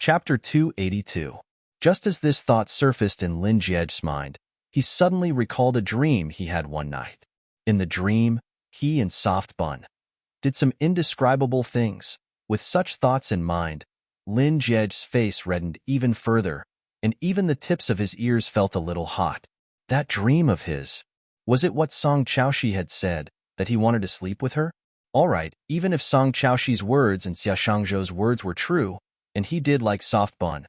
Chapter 282. Just as this thought surfaced in Lin Jie's mind, he suddenly recalled a dream he had one night. In the dream, he and Soft Bun did some indescribable things. With such thoughts in mind, Lin Jie's face reddened even further, and even the tips of his ears felt a little hot. That dream of his, was it what Song Chaoshi had said, that he wanted to sleep with her? All right, even if Song Chaoshi's words and Xia Shangzhou's words were true, and he did like Soft Bun,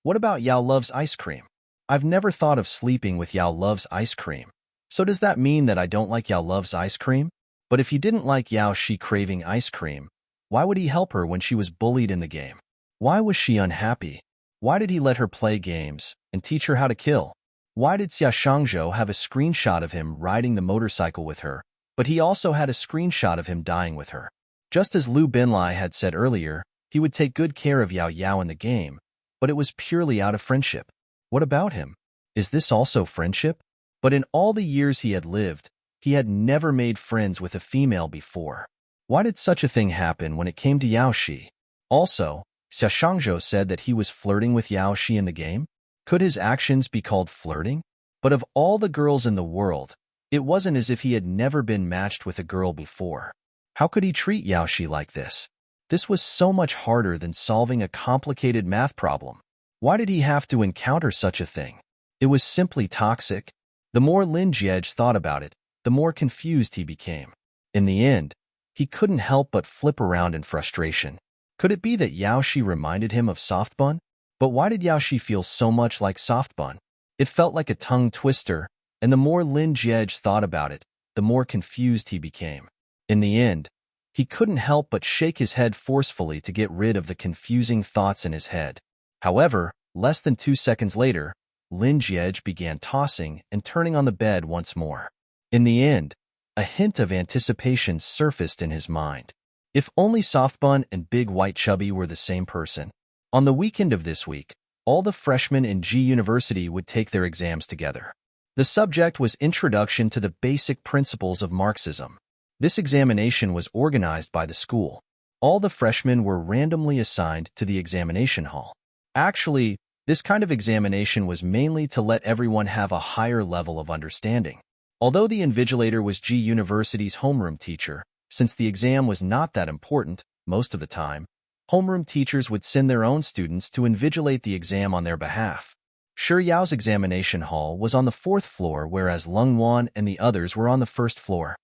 what about Yao loves ice cream? I've never thought of sleeping with Yao loves ice cream. So does that mean that I don't like Yao loves ice cream? But if he didn't like Yao she craving ice cream, why would he help her when she was bullied in the game? Why was she unhappy? Why did he let her play games and teach her how to kill? Why did Xia Shangzhou have a screenshot of him riding the motorcycle with her, but he also had a screenshot of him dying with her? Just as Lu Binlai had said earlier, he would take good care of Yao Yao in the game, but it was purely out of friendship. What about him? Is this also friendship? But in all the years he had lived, he had never made friends with a female before. Why did such a thing happen when it came to Yao Shi? Also, Xia Shangzhou said that he was flirting with Yao Shi in the game. Could his actions be called flirting? But of all the girls in the world, it wasn't as if he had never been matched with a girl before. How could he treat Yao Shi like this? This was so much harder than solving a complicated math problem. Why did he have to encounter such a thing? It was simply toxic. The more Lin Jie thought about it, the more confused he became. In the end, he couldn't help but flip around in frustration. Could it be that Yao Shi reminded him of Soft Bun? But why did Yao Shi feel so much like Soft Bun? It felt like a tongue twister, and the more Lin Jie thought about it, the more confused he became. In the end, he couldn't help but shake his head forcefully to get rid of the confusing thoughts in his head. However, less than 2 seconds later, Lin Jie began tossing and turning on the bed once more. In the end, a hint of anticipation surfaced in his mind. If only Soft Bun and Big White Chubby were the same person. On the weekend of this week, all the freshmen in G University would take their exams together. The subject was Introduction to the Basic Principles of Marxism. This examination was organized by the school. All the freshmen were randomly assigned to the examination hall. Actually, this kind of examination was mainly to let everyone have a higher level of understanding. Although the invigilator was G University's homeroom teacher, since the exam was not that important, most of the time, homeroom teachers would send their own students to invigilate the exam on their behalf. Shi Yao's examination hall was on the 4th floor, whereas Leng Wan and the others were on the 1st floor.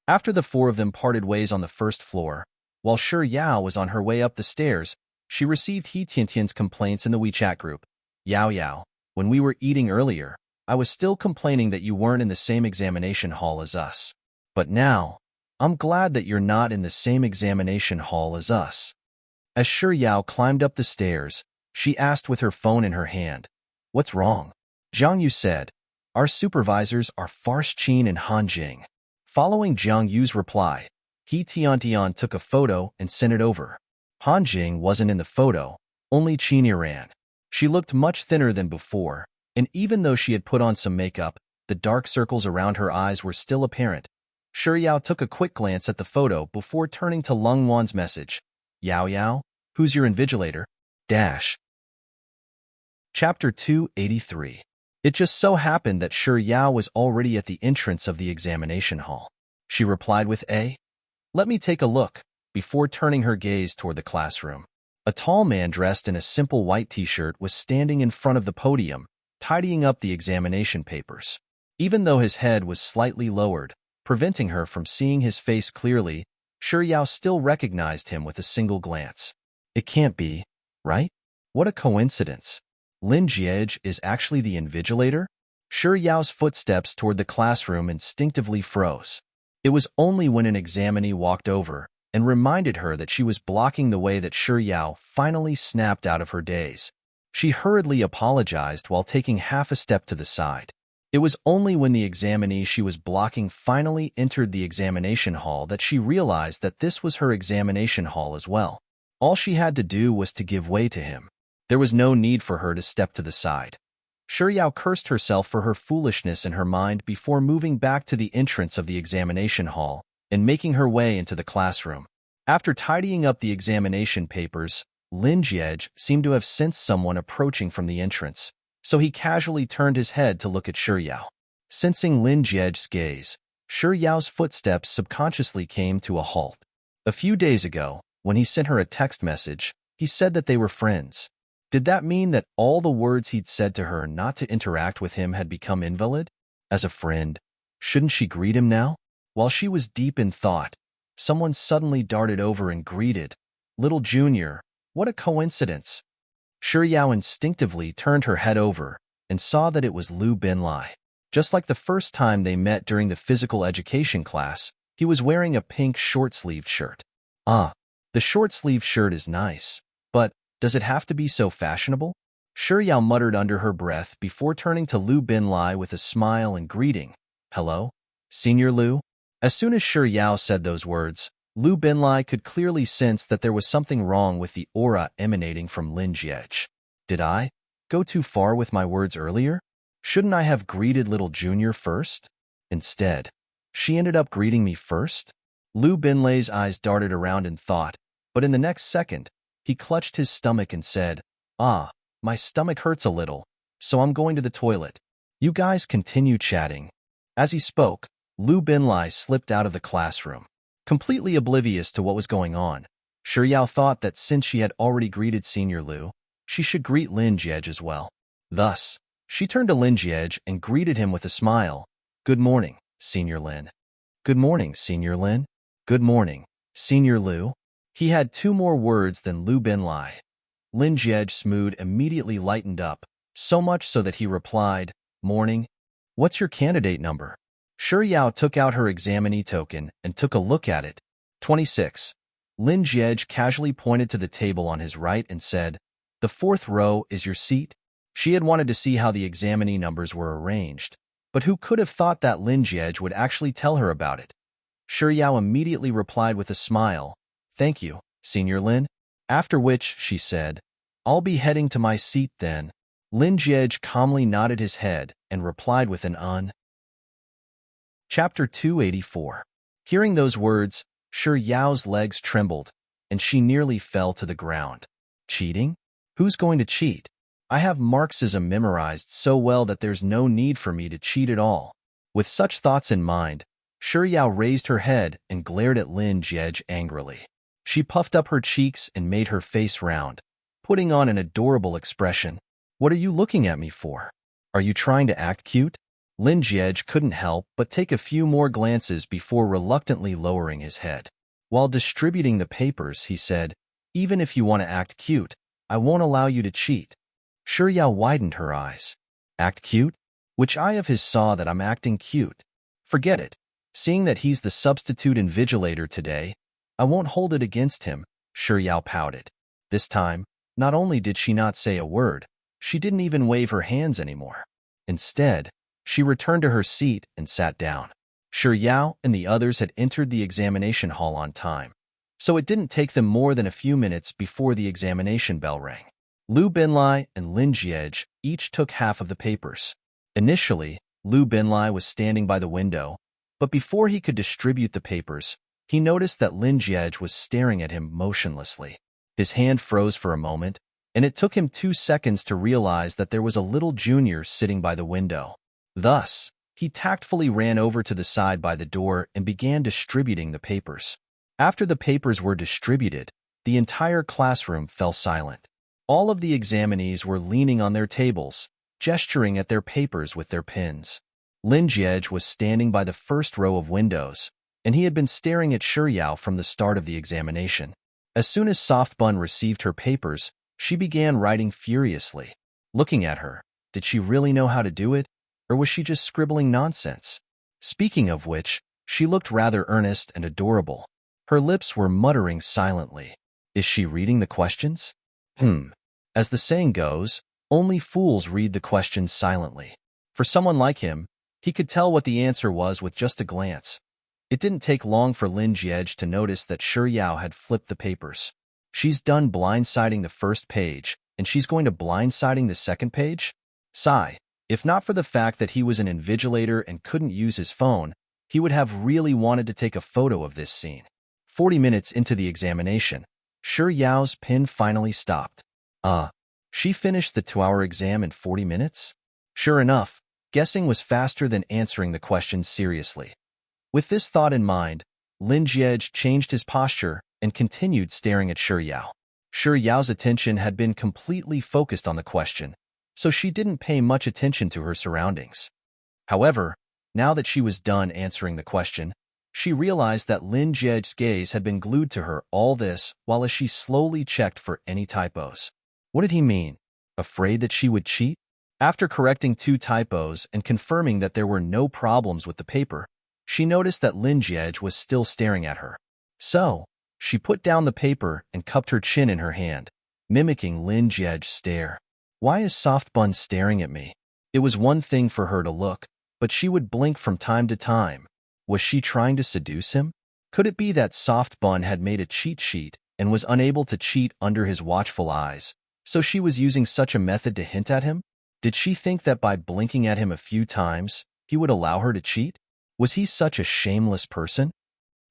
After the 4 of them parted ways on the 1st floor, while Shi Yao was on her way up the stairs, she received He Tiantian's complaints in the WeChat group. Yao Yao, when we were eating earlier, I was still complaining that you weren't in the same examination hall as us. But now, I'm glad that you're not in the same examination hall as us. As Shi Yao climbed up the stairs, she asked with her phone in her hand, "What's wrong?" Zhang Yu said, "Our supervisors are Farce Qin and Han Jing." Following Zhang Yu's reply, He Tiantian took a photo and sent it over. Han Jing wasn't in the photo, only Qin Iran. She looked much thinner than before, and even though she had put on some makeup, the dark circles around her eyes were still apparent. Shi Yao took a quick glance at the photo before turning to Leng Wan's message. "Yao Yao, who's your invigilator?" Chapter 283. It just so happened that Shi Yao was already at the entrance of the examination hall. She replied with a, "Let me take a look," before turning her gaze toward the classroom. A tall man dressed in a simple white t-shirt was standing in front of the podium, tidying up the examination papers. Even though his head was slightly lowered, preventing her from seeing his face clearly, Shi Yao still recognized him with a single glance. It can't be, right? What a coincidence. Lin Jie is actually the invigilator? Shi Yao's footsteps toward the classroom instinctively froze. It was only when an examinee walked over and reminded her that she was blocking the way that Shi Yao finally snapped out of her daze. She hurriedly apologized while taking half a step to the side. It was only when the examinee she was blocking finally entered the examination hall that she realized that this was her examination hall as well. All she had to do was to give way to him. There was no need for her to step to the side. Shi Yao cursed herself for her foolishness in her mind before moving back to the entrance of the examination hall and making her way into the classroom. After tidying up the examination papers, Lin Jiej seemed to have sensed someone approaching from the entrance, so he casually turned his head to look at Shi Yao. Sensing Lin Jiej's gaze, Shi Yao's footsteps subconsciously came to a halt. A few days ago, when he sent her a text message, he said that they were friends. Did that mean that all the words he'd said to her not to interact with him had become invalid? As a friend, shouldn't she greet him now? While she was deep in thought, someone suddenly darted over and greeted, "Little Junior, what a coincidence." Shi Yao instinctively turned her head over and saw that it was Lu Binlai. Just like the first time they met during the physical education class, he was wearing a pink short-sleeved shirt. Ah, the short-sleeved shirt is nice, but does it have to be so fashionable? Shi Yao muttered under her breath before turning to Lu Binlai with a smile and greeting. "Hello, Senior Lu?" As soon as Shi Yao said those words, Lu Binlai could clearly sense that there was something wrong with the aura emanating from Lin Jiej. Did I go too far with my words earlier? Shouldn't I have greeted Little Junior first? Instead, she ended up greeting me first? Lu Binlai's eyes darted around in thought, but in the next second, he clutched his stomach and said, "Ah, my stomach hurts a little, so I'm going to the toilet. You guys continue chatting." As he spoke, Lu Binlai slipped out of the classroom. Completely oblivious to what was going on, Shi Yao thought that since she had already greeted Senior Lu, she should greet Lin Jiej as well. Thus, she turned to Lin Jiej and greeted him with a smile. "Good morning, Senior Lin." "Good morning, Senior Lin." "Good morning, Senior Lu." He had two more words than Lu Binlai. Lin Jiej's mood immediately lightened up, so much so that he replied, "Morning. What's your candidate number?" Shi Yao took out her examinee token and took a look at it. 26. Lin Jiej casually pointed to the table on his right and said, "The fourth row is your seat." She had wanted to see how the examinee numbers were arranged, but who could have thought that Lin Jiej would actually tell her about it? Shi Yao immediately replied with a smile, "Thank you, Senior Lin." After which she said, "I'll be heading to my seat then." Lin Jiej calmly nodded his head and replied with an Chapter 284. Hearing those words, Shi Yao's legs trembled, and she nearly fell to the ground. Cheating? Who's going to cheat? I have Marxism memorized so well that there's no need for me to cheat at all. With such thoughts in mind, Shi Yao raised her head and glared at Lin Jiej angrily. She puffed up her cheeks and made her face round, putting on an adorable expression. "What are you looking at me for? Are you trying to act cute?" Lin Jiej couldn't help but take a few more glances before reluctantly lowering his head. While distributing the papers, he said, "Even if you want to act cute, I won't allow you to cheat." Shi Yao widened her eyes. "Act cute? Which eye of his saw that I'm acting cute? Forget it. Seeing that he's the substitute invigilator today, I won't hold it against him," Shi Yao pouted. This time, not only did she not say a word, she didn't even wave her hands anymore. Instead, she returned to her seat and sat down. Shi Yao and the others had entered the examination hall on time, so it didn't take them more than a few minutes before the examination bell rang. Lu Binlai and Lin Jiej each took half of the papers. Initially, Lu Binlai was standing by the window, but before he could distribute the papers, he noticed that Lin Jiej was staring at him motionlessly. His hand froze for a moment, and it took him 2 seconds to realize that there was a little junior sitting by the window. Thus, he tactfully ran over to the side by the door and began distributing the papers. After the papers were distributed, the entire classroom fell silent. All of the examinees were leaning on their tables, gesturing at their papers with their pens. Lin Jiej was standing by the first row of windows, and he had been staring at Shi Yao from the start of the examination. As soon as Softbun received her papers, she began writing furiously. Looking at her, did she really know how to do it, or was she just scribbling nonsense? Speaking of which, she looked rather earnest and adorable. Her lips were muttering silently. Is she reading the questions? As the saying goes, only fools read the questions silently. For someone like him, he could tell what the answer was with just a glance. It didn't take long for Lin Jiej to notice that Shi Yao had flipped the papers. She's done blindsiding the first page, and she's going to blindsiding the second page? Sigh. If not for the fact that he was an invigilator and couldn't use his phone, he would have really wanted to take a photo of this scene. 40 minutes into the examination, Shi Yao's pen finally stopped. She finished the 2-hour exam in 40 minutes? Sure enough, guessing was faster than answering the question seriously. With this thought in mind, Lin Jiej changed his posture and continued staring at Shi Yao. Shi Yao's attention had been completely focused on the question, so she didn't pay much attention to her surroundings. However, now that she was done answering the question, she realized that Lin Jiej's gaze had been glued to her all this while as she slowly checked for any typos. What did he mean? Afraid that she would cheat? After correcting 2 typos and confirming that there were no problems with the paper, she noticed that Lin Jiej was still staring at her. So, she put down the paper and cupped her chin in her hand, mimicking Lin Jiej's stare. Why is Soft Bun staring at me? It was one thing for her to look, but she would blink from time to time. Was she trying to seduce him? Could it be that Soft Bun had made a cheat sheet and was unable to cheat under his watchful eyes, so she was using such a method to hint at him? Did she think that by blinking at him a few times, he would allow her to cheat? Was he such a shameless person?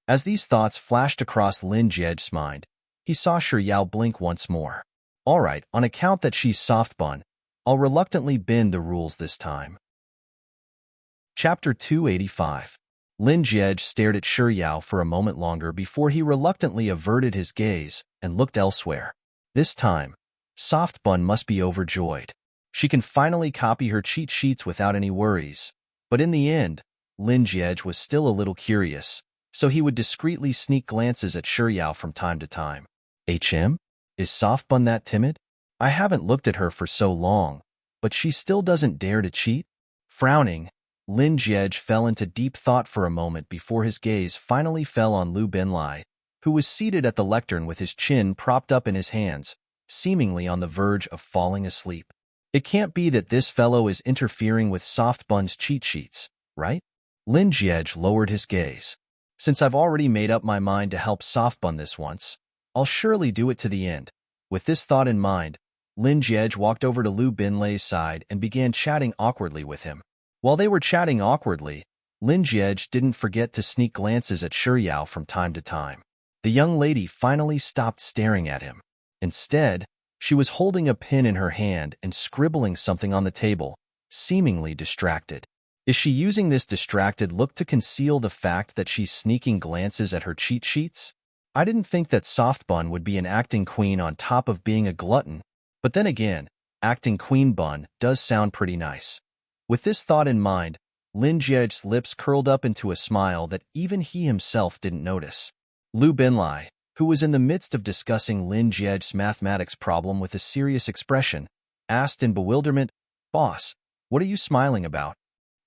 As these thoughts flashed across Lin Jiej's mind, he saw Shi Yao blink once more. All right, on account that she's Soft Bun, I'll reluctantly bend the rules this time. Chapter 285. Lin Jiej stared at Shi Yao for a moment longer before he reluctantly averted his gaze and looked elsewhere. This time, Soft Bun must be overjoyed. She can finally copy her cheat sheets without any worries. But in the end, Lin Jiej was still a little curious, so he would discreetly sneak glances at Shi Yao from time to time. Is Soft Bun that timid? I haven't looked at her for so long, but she still doesn't dare to cheat? Frowning, Lin Jiej fell into deep thought for a moment before his gaze finally fell on Lu Binlai, who was seated at the lectern with his chin propped up in his hands, seemingly on the verge of falling asleep. It can't be that this fellow is interfering with Soft Bun's cheat sheets, right? Lin Jiej lowered his gaze. Since I've already made up my mind to help Soft Bun this once, I'll surely do it to the end. With this thought in mind, Lin Jiej walked over to Lu Binlai's side and began chatting awkwardly with him. While they were chatting awkwardly, Lin Jiej didn't forget to sneak glances at Shi Yao from time to time. The young lady finally stopped staring at him. Instead, she was holding a pen in her hand and scribbling something on the table, seemingly distracted. Is she using this distracted look to conceal the fact that she's sneaking glances at her cheat sheets? I didn't think that Soft Bun would be an acting queen on top of being a glutton, but then again, acting queen Bun does sound pretty nice. With this thought in mind, Lin Jiej's lips curled up into a smile that even he himself didn't notice. Lu Binlai, who was in the midst of discussing Lin Jiej's mathematics problem with a serious expression, asked in bewilderment, "Boss, what are you smiling about?"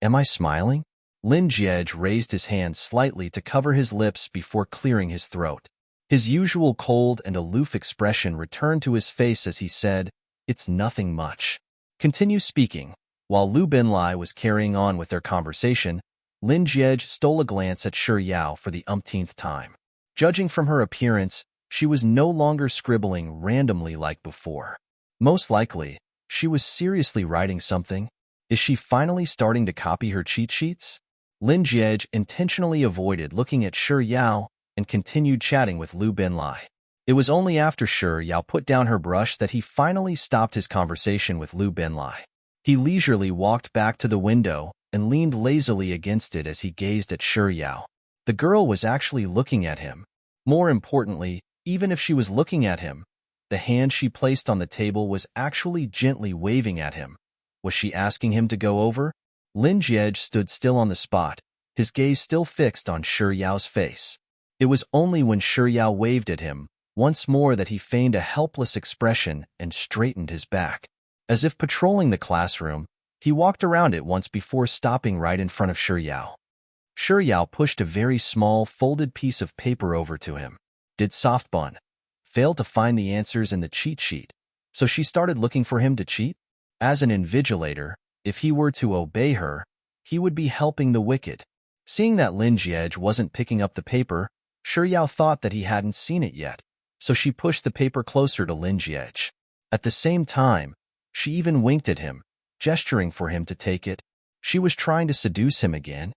Am I smiling? Lin Jiej raised his hand slightly to cover his lips before clearing his throat. His usual cold and aloof expression returned to his face as he said, "It's nothing much." Continue speaking. While Lu Binlai was carrying on with their conversation, Lin Jiej stole a glance at Shi Yao for the umpteenth time. Judging from her appearance, she was no longer scribbling randomly like before. Most likely, she was seriously writing something. Is she finally starting to copy her cheat sheets? Lin Jiej intentionally avoided looking at Shi Yao and continued chatting with Lu Binlai. It was only after Shi Yao put down her brush that he finally stopped his conversation with Lu Binlai. He leisurely walked back to the window and leaned lazily against it as he gazed at Shi Yao. The girl was actually looking at him. More importantly, even if she was looking at him, the hand she placed on the table was actually gently waving at him. Was she asking him to go over? Lin Jiej stood still on the spot, his gaze still fixed on Shi Yao's face. It was only when Shi Yao waved at him once more that he feigned a helpless expression and straightened his back. As if patrolling the classroom, he walked around it once before stopping right in front of Shi Yao. Shi Yao pushed a very small, folded piece of paper over to him. Did Soft Bun fail to find the answers in the cheat sheet, so she started looking for him to cheat? As an invigilator, if he were to obey her, he would be helping the wicked. Seeing that Lin Jiej wasn't picking up the paper, Shi Yao thought that he hadn't seen it yet, so she pushed the paper closer to Lin Jiej. At the same time, she even winked at him, gesturing for him to take it. She was trying to seduce him again.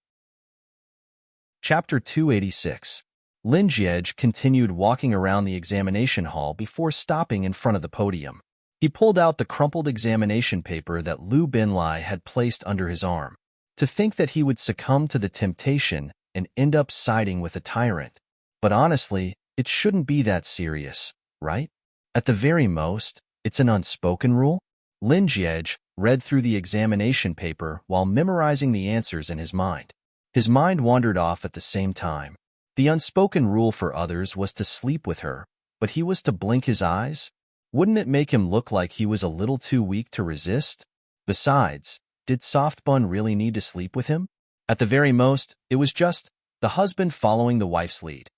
Chapter 286. Lin Jiej continued walking around the examination hall before stopping in front of the podium. He pulled out the crumpled examination paper that Lu Binlai had placed under his arm. To think that he would succumb to the temptation and end up siding with a tyrant. But honestly, it shouldn't be that serious, right? At the very most, it's an unspoken rule. Lin Jiej read through the examination paper while memorizing the answers in his mind. His mind wandered off at the same time. The unspoken rule for others was to sleep with her, but he was to blink his eyes? Wouldn't it make him look like he was a little too weak to resist? Besides, did Soft Bun really need to sleep with him? At the very most, it was just the husband following the wife's lead.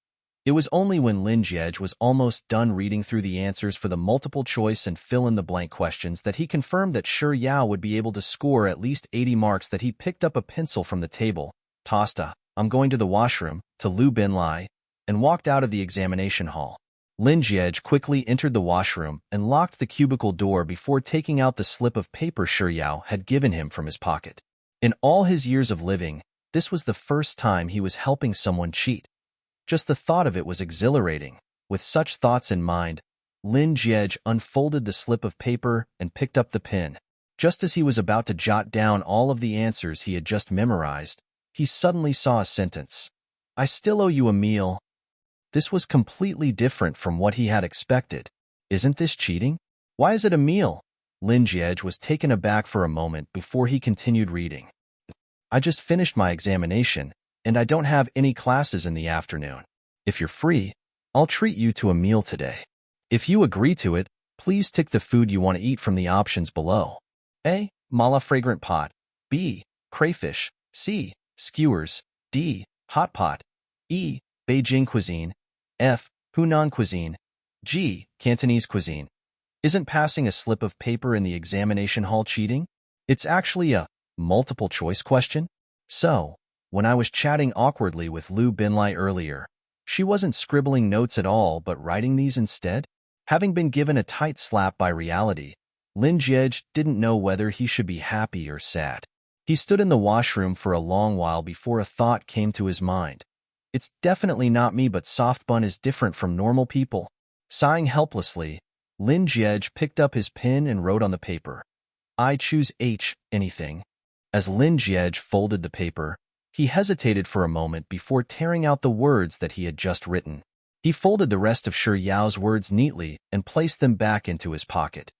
It was only when Lin Jiej was almost done reading through the answers for the multiple choice and fill-in-the-blank questions that he confirmed that Shi Yao would be able to score at least 80 marks that he picked up a pencil from the table, tossed a "I'm going to the washroom" to Lu Binlai, and walked out of the examination hall. Lin Jiej quickly entered the washroom and locked the cubicle door before taking out the slip of paper Shi Yao had given him from his pocket. In all his years of living, this was the first time he was helping someone cheat. Just the thought of it was exhilarating. With such thoughts in mind, Lin Jiej unfolded the slip of paper and picked up the pen. Just as he was about to jot down all of the answers he had just memorized, he suddenly saw a sentence. "I still owe you a meal." This was completely different from what he had expected. Isn't this cheating? Why is it a meal? Lin Jiej was taken aback for a moment before he continued reading. "I just finished my examination, and I don't have any classes in the afternoon. If you're free, I'll treat you to a meal today. If you agree to it, please tick the food you want to eat from the options below. A. Mala fragrant pot. B. Crayfish. C. Skewers. D. Hot pot. E. Beijing cuisine. F. Hunan cuisine. G. Cantonese cuisine." Isn't passing a slip of paper in the examination hall cheating? It's actually a multiple choice question. So, when I was chatting awkwardly with Lu Binlai earlier, she wasn't scribbling notes at all but writing these instead? Having been given a tight slap by reality, Lin Jiej didn't know whether he should be happy or sad. He stood in the washroom for a long while before a thought came to his mind. It's definitely not me, but Soft Bun is different from normal people. Sighing helplessly, Lin Jiej picked up his pen and wrote on the paper. "I choose H, anything." As Lin Jiej folded the paper, he hesitated for a moment before tearing out the words that he had just written. He folded the rest of Shi Yao's words neatly and placed them back into his pocket.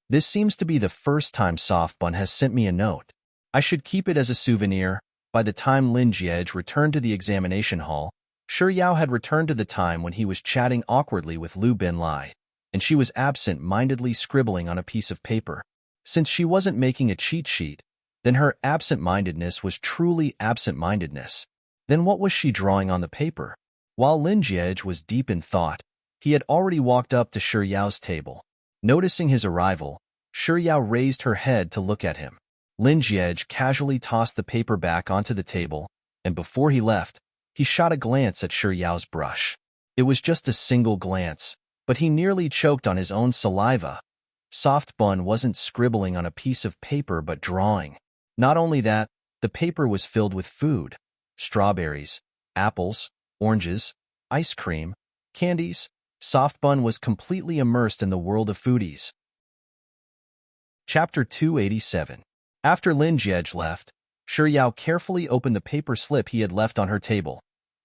"This seems to be the first time Soft Bun has sent me a note. I should keep it as a souvenir." By the time Lin Jiej returned to the examination hall, Shi Yao had returned to the time when he was chatting awkwardly with Lu Binlai, and she was absent-mindedly scribbling on a piece of paper. Since she wasn't making a cheat sheet, then her absent-mindedness was truly absent-mindedness. Then what was she drawing on the paper? While Lin Jiej was deep in thought, he had already walked up to Shi Yao's table. Noticing his arrival, Shi Yao raised her head to look at him. Lin Jiej casually tossed the paper back onto the table, and before he left, he shot a glance at Shi Yao's brush. It was just a single glance, but he nearly choked on his own saliva. Soft Bun wasn't scribbling on a piece of paper but drawing. Not only that, the paper was filled with food. Strawberries, apples, oranges, ice cream, candies. Soft Bun was completely immersed in the world of foodies. Chapter 287. After Lin Jiej left, Shi Yao carefully opened the paper slip he had left on her table.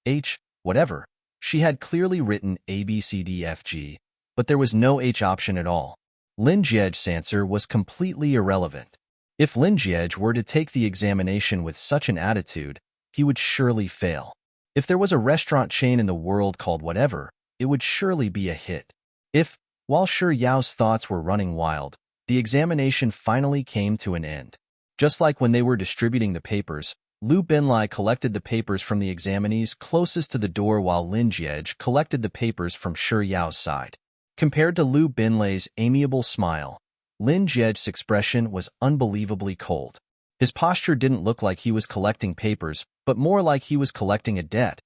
H, whatever. She had clearly written A, B, C, D, F, G, but there was no H option at all. Lin Jiej's answer was completely irrelevant. If Lin Jiej were to take the examination with such an attitude, he would surely fail. If there was a restaurant chain in the world called whatever, it would surely be a hit. If, while Shi Yao's thoughts were running wild, the examination finally came to an end. Just like when they were distributing the papers, Lu Binlai collected the papers from the examinees closest to the door while Lin Jiej collected the papers from Shi Yao's side. Compared to Lu Binlai's amiable smile, Lin Jiej's expression was unbelievably cold. His posture didn't look like he was collecting papers, but more like he was collecting a debt.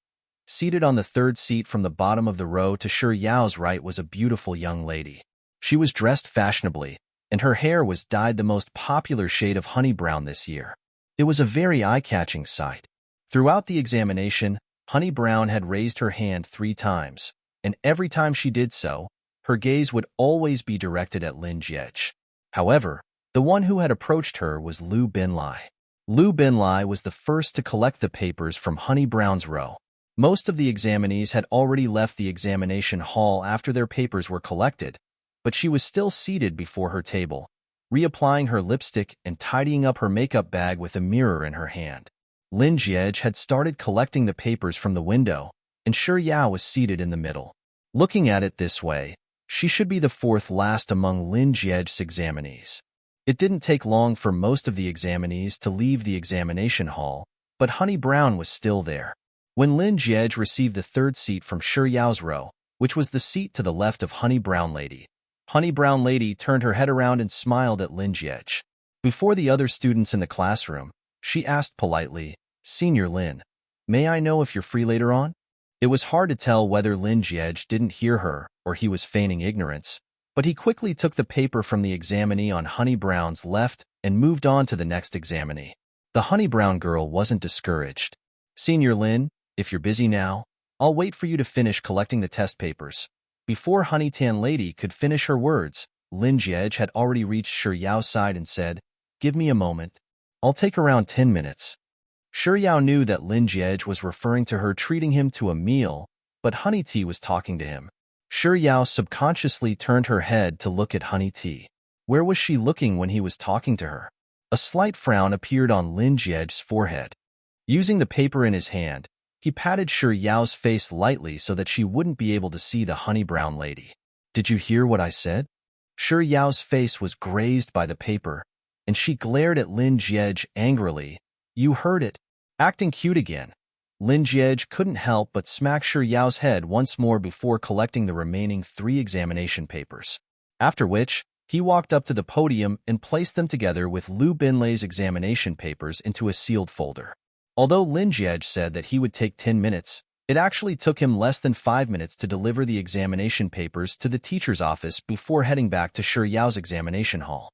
Seated on the third seat from the bottom of the row to Shi Yao's right was a beautiful young lady. She was dressed fashionably, and her hair was dyed the most popular shade of honey brown this year. It was a very eye-catching sight. Throughout the examination, Honey Brown had raised her hand 3 times, and every time she did so, her gaze would always be directed at Lin Jiej. However, the one who had approached her was Lu Binlai. Lu Binlai was the first to collect the papers from Honey Brown's row. Most of the examinees had already left the examination hall after their papers were collected, but she was still seated before her table, reapplying her lipstick and tidying up her makeup bag with a mirror in her hand. Lin Jiej had started collecting the papers from the window, and Shi Yao was seated in the middle. Looking at it this way, she should be the 4th last among Lin Jiej's examinees. It didn't take long for most of the examinees to leave the examination hall, but Honey Brown was still there. When Lin Jiej received the 3rd seat from Shi Yao's row, which was the seat to the left of Honey Brown Lady turned her head around and smiled at Lin Jiej. Before the other students in the classroom, she asked politely, "Senior Lin, may I know if you're free later on?" It was hard to tell whether Lin Jiej didn't hear her or he was feigning ignorance, but he quickly took the paper from the examinee on Honey Brown's left and moved on to the next examinee. The Honey Brown girl wasn't discouraged. "Senior Lin, if you're busy now, I'll wait for you to finish collecting the test papers." Before Honey Tan Lady could finish her words, Lin Jiej had already reached Shi Yao's side and said, "Give me a moment. I'll take around 10 minutes. Shi Yao knew that Lin Jiej was referring to her treating him to a meal, but Honey Tea was talking to him. Shi Yao subconsciously turned her head to look at Honey Tea. Where was she looking when he was talking to her? A slight frown appeared on Lin Jiej's forehead. Using the paper in his hand, he patted Shi Yao's face lightly so that she wouldn't be able to see the Honey Brown Lady. "Did you hear what I said?" Shi Yao's face was grazed by the paper, and she glared at Lin Jiej angrily. "You heard it." Acting cute again, Lin Jiej couldn't help but smack Shi Yao's head once more before collecting the remaining 3 examination papers. After which, he walked up to the podium and placed them together with Lu Binlai's examination papers into a sealed folder. Although Lin Jiej said that he would take 10 minutes, it actually took him less than 5 minutes to deliver the examination papers to the teacher's office before heading back to Shi Yao's examination hall.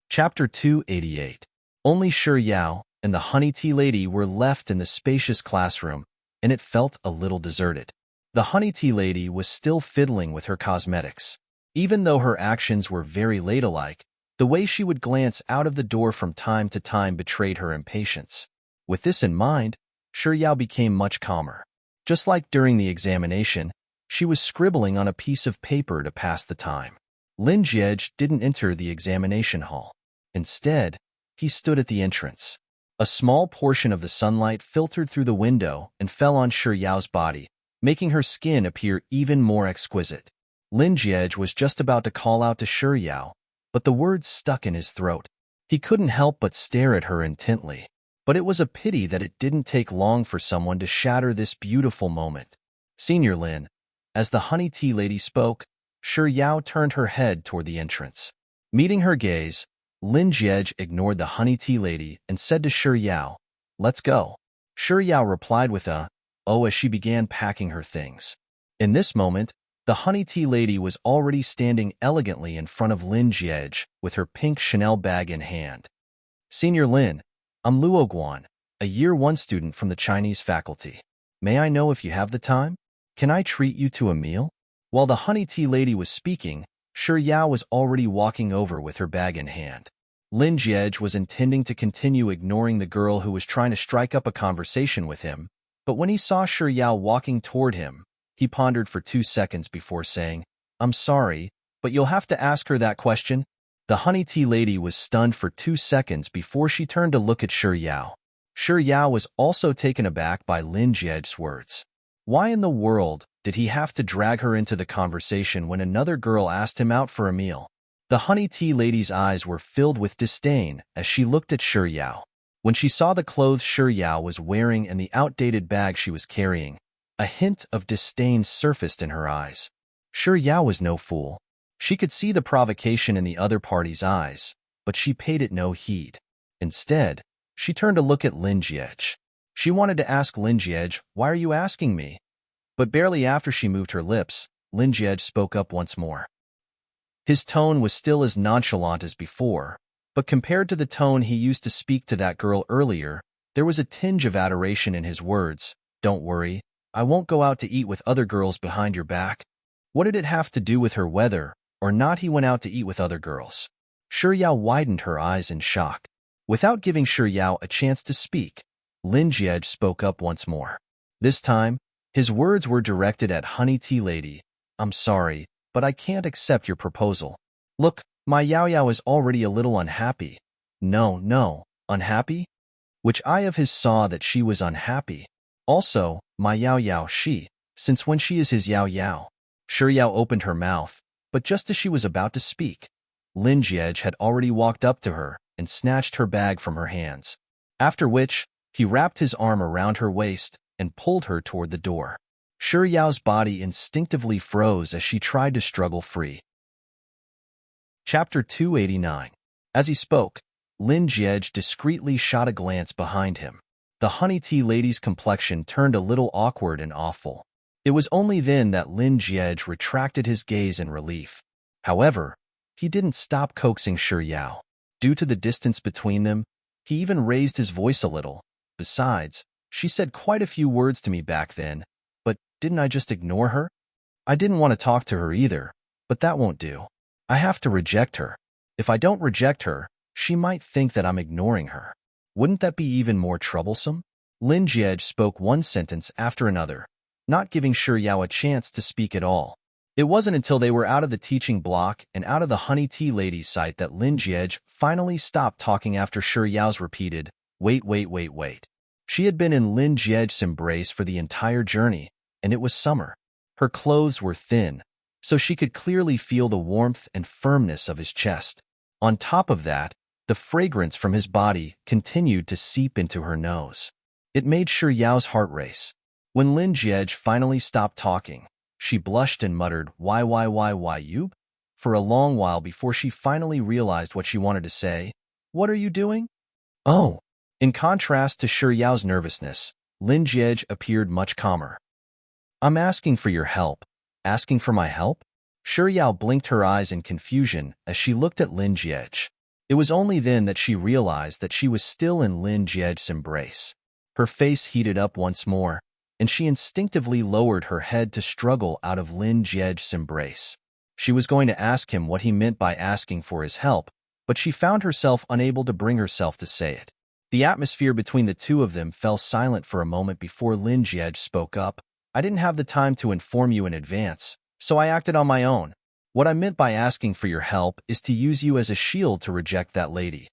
Chapter 288. Only Shi Yao and the Honey Tea Lady were left in the spacious classroom, and it felt a little deserted. The Honey Tea Lady was still fiddling with her cosmetics. Even though her actions were very ladylike, the way she would glance out of the door from time to time betrayed her impatience. With this in mind, Shi Yao became much calmer. Just like during the examination, she was scribbling on a piece of paper to pass the time. Lin Jiej didn't enter the examination hall. Instead, he stood at the entrance. A small portion of the sunlight filtered through the window and fell on Shi Yao's body, making her skin appear even more exquisite. Lin Jiej was just about to call out to Shi Yao, but the words stuck in his throat. He couldn't help but stare at her intently. But it was a pity that it didn't take long for someone to shatter this beautiful moment. "Senior Lin." As the Honey Tea Lady spoke, Shi Yao turned her head toward the entrance. Meeting her gaze, Lin Jiej ignored the Honey Tea Lady and said to Shi Yao, "Let's go." Shi Yao replied with a, "Oh," as she began packing her things. In this moment, the Honey Tea Lady was already standing elegantly in front of Lin Jiej with her pink Chanel bag in hand. "Senior Lin, I'm Luo Guan, a Year 1 student from the Chinese faculty. May I know if you have the time? Can I treat you to a meal?" While the Honey Tea Lady was speaking, Shi Yao was already walking over with her bag in hand. Lin Jiej was intending to continue ignoring the girl who was trying to strike up a conversation with him, but when he saw Shi Yao walking toward him, he pondered for 2 seconds before saying, "I'm sorry, but you'll have to ask her that question." The Honey Tea Lady was stunned for 2 seconds before she turned to look at Shi Yao. Shi Yao was also taken aback by Lin Jiej's words. Why in the world did he have to drag her into the conversation when another girl asked him out for a meal? The Honey Tea Lady's eyes were filled with disdain as she looked at Shi Yao. When she saw the clothes Shi Yao was wearing and the outdated bag she was carrying, a hint of disdain surfaced in her eyes. Shi Yao was no fool. She could see the provocation in the other party's eyes, but she paid it no heed. Instead, she turned to look at Lin Jiej. She wanted to ask Lin Jiej, "Why are you asking me?" But barely after she moved her lips, Lin Jiej spoke up once more. His tone was still as nonchalant as before, but compared to the tone he used to speak to that girl earlier, There was a tinge of adoration in his words. Don't worry, I won't go out to eat with other girls behind your back. What did it have to do with her whether or not he went out to eat with other girls? Shi Yao widened her eyes in shock. Without giving Shi Yao a chance to speak, Lin Jie spoke up once more. This time, his words were directed at Honey Tea Lady. I'm sorry, but I can't accept your proposal. Look, my Yao Yao is already a little unhappy. No, unhappy? Which eye of his saw that she was unhappy? Also, my Yao Yao since when she is his Yao Yao? Shi Yao opened her mouth, but just as she was about to speak, Lin Jie had already walked up to her and snatched her bag from her hands. After which, he wrapped his arm around her waist and pulled her toward the door. Shi Yao's body instinctively froze as she tried to struggle free. Chapter 289. As he spoke, Lin Jie discreetly shot a glance behind him. The Honey Tea Lady's complexion turned a little awkward and awful. It was only then that Lin Jie retracted his gaze in relief. However, he didn't stop coaxing Shi Yao. Due to the distance between them, he even raised his voice a little. Besides, she said quite a few words to me back then, but didn't I just ignore her? I didn't want to talk to her either, but that won't do. I have to reject her. If I don't reject her, she might think that I'm ignoring her. Wouldn't that be even more troublesome? Lin Jie spoke one sentence after another, not giving Shi Yao a chance to speak at all. It wasn't until they were out of the teaching block and out of the Honey Tea Lady's sight that Lin Jie finally stopped talking after Shi Yao's repeated, wait. She had been in Lin Jie's embrace for the entire journey, and it was summer. Her clothes were thin, so she could clearly feel the warmth and firmness of his chest. On top of that, the fragrance from his body continued to seep into her nose. It made Shi Yao's heart race. When Lin Jie finally stopped talking, she blushed and muttered, why, you? For a long while before she finally realized what she wanted to say. What are you doing? Oh. In contrast to Shi Yao's nervousness, Lin Jie appeared much calmer. I'm asking for your help. Asking for my help? Shi Yao blinked her eyes in confusion as she looked at Lin Jie. It was only then that she realized that she was still in Lin Jie's embrace. Her face heated up once more, and she instinctively lowered her head to struggle out of Lin Jie's embrace. She was going to ask him what he meant by asking for his help, but she found herself unable to bring herself to say it. The atmosphere between the two of them fell silent for a moment before Lin Jie spoke up. I didn't have the time to inform you in advance, so I acted on my own. What I meant by asking for your help is to use you as a shield to reject that lady.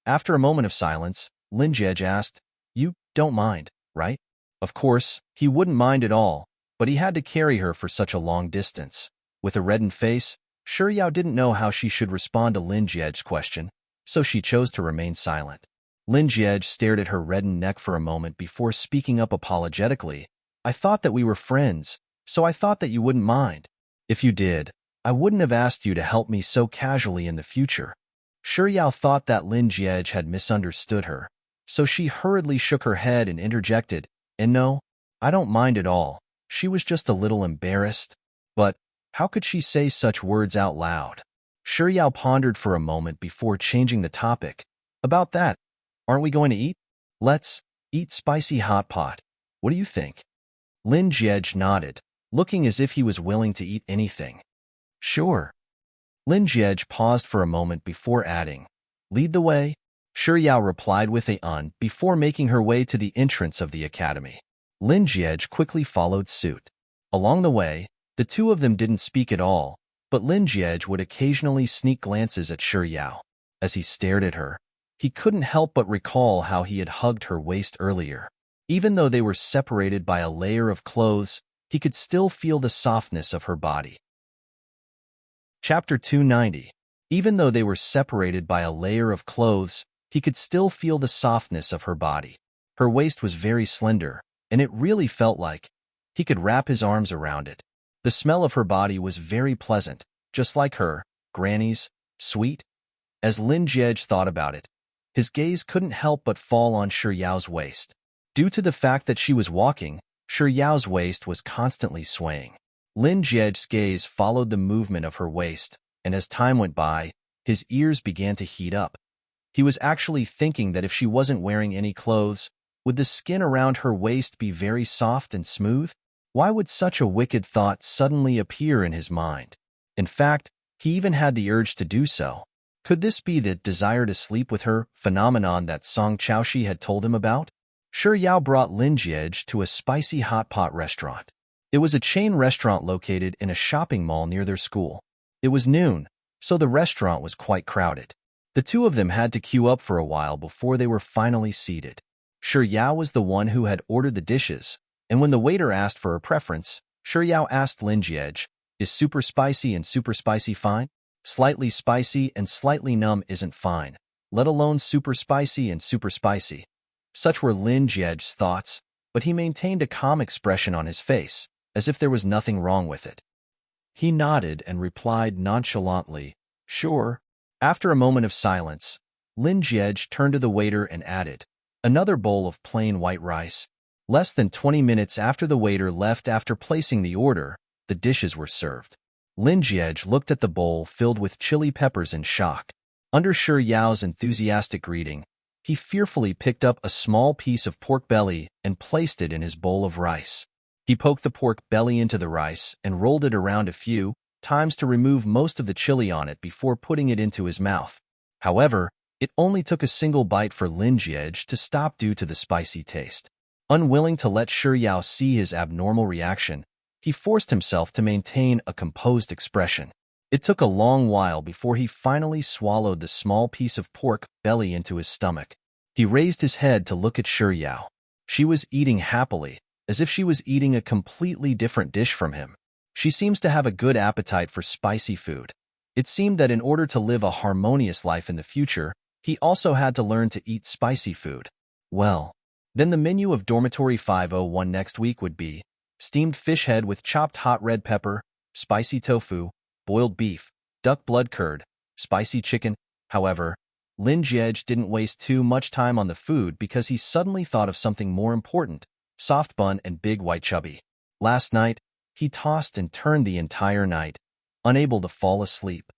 After a moment of silence, Lin Jie asked, you don't mind, right? Of course, he wouldn't mind at all, but he had to carry her for such a long distance. With a reddened face, Shi Yao didn't know how she should respond to Lin Jie's question, so she chose to remain silent. Lin Jie stared at her reddened neck for a moment before speaking up apologetically. I thought that we were friends, so I thought that you wouldn't mind. If you did, I wouldn't have asked you to help me so casually in the future. Shi Yao thought that Lin Jie had misunderstood her, so she hurriedly shook her head and interjected, and no, I don't mind at all. She was just a little embarrassed. But how could she say such words out loud? Shi Yao pondered for a moment before changing the topic. About that, aren't we going to eat? Let's eat spicy hot pot. What do you think? Lin Jie nodded, looking as if he was willing to eat anything. Sure. Lin Jie paused for a moment before adding, lead the way. Shi Yao replied with a before making her way to the entrance of the academy. Lin Jie quickly followed suit. Along the way, the two of them didn't speak at all, but Lin Jie would occasionally sneak glances at Shi Yao. As he stared at her, he couldn't help but recall how he had hugged her waist earlier. Even though they were separated by a layer of clothes, he could still feel the softness of her body. Chapter 290. Even though they were separated by a layer of clothes, he could still feel the softness of her body. Her waist was very slender, and it really felt like he could wrap his arms around it. The smell of her body was very pleasant, just like her, Granny's, sweet. As Lin Jie thought about it, his gaze couldn't help but fall on Shi Yao's waist. Due to the fact that she was walking, Shi Yao's waist was constantly swaying. Lin Jie's gaze followed the movement of her waist, and as time went by, his ears began to heat up. He was actually thinking that if she wasn't wearing any clothes, Would the skin around her waist be very soft and smooth? Why would such a wicked thought suddenly appear in his mind? In fact, he even had the urge to do so. Could this be the desire to sleep with her phenomenon that Song Chaoshi had told him about? Shi Yao brought Lin Jiej to a spicy hot pot restaurant. It was a chain restaurant located in a shopping mall near their school. It was noon, so the restaurant was quite crowded. The two of them had to queue up for a while before they were finally seated. Shi Yao was the one who had ordered the dishes, and when the waiter asked for a preference, Shi Yao asked Lin Jiej, "Is super spicy and super spicy fine? Slightly spicy and slightly numb isn't fine, let alone super spicy and super spicy." Such were Lin Jiej's thoughts, but he maintained a calm expression on his face, as if there was nothing wrong with it. He nodded and replied nonchalantly, "Sure." After a moment of silence, Lin Jiej turned to the waiter and added, "Another bowl of plain white rice." Less than 20 minutes after the waiter left after placing the order, the dishes were served. Lin Jiej looked at the bowl filled with chili peppers in shock. Under Shi Yao's enthusiastic greeting, he fearfully picked up a small piece of pork belly and placed it in his bowl of rice. He poked the pork belly into the rice and rolled it around a few times to remove most of the chili on it before putting it into his mouth. However, it only took a single bite for Lin Jiej to stop due to the spicy taste. Unwilling to let Shi Yao see his abnormal reaction, he forced himself to maintain a composed expression. It took a long while before he finally swallowed the small piece of pork belly into his stomach. He raised his head to look at Shi Yao. She was eating happily, as if she was eating a completely different dish from him. She seems to have a good appetite for spicy food. It seemed that in order to live a harmonious life in the future, he also had to learn to eat spicy food. Well, then the menu of Dormitory 501 next week would be steamed fish head with chopped hot red pepper, spicy tofu, boiled beef, duck blood curd, spicy chicken. However, Lin Jiej didn't waste too much time on the food because he suddenly thought of something more important: soft bun and big white chubby. Last night, he tossed and turned the entire night, unable to fall asleep.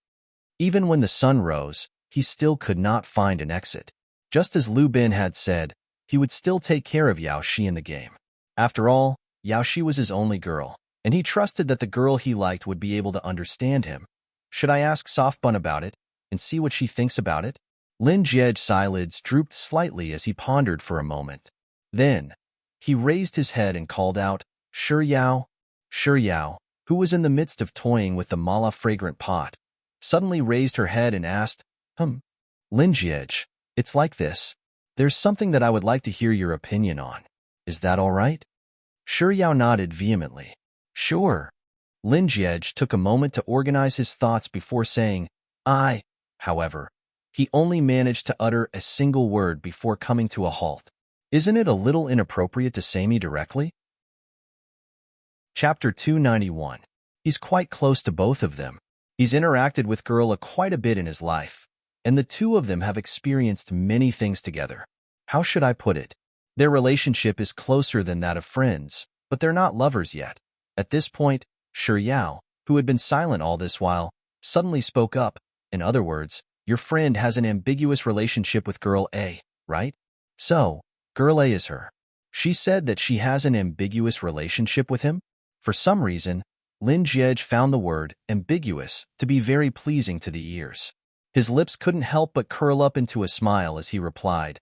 Even when the sun rose, he still could not find an exit. Just as Lu Bin had said, he would still take care of Yao Shi in the game. After all, Yao Shi was his only girl, and he trusted that the girl he liked would be able to understand him. Should I ask Soft Bun about it, and see what she thinks about it? Lin Jiej's eyelids drooped slightly as he pondered for a moment. Then, he raised his head and called out, "Shi Yao." Shi Yao, who was in the midst of toying with the mala-fragrant pot, suddenly raised her head and asked, Lin Jiej, it's like this. There's something that I would like to hear your opinion on. Is that all right?" Shi Yao nodded vehemently. "Sure." Lin Jiej took a moment to organize his thoughts before saying, "I." However, he only managed to utter a single word before coming to a halt. "Isn't it a little inappropriate to say me directly?" Chapter 291. He's quite close to both of them. He's interacted with Gerla quite a bit in his life, and the two of them have experienced many things together. How should I put it? Their relationship is closer than that of friends, but they're not lovers yet. At this point, Shi Yao, who had been silent all this while, suddenly spoke up. "In other words, your friend has an ambiguous relationship with Girl A, right?" "So, Girl A is her. She said that she has an ambiguous relationship with him?" For some reason, Lin Jiej found the word ambiguous to be very pleasing to the ears. His lips couldn't help but curl up into a smile as he replied,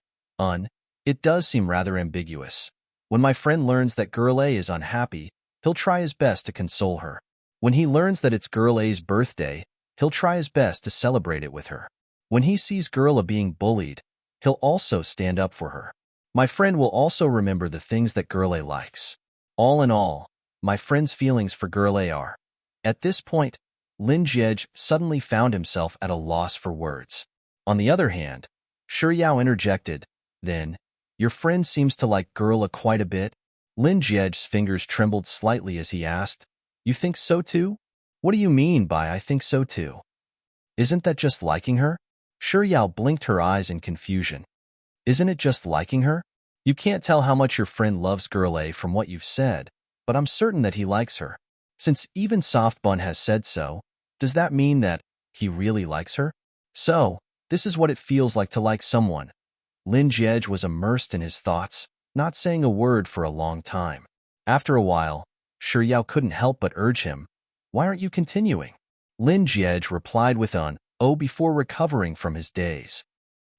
It does seem rather ambiguous. When my friend learns that Girl A is unhappy, he'll try his best to console her. When he learns that it's Girl A's birthday, he'll try his best to celebrate it with her. When he sees Girl A being bullied, he'll also stand up for her. My friend will also remember the things that Girl A likes. All in all, my friend's feelings for Girl A are." At this point, Lin Jiej suddenly found himself at a loss for words. On the other hand, Shi Yao interjected, "Then, your friend seems to like Girl A quite a bit?" Lin Jiej's fingers trembled slightly as he asked, "You think so too? What do you mean by I think so too? Isn't that just liking her?" Shi Yao blinked her eyes in confusion. "Isn't it just liking her? You can't tell how much your friend loves Girl A from what you've said, but I'm certain that he likes her. Since even Soft Bun has said so, does that mean that he really likes her? So, this is what it feels like to like someone." Lin Jiej was immersed in his thoughts. not saying a word for a long time. After a while, Shi Yao couldn't help but urge him. Why aren't you continuing? Lin Jiej replied with an "oh" before recovering from his daze.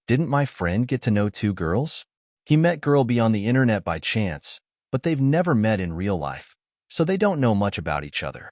Didn't my friend get to know two girls? He met Girl B on the internet by chance, but they've never met in real life, so they don't know much about each other.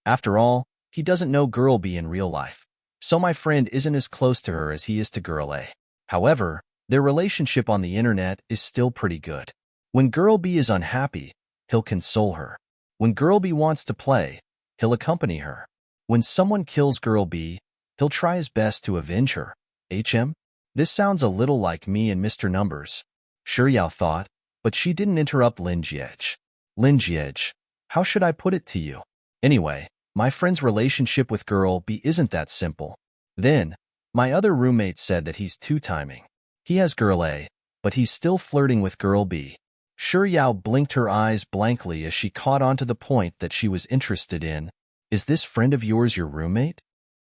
After all, he doesn't know Girl B in real life, so my friend isn't as close to her as he is to Girl A. However, their relationship on the internet is still pretty good. When Girl B is unhappy, he'll console her. When Girl B wants to play, he'll accompany her. When someone kills Girl B, he'll try his best to avenge her. This sounds a little like me and Mr. Numbers, Shi Yao thought, but she didn't interrupt Lin Jiej. Lin Jiej, how should I put it to you? Anyway, my friend's relationship with Girl B isn't that simple. Then, my other roommate said that he's two-timing. He has Girl A, but he's still flirting with Girl B. Shi Yao blinked her eyes blankly as she caught on to the point that she was interested in. Is this friend of yours your roommate?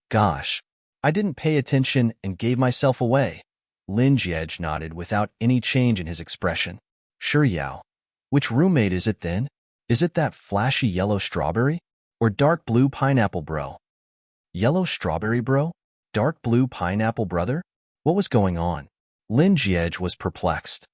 Gosh, I didn't pay attention and gave myself away. Lin Jiej nodded without any change in his expression. Shi Yao, which roommate is it then? Is it that flashy yellow strawberry? Or dark blue pineapple bro? Yellow strawberry bro? Dark blue pineapple brother? What was going on? Lin Jiej was perplexed.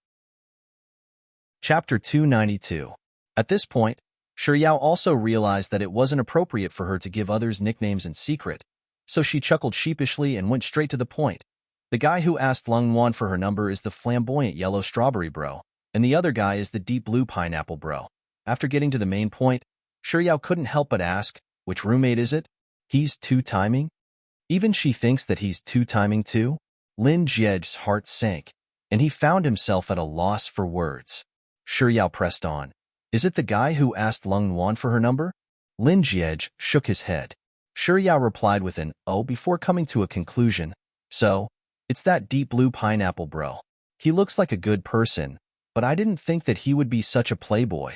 Chapter 292. At this point, Shi Yao also realized that it wasn't appropriate for her to give others nicknames in secret, so she chuckled sheepishly and went straight to the point. The guy who asked Lung Wan for her number is the flamboyant yellow strawberry bro, and the other guy is the deep blue pineapple bro. After getting to the main point, Shi Yao couldn't help but ask, which roommate is it? He's two-timing? Even she thinks that he's two-timing too? Lin Jiej's heart sank, and he found himself at a loss for words. Shi Yao pressed on. Is it the guy who asked Lung Wan for her number? Lin Jiej shook his head. Shi Yao replied with an "oh" before coming to a conclusion. So, it's that deep blue pineapple bro. He looks like a good person, but I didn't think that he would be such a playboy.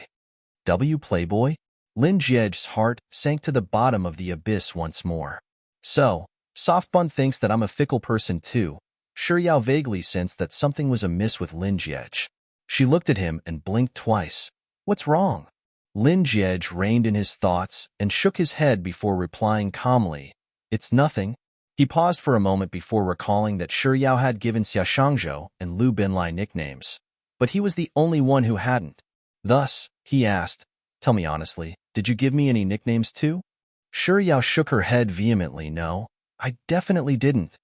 Playboy? Lin Jiej's heart sank to the bottom of the abyss once more. So, Softbun thinks that I'm a fickle person too. Shi Yao vaguely sensed that something was amiss with Lin Jiej. She looked at him and blinked twice. What's wrong? Lin Jiej reined in his thoughts and shook his head before replying calmly. It's nothing. He paused for a moment before recalling that Shi Yao had given Xia Shangzhou and Lu Binlai nicknames, but he was the only one who hadn't. Thus, he asked, tell me honestly, did you give me any nicknames too? Shi Yao shook her head vehemently. No, I definitely didn't.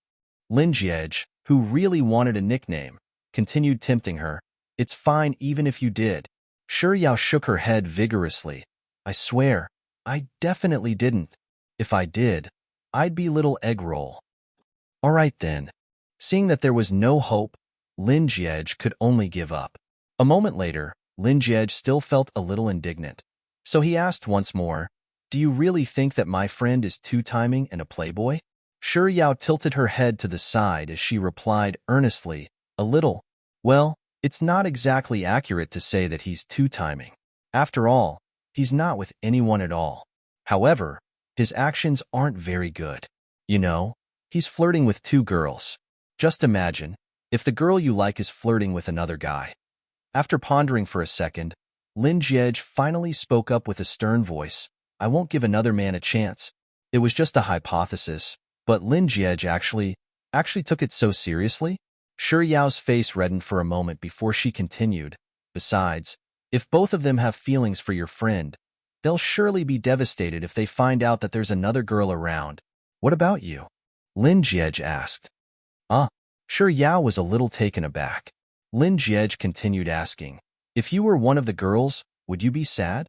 Lin Jiej, who really wanted a nickname, continued tempting her. It's fine even if you did. Shi Yao shook her head vigorously. I swear, I definitely didn't. If I did, I'd be little egg roll. All right then. Seeing that there was no hope, Lin Jiej could only give up. A moment later, Lin Jiej still felt a little indignant. So he asked once more, do you really think that my friend is two-timing and a playboy? Shi Yao tilted her head to the side as she replied earnestly, a little. Well, it's not exactly accurate to say that he's two-timing. After all, he's not with anyone at all. However, his actions aren't very good. You know, he's flirting with two girls. Just imagine, if the girl you like is flirting with another guy. After pondering for a second, Lin Jiej finally spoke up with a stern voice. I won't give another man a chance. It was just a hypothesis, but Lin Jiej actually took it so seriously? Shi Yao's face reddened for a moment before she continued. Besides, if both of them have feelings for your friend, they'll surely be devastated if they find out that there's another girl around. What about you? Lin Jiej asked. Shi Yao was a little taken aback. Lin Jiej continued asking, if you were one of the girls, would you be sad?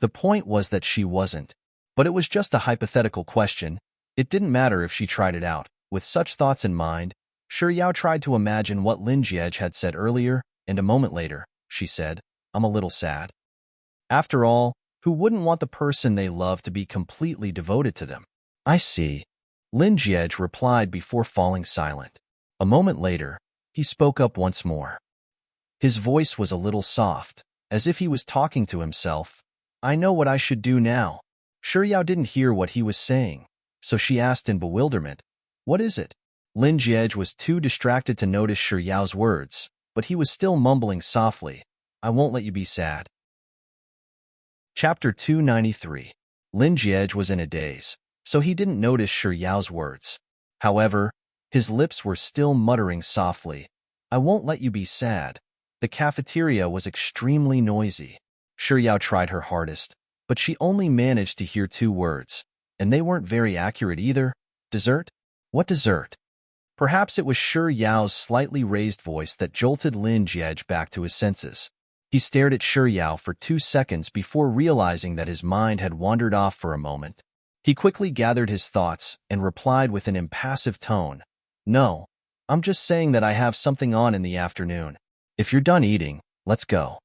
The point was that she wasn't. But it was just a hypothetical question. It didn't matter if she tried it out. With such thoughts in mind, Shi Yao tried to imagine what Lin Jiej had said earlier, and a moment later, she said, I'm a little sad. After all, who wouldn't want the person they love to be completely devoted to them? I see. Lin Jiej replied before falling silent. A moment later, he spoke up once more. His voice was a little soft, as if he was talking to himself. I know what I should do now. Shi Yao didn't hear what he was saying, so she asked in bewilderment, what is it? Lin Jiej was too distracted to notice Shi Yao's words, but he was still mumbling softly. I won't let you be sad. Chapter 293. Lin Jie was in a daze, so he didn't notice Shi Yao's words. However, his lips were still muttering softly, I won't let you be sad. The cafeteria was extremely noisy. Shi Yao tried her hardest, but she only managed to hear 2 words, and they weren't very accurate either. Dessert? What dessert? Perhaps it was Shi Yao's slightly raised voice that jolted Lin Jie back to his senses. He stared at Shi Yao for 2 seconds before realizing that his mind had wandered off for a moment. He quickly gathered his thoughts and replied with an impassive tone, No, I'm just saying that I have something on in the afternoon. If you're done eating, let's go.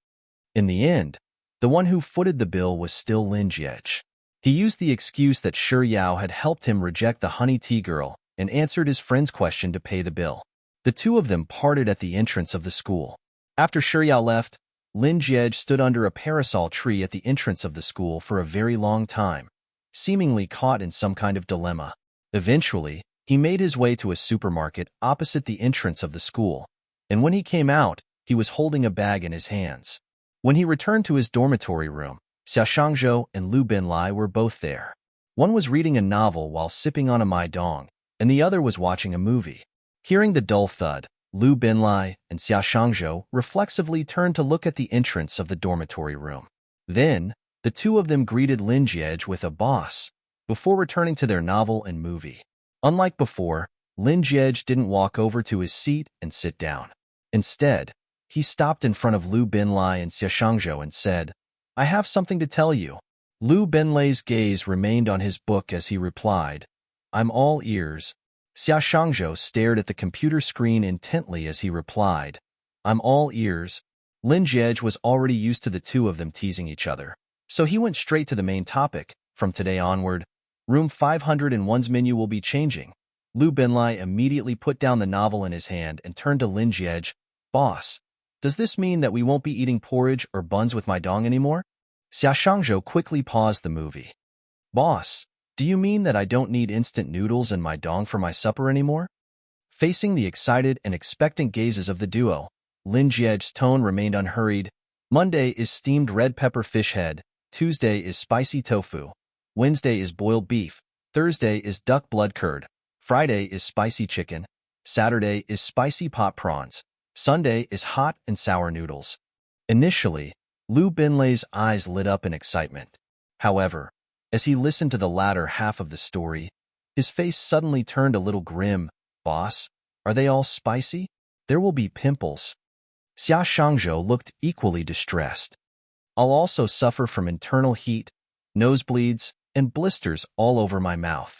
In the end, the one who footed the bill was still Lin Jie. He used the excuse that Shi Yao had helped him reject the honey tea girl and answered his friend's question to pay the bill. The 2 of them parted at the entrance of the school. After Shi Yao left, Lin Jie stood under a parasol tree at the entrance of the school for a very long time, seemingly caught in some kind of dilemma. Eventually, he made his way to a supermarket opposite the entrance of the school, and when he came out, he was holding a bag in his hands. When he returned to his dormitory room, Xia Shangzhou and Lu Binlai were both there. One was reading a novel while sipping on a mai dong, and the other was watching a movie. Hearing the dull thud, Lu Binlai and Xia Shangzhou reflexively turned to look at the entrance of the dormitory room. Then, the 2 of them greeted Lin Jie with a boss, before returning to their novel and movie. Unlike before, Lin Jie didn't walk over to his seat and sit down. Instead, he stopped in front of Lu Binlai and Xia Shangzhou and said, I have something to tell you. Lu Binlai's gaze remained on his book as he replied, I'm all ears. Xia Shangzhou stared at the computer screen intently as he replied, I'm all ears. Lin Jie was already used to the 2 of them teasing each other, so he went straight to the main topic. From today onward, room 501's menu will be changing. Lu Binlai immediately put down the novel in his hand and turned to Lin Jie. Boss, does this mean that we won't be eating porridge or buns with my dong anymore? Xia Shangzhou quickly paused the movie. Boss, do you mean that I don't need instant noodles and my dong for my supper anymore? Facing the excited and expectant gazes of the duo, Lin Jie's tone remained unhurried. Monday is steamed red pepper fish head, Tuesday is spicy tofu, Wednesday is boiled beef, Thursday is duck blood curd, Friday is spicy chicken, Saturday is spicy pot prawns, Sunday is hot and sour noodles. Initially, Lu Binlai's eyes lit up in excitement. However, as he listened to the latter half of the story, his face suddenly turned a little grim. Boss, are they all spicy? There will be pimples. Xia Shangzhou looked equally distressed. I'll also suffer from internal heat, nosebleeds, and blisters all over my mouth.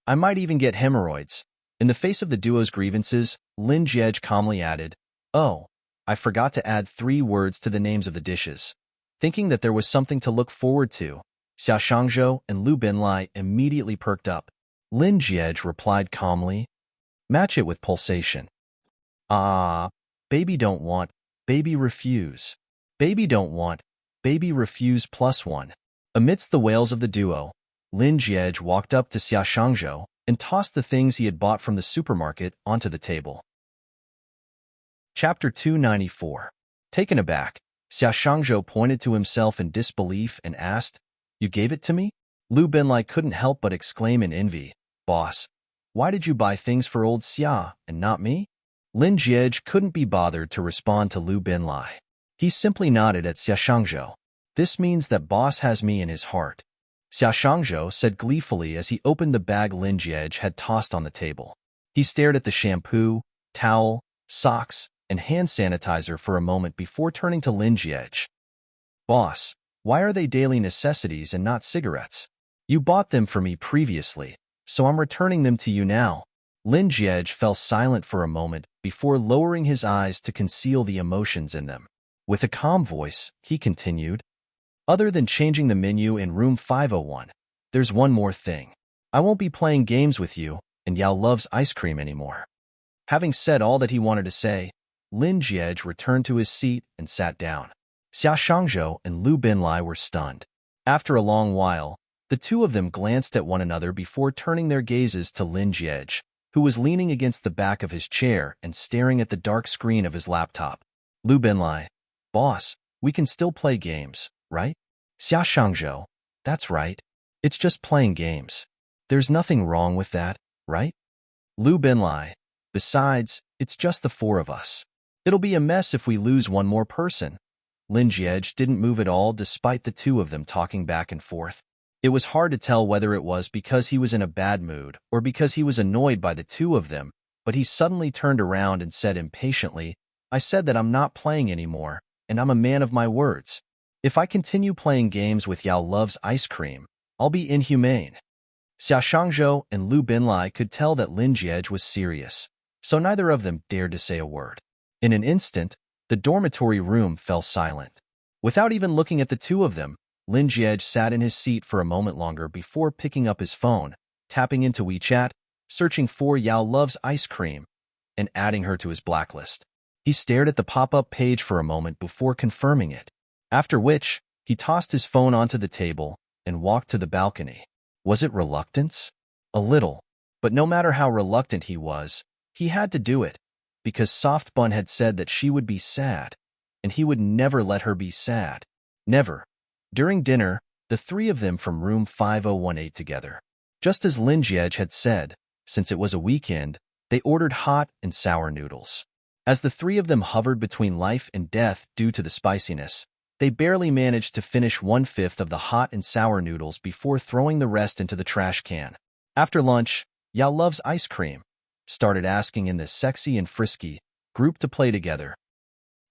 I might even get hemorrhoids. In the face of the duo's grievances, Lin Jie calmly added, Oh, I forgot to add 3 words to the names of the dishes. Thinking that there was something to look forward to, Xia Shangzhou and Lu Binlai immediately perked up. Lin Jie replied calmly, Match it with pulsation. Ah, baby don't want, baby refuse. Baby don't want, baby refuse +1. Amidst the wails of the duo, Lin Jie walked up to Xia Shangzhou and tossed the things he had bought from the supermarket onto the table. Chapter 294. Taken aback, Xia Shangzhou pointed to himself in disbelief and asked, You gave it to me? Lu Binlai couldn't help but exclaim in envy, Boss, why did you buy things for old Xia and not me? Lin Jie couldn't be bothered to respond to Lu Binlai. He simply nodded at Xia Shangzhou. This means that boss has me in his heart. Xia Shangzhou said gleefully as he opened the bag Lin Jie had tossed on the table. He stared at the shampoo, towel, socks, and hand sanitizer for a moment before turning to Lin Jie. Boss, why are they daily necessities and not cigarettes? You bought them for me previously, so I'm returning them to you now. Lin Jie fell silent for a moment before lowering his eyes to conceal the emotions in them. With a calm voice, he continued, Other than changing the menu in room 501, there's one more thing. I won't be playing games with you, and Yao loves ice cream anymore. Having said all that he wanted to say, Lin Jie returned to his seat and sat down. Xia Shangzhou and Lu Binlai were stunned. After a long while, the 2 of them glanced at one another before turning their gazes to Lin Jie, who was leaning against the back of his chair and staring at the dark screen of his laptop. Lu Binlai, Boss, We can still play games, right? Xia Shangzhou. That's right. It's just playing games. There's nothing wrong with that, right? Lu Binlai. Besides, it's just the four of us. It'll be a mess if we lose one more person. Lin Jiej didn't move at all despite the two of them talking back and forth. It was hard to tell whether it was because he was in a bad mood or because he was annoyed by the two of them, but he suddenly turned around and said impatiently, I said that I'm not playing anymore, and I'm a man of my words. If I continue playing games with Yao Loves Ice Cream, I'll be inhumane. Xia Shangzhou and Lu Binlai could tell that Lin Jiej was serious, so neither of them dared to say a word. In an instant, the dormitory room fell silent. Without even looking at the two of them, Lin Jiej sat in his seat for a moment longer before picking up his phone, tapping into WeChat, searching for Yao Loves Ice Cream, and adding her to his blacklist. He stared at the pop-up page for a moment before confirming it, after which he tossed his phone onto the table and walked to the balcony. Was it reluctance? A little, but no matter how reluctant he was, he had to do it, because Soft Bun had said that she would be sad, and he would never let her be sad. Never. During dinner, the three of them from room 5018 together. Just as Lin Jiej had said, since it was a weekend, they ordered hot and sour noodles. As the three of them hovered between life and death due to the spiciness, they barely managed to finish 1/5 of the hot and sour noodles before throwing the rest into the trash can. After lunch, Yao Loves Ice Cream started asking in this sexy and frisky group to play together.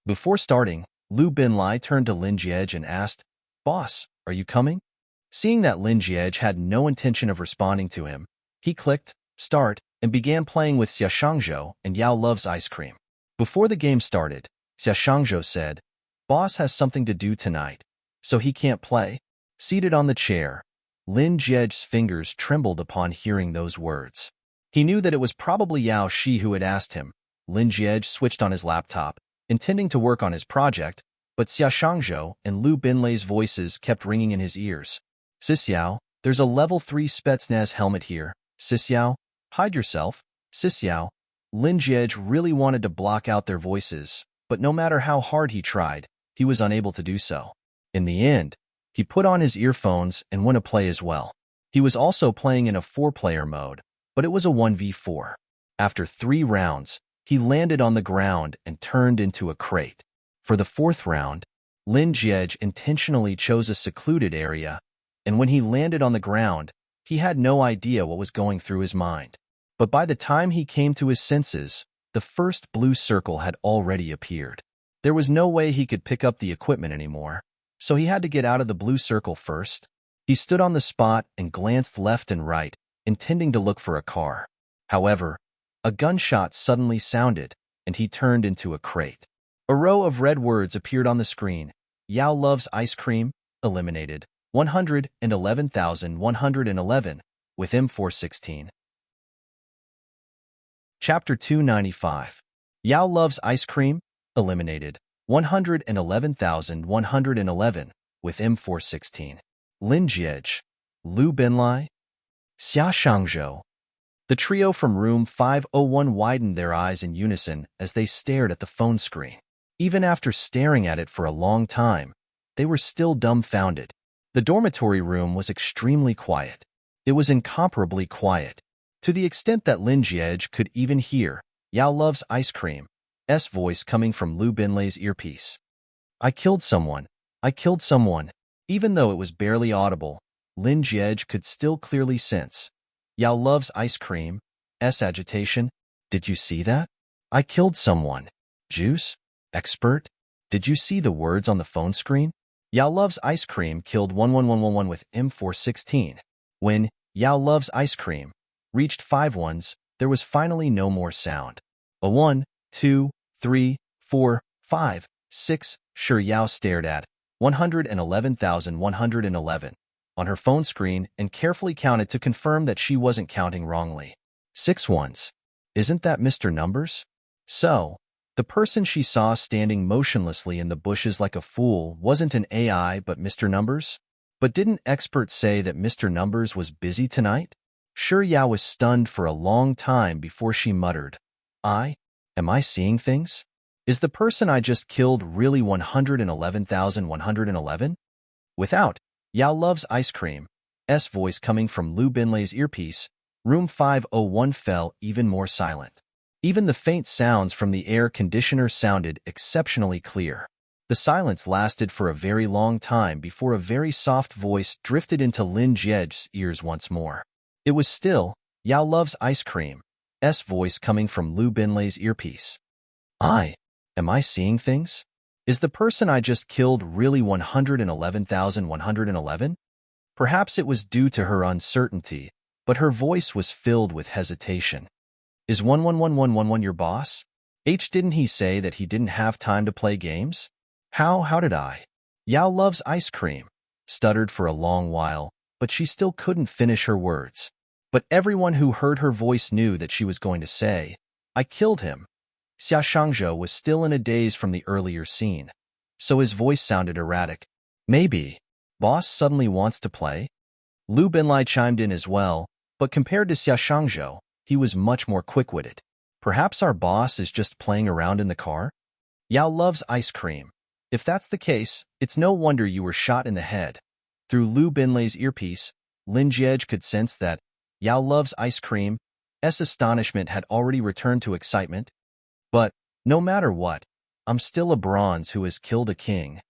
Before starting, Lu Binlai turned to Lin Jiej and asked, Boss, are you coming? Seeing that Lin Jiej had no intention of responding to him, he clicked Start and began playing with Xia Shangzhou and Yao Loves Ice Cream. Before the game started, Xia Shangzhou said, Boss has something to do tonight, so he can't play. Seated on the chair, Lin Jiej's fingers trembled upon hearing those words. He knew that it was probably Yao Shi who had asked him. Lin Jiej switched on his laptop, intending to work on his project, but Xia Shangzhou and Lu Binlai's voices kept ringing in his ears. Sis Yao, there's a level 3 Spetsnaz helmet here. Sis Yao, hide yourself. Sis Yao. Lin Jiej really wanted to block out their voices, but no matter how hard he tried, he was unable to do so. In the end, he put on his earphones and went to play as well. He was also playing in a 4-player mode, but it was a 1v4. After 3 rounds, he landed on the ground and turned into a crate. For the 4th round, Lin Jiej intentionally chose a secluded area, and when he landed on the ground, he had no idea what was going through his mind. But by the time he came to his senses, the first blue circle had already appeared. There was no way he could pick up the equipment anymore, so he had to get out of the blue circle first. He stood on the spot and glanced left and right, intending to look for a car. However, a gunshot suddenly sounded, and he turned into a crate. A row of red words appeared on the screen. Yao Loves Ice Cream, eliminated. 111,111, with M416. Chapter 295. Yao Loves Ice Cream, eliminated. 111,111, with M416. Lin Jiej, Lu Binlai, Xia Shangzhou. The trio from room 501 widened their eyes in unison as they stared at the phone screen. Even after staring at it for a long time, they were still dumbfounded. The dormitory room was extremely quiet. It was incomparably quiet, to the extent that Lin Jiej could even hear Yao Loves Ice Cream's voice coming from Lu Binlai's earpiece. I killed someone. I killed someone. Even though it was barely audible, Lin Jiej could still clearly sense Yao Loves Ice Cream's agitation. Did you see that? I killed someone. Juice? Expert? Did you see the words on the phone screen? Yao Loves Ice Cream killed 11111 with M416. When Yao Loves Ice Cream reached 5 ones, there was finally no more sound. A 1, 2, 3, 4, 5, 6. Sure, Yao stared at 111,111 on her phone screen and carefully counted to confirm that she wasn't counting wrongly. 6 ones. Isn't that Mr. Numbers? So, the person she saw standing motionlessly in the bushes like a fool wasn't an AI but Mr. Numbers? But didn't experts say that Mr. Numbers was busy tonight? Sure, Yao was stunned for a long time before she muttered, Am I seeing things? Is the person I just killed really 111,111? Without Yao loves ice cream. S voice coming from Lu Binlei's earpiece, room 501 fell even more silent. Even the faint sounds from the air conditioner sounded exceptionally clear. The silence lasted for a very long time before a very soft voice drifted into Lin Jie's ears once more. It was still Yao loves ice cream. S voice coming from Lu Binlei's earpiece. Am I seeing things? Is the person I just killed really 111,111? Perhaps it was due to her uncertainty, but her voice was filled with hesitation. Is 111111 your boss? Didn't he say that he didn't have time to play games? How did I? Yao loves ice cream, stuttered for a long while, but she still couldn't finish her words. But everyone who heard her voice knew that she was going to say, I killed him. Xia Shangzhou was still in a daze from the earlier scene, so his voice sounded erratic. Maybe boss suddenly wants to play? Lu Binlai chimed in as well, but compared to Xia Shangzhou, he was much more quick-witted. Perhaps our boss is just playing around in the car? Yao loves ice cream. If that's the case, it's no wonder you were shot in the head. Through Lu Binlei's earpiece, Lin Jie could sense that Yao loves ice cream. S astonishment had already returned to excitement. But, no matter what, I'm still a bronze who has killed a king.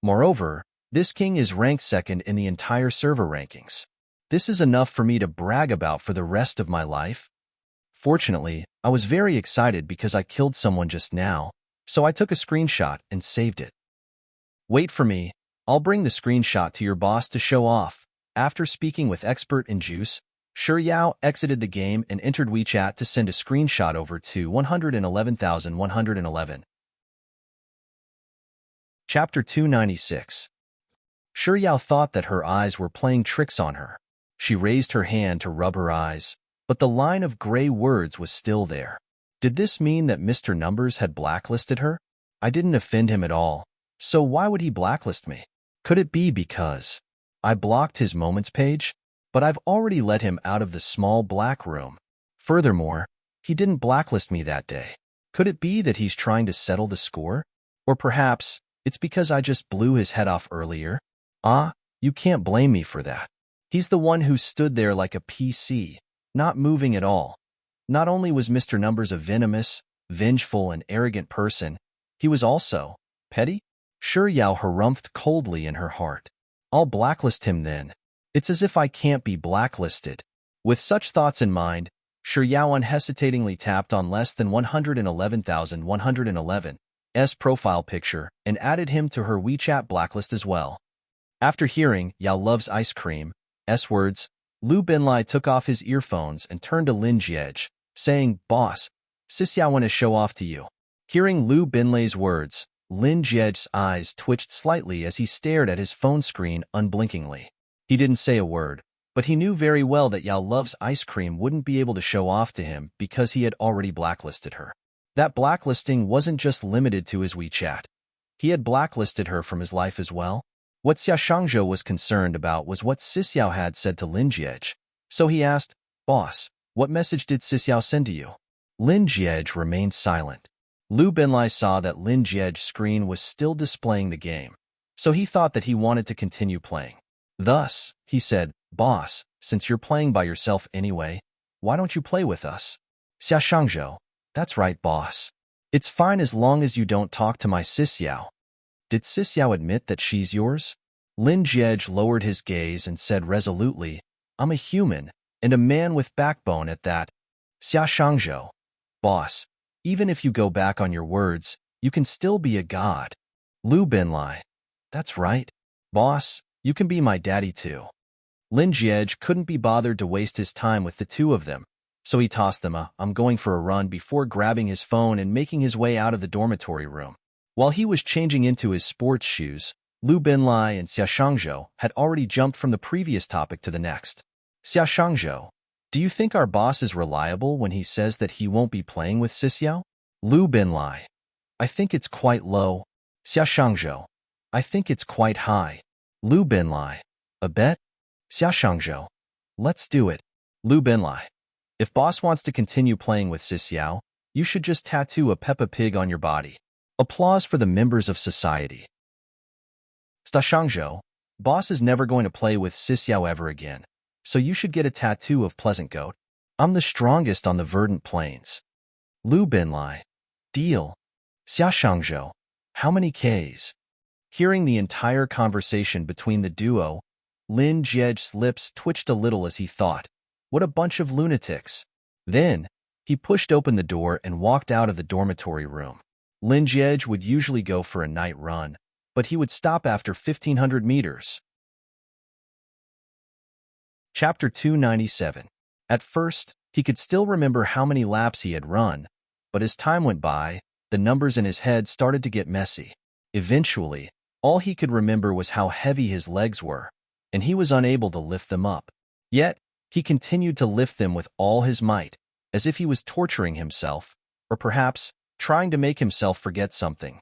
Moreover, this king is ranked second in the entire server rankings. This is enough for me to brag about for the rest of my life. Fortunately, I was very excited because I killed someone just now, so I took a screenshot and saved it. Wait for me, I'll bring the screenshot to your boss to show off. After speaking with expert in juice, Shi Yao exited the game and entered WeChat to send a screenshot over to 111,111. Chapter 296. Shi Yao thought that her eyes were playing tricks on her. She raised her hand to rub her eyes, but the line of gray words was still there. Did this mean that Mr. Numbers had blacklisted her? I didn't offend him at all, so why would he blacklist me? Could it be because I blocked his Moments page? But I've already let him out of the small black room. Furthermore, he didn't blacklist me that day. Could it be that he's trying to settle the score? Or perhaps it's because I just blew his head off earlier? You can't blame me for that. He's the one who stood there like a PC, not moving at all. Not only was Mr. Numbers a venomous, vengeful, and arrogant person, he was also petty. Shi Yao harumphed coldly in her heart. I'll blacklist him then. It's as if I can't be blacklisted. With such thoughts in mind, Shi Yao unhesitatingly tapped on less than 111,111's profile picture and added him to her WeChat blacklist as well. After hearing Yao loves ice cream, words, Lu Binlai took off his earphones and turned to Lin Jie, saying, Boss, Sis Yao want to show off to you. Hearing Lu Binlai's words, Lin Jie's eyes twitched slightly as he stared at his phone screen unblinkingly. He didn't say a word, but he knew very well that Yao loves ice cream wouldn't be able to show off to him because he had already blacklisted her. That blacklisting wasn't just limited to his WeChat. He had blacklisted her from his life as well. What Xia Shangzhou was concerned about was what Sis Yao had said to Lin Jie, so he asked, Boss, what message did Sis Yao send to you? Lin Jie remained silent. Lu Binlai saw that Lin Jie's screen was still displaying the game, so he thought that he wanted to continue playing. Thus, he said, Boss, since you're playing by yourself anyway, why don't you play with us? Xia Shangzhou, that's right, boss. It's fine as long as you don't talk to my Sis Yao. Did Sis Yao admit that she's yours? Lin Jie lowered his gaze and said resolutely, I'm a human, and a man with backbone at that. Xia Shangzhou, boss, even if you go back on your words, you can still be a god. Lu Binlai, that's right. Boss, you can be my daddy too. Lin Jie couldn't be bothered to waste his time with the two of them, so he tossed them I'm going for a run before grabbing his phone and making his way out of the dormitory room. While he was changing into his sports shoes, Lu Binlai and Xia Shangzhou had already jumped from the previous topic to the next. Xia Shangzhou, do you think our boss is reliable when he says that he won't be playing with Sis Yao? Lu Binlai, I think it's quite low. Xia Shangzhou, I think it's quite high. Lu Binlai, a bet? Xia Shangzhou, let's do it. Lu Binlai, if boss wants to continue playing with Sis Yao, you should just tattoo a Peppa Pig on your body. Applause for the members of society. Stashangzhou, boss is never going to play with Xiao ever again, so you should get a tattoo of Pleasant Goat. I'm the strongest on the verdant plains. Lu Binlai. Deal. Xiaoshangzhou. How many Ks? Hearing the entire conversation between the duo, Lin Jiej's lips twitched a little as he thought, what a bunch of lunatics. Then, he pushed open the door and walked out of the dormitory room. Lin Jiej would usually go for a night run, but he would stop after 1,500 meters. Chapter 297. At first, he could still remember how many laps he had run, but as time went by, the numbers in his head started to get messy. Eventually, all he could remember was how heavy his legs were, and he was unable to lift them up. Yet, he continued to lift them with all his might, as if he was torturing himself, or perhaps trying to make himself forget something.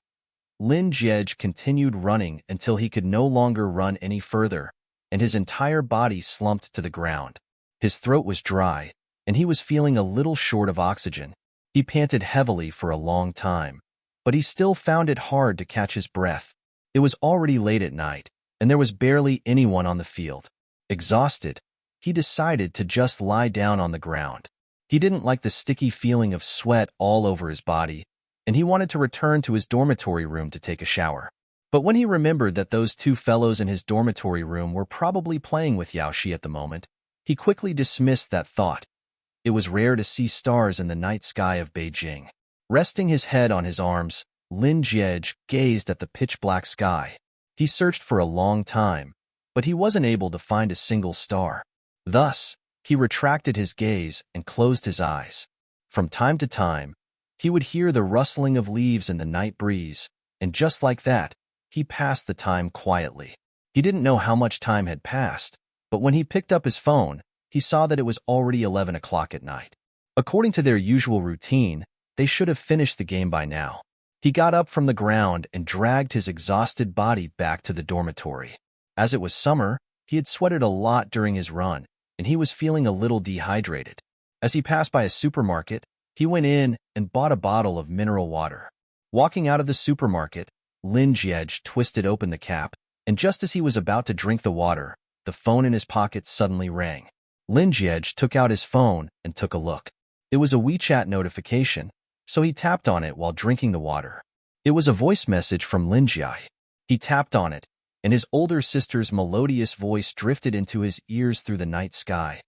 Lin Jiej continued running until he could no longer run any further, and his entire body slumped to the ground. His throat was dry, and he was feeling a little short of oxygen. He panted heavily for a long time, but he still found it hard to catch his breath. It was already late at night, and there was barely anyone on the field. Exhausted, he decided to just lie down on the ground. He didn't like the sticky feeling of sweat all over his body, and he wanted to return to his dormitory room to take a shower. But when he remembered that those two fellows in his dormitory room were probably playing with Yaoshi at the moment, he quickly dismissed that thought. It was rare to see stars in the night sky of Beijing. Resting his head on his arms, Lin Jiej gazed at the pitch-black sky. He searched for a long time, but he wasn't able to find a single star. Thus, he retracted his gaze and closed his eyes. From time to time, he would hear the rustling of leaves in the night breeze, and just like that, he passed the time quietly. He didn't know how much time had passed, but when he picked up his phone, he saw that it was already 11 o'clock at night. According to their usual routine, they should have finished the game by now. He got up from the ground and dragged his exhausted body back to the dormitory. As it was summer, he had sweated a lot during his run, and he was feeling a little dehydrated. As he passed by a supermarket, he went in and bought a bottle of mineral water. Walking out of the supermarket, Lin Jiej twisted open the cap, and just as he was about to drink the water, the phone in his pocket suddenly rang. Lin Jiej took out his phone and took a look. It was a WeChat notification, so he tapped on it while drinking the water. It was a voice message from Lin Jiej. He tapped on it, and his older sister's melodious voice drifted into his ears through the night sky.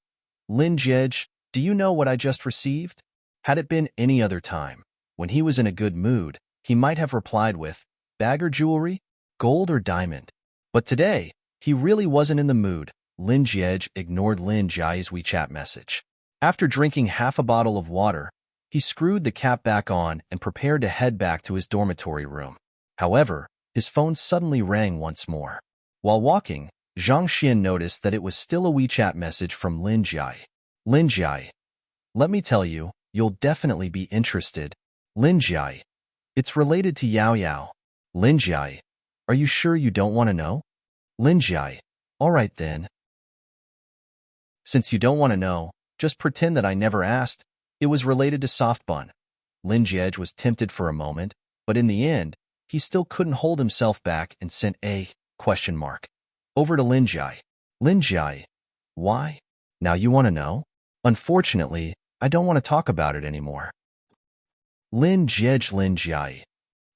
Lin Jiej, do you know what I just received? Had it been any other time, when he was in a good mood, he might have replied with, bag or jewelry, gold or diamond. But today, he really wasn't in the mood. Lin Jiej ignored Lin Jiej's WeChat message. After drinking half a bottle of water, he screwed the cap back on and prepared to head back to his dormitory room. However, his phone suddenly rang once more. While walking, Zhang Xin noticed that it was still a WeChat message from Lin Jiej. Lin Jiej, let me tell you, you'll definitely be interested. Lin Jiej, it's related to Yao Yao. Lin Jiej, are you sure you don't want to know? Lin Jiej, all right then. Since you don't want to know, just pretend that I never asked. It was related to Soft Bun. Lin Jiej was tempted for a moment, but in the end, he still couldn't hold himself back and sent a question mark over to Lin Jiej. Lin Jiej, why? Now you want to know? Unfortunately, I don't want to talk about it anymore. Lin Jiej,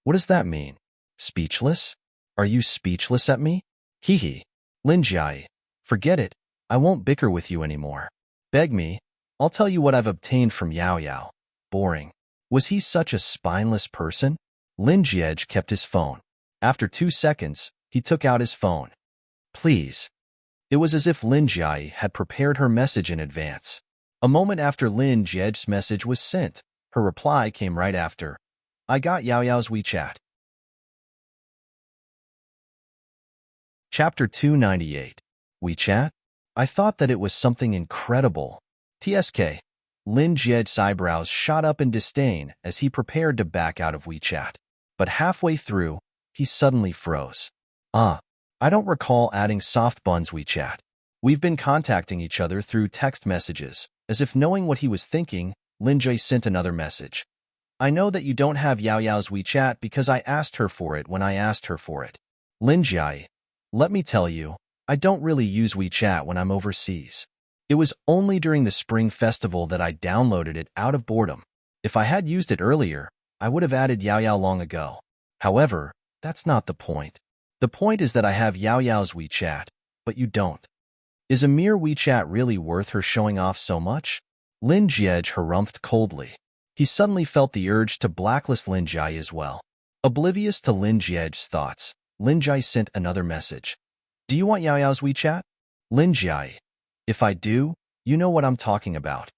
what does that mean? Speechless? Are you speechless at me? Hee hee. Lin Jiej, forget it. I won't bicker with you anymore. Beg me, I'll tell you what I've obtained from Yao Yao. Boring. Was he such a spineless person? Lin Jiej kept his phone. After 2 seconds, he took out his phone. Please. It was as if Lin Jiej had prepared her message in advance. A moment after Lin Jiej's message was sent, her reply came right after. I got Yao Yao's WeChat. Chapter 298. WeChat? I thought that it was something incredible. TSK. Lin Jiej's eyebrows shot up in disdain as he prepared to back out of WeChat. But halfway through, he suddenly froze. I don't recall adding Soft Bun's WeChat. We've been contacting each other through text messages. As if knowing what he was thinking, Lin Jiej sent another message. I know that you don't have Yao Yao's WeChat because I asked her for it when I asked her for it. Lin Jiai, let me tell you, I don't really use WeChat when I'm overseas. It was only during the Spring Festival that I downloaded it out of boredom. If I had used it earlier, I would have added Yao Yao long ago. However, that's not the point. The point is that I have Yao Yao's WeChat, but you don't. Is a mere WeChat really worth her showing off so much? Lin Jiej harumphed coldly. He suddenly felt the urge to blacklist Lin Jiai as well. Oblivious to Lin Jiej's thoughts, Lin Jiai sent another message. Do you want Yao Yao's WeChat? Lin Jiai. If I do, you know what I'm talking about.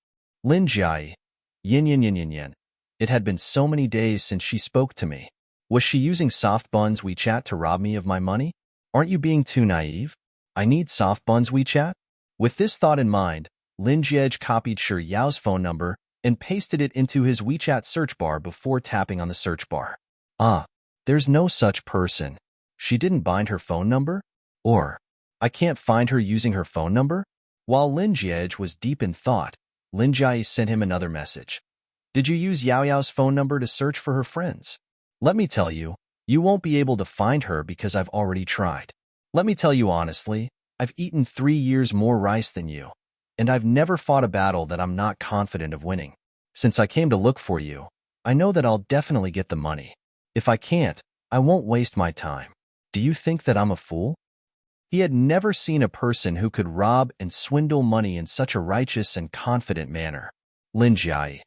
Lin Jiai. Yin yin yin yin yin. It had been so many days since she spoke to me. Was she using Soft Bun's WeChat to rob me of my money? Aren't you being too naive? I need Soft Bun's WeChat? With this thought in mind, Lin Jiej copied Shi Yao's phone number and pasted it into his WeChat search bar before tapping on the search bar. Ah, there's no such person. She didn't bind her phone number? Or, I can't find her using her phone number? While Lin Jiej was deep in thought, Lin Jiai sent him another message. Did you use Yao Yao's phone number to search for her friends? Let me tell you, you won't be able to find her because I've already tried. Let me tell you honestly, I've eaten 3 years more rice than you, and I've never fought a battle that I'm not confident of winning. Since I came to look for you, I know that I'll definitely get the money. If I can't, I won't waste my time. Do you think that I'm a fool? He had never seen a person who could rob and swindle money in such a righteous and confident manner. Lin Jiai,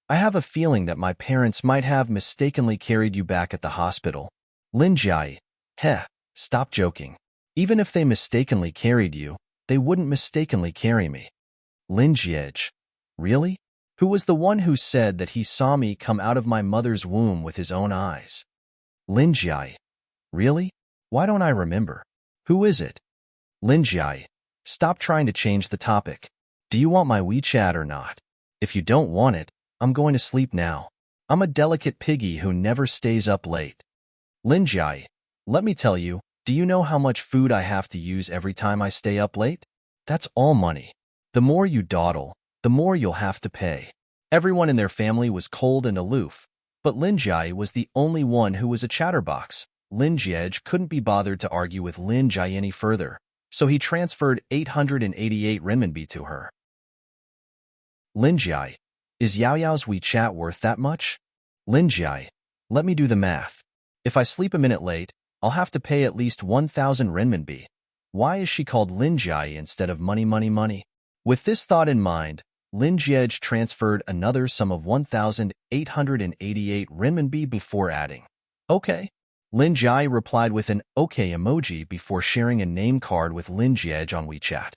I have a feeling that my parents might have mistakenly carried you back at the hospital. Lin Jiai, heh, stop joking. Even if they mistakenly carried you, they wouldn't mistakenly carry me. Lin Jiej, really? Who was the one who said that he saw me come out of my mother's womb with his own eyes? Lin Jiai, really? Why don't I remember? Who is it? Lin Jiai, stop trying to change the topic. Do you want my WeChat or not? If you don't want it, I'm going to sleep now. I'm a delicate piggy who never stays up late. Lin Jiai, let me tell you, do you know how much food I have to use every time I stay up late? That's all money. The more you dawdle, the more you'll have to pay. Everyone in their family was cold and aloof, but Lin Jiai was the only one who was a chatterbox. Lin Jiej couldn't be bothered to argue with Lin Jiai any further, so he transferred 888 renminbi to her. Lin Jiai, is Yao Yao's WeChat worth that much? Lin Jiai, let me do the math. If I sleep a minute late, I'll have to pay at least 1,000 renminbi. Why is she called Lin Jiai instead of money money money? With this thought in mind, Lin Jiej transferred another sum of 1,888 renminbi before adding, okay. Lin Jiai replied with an okay emoji before sharing a name card with Lin Jiej on WeChat.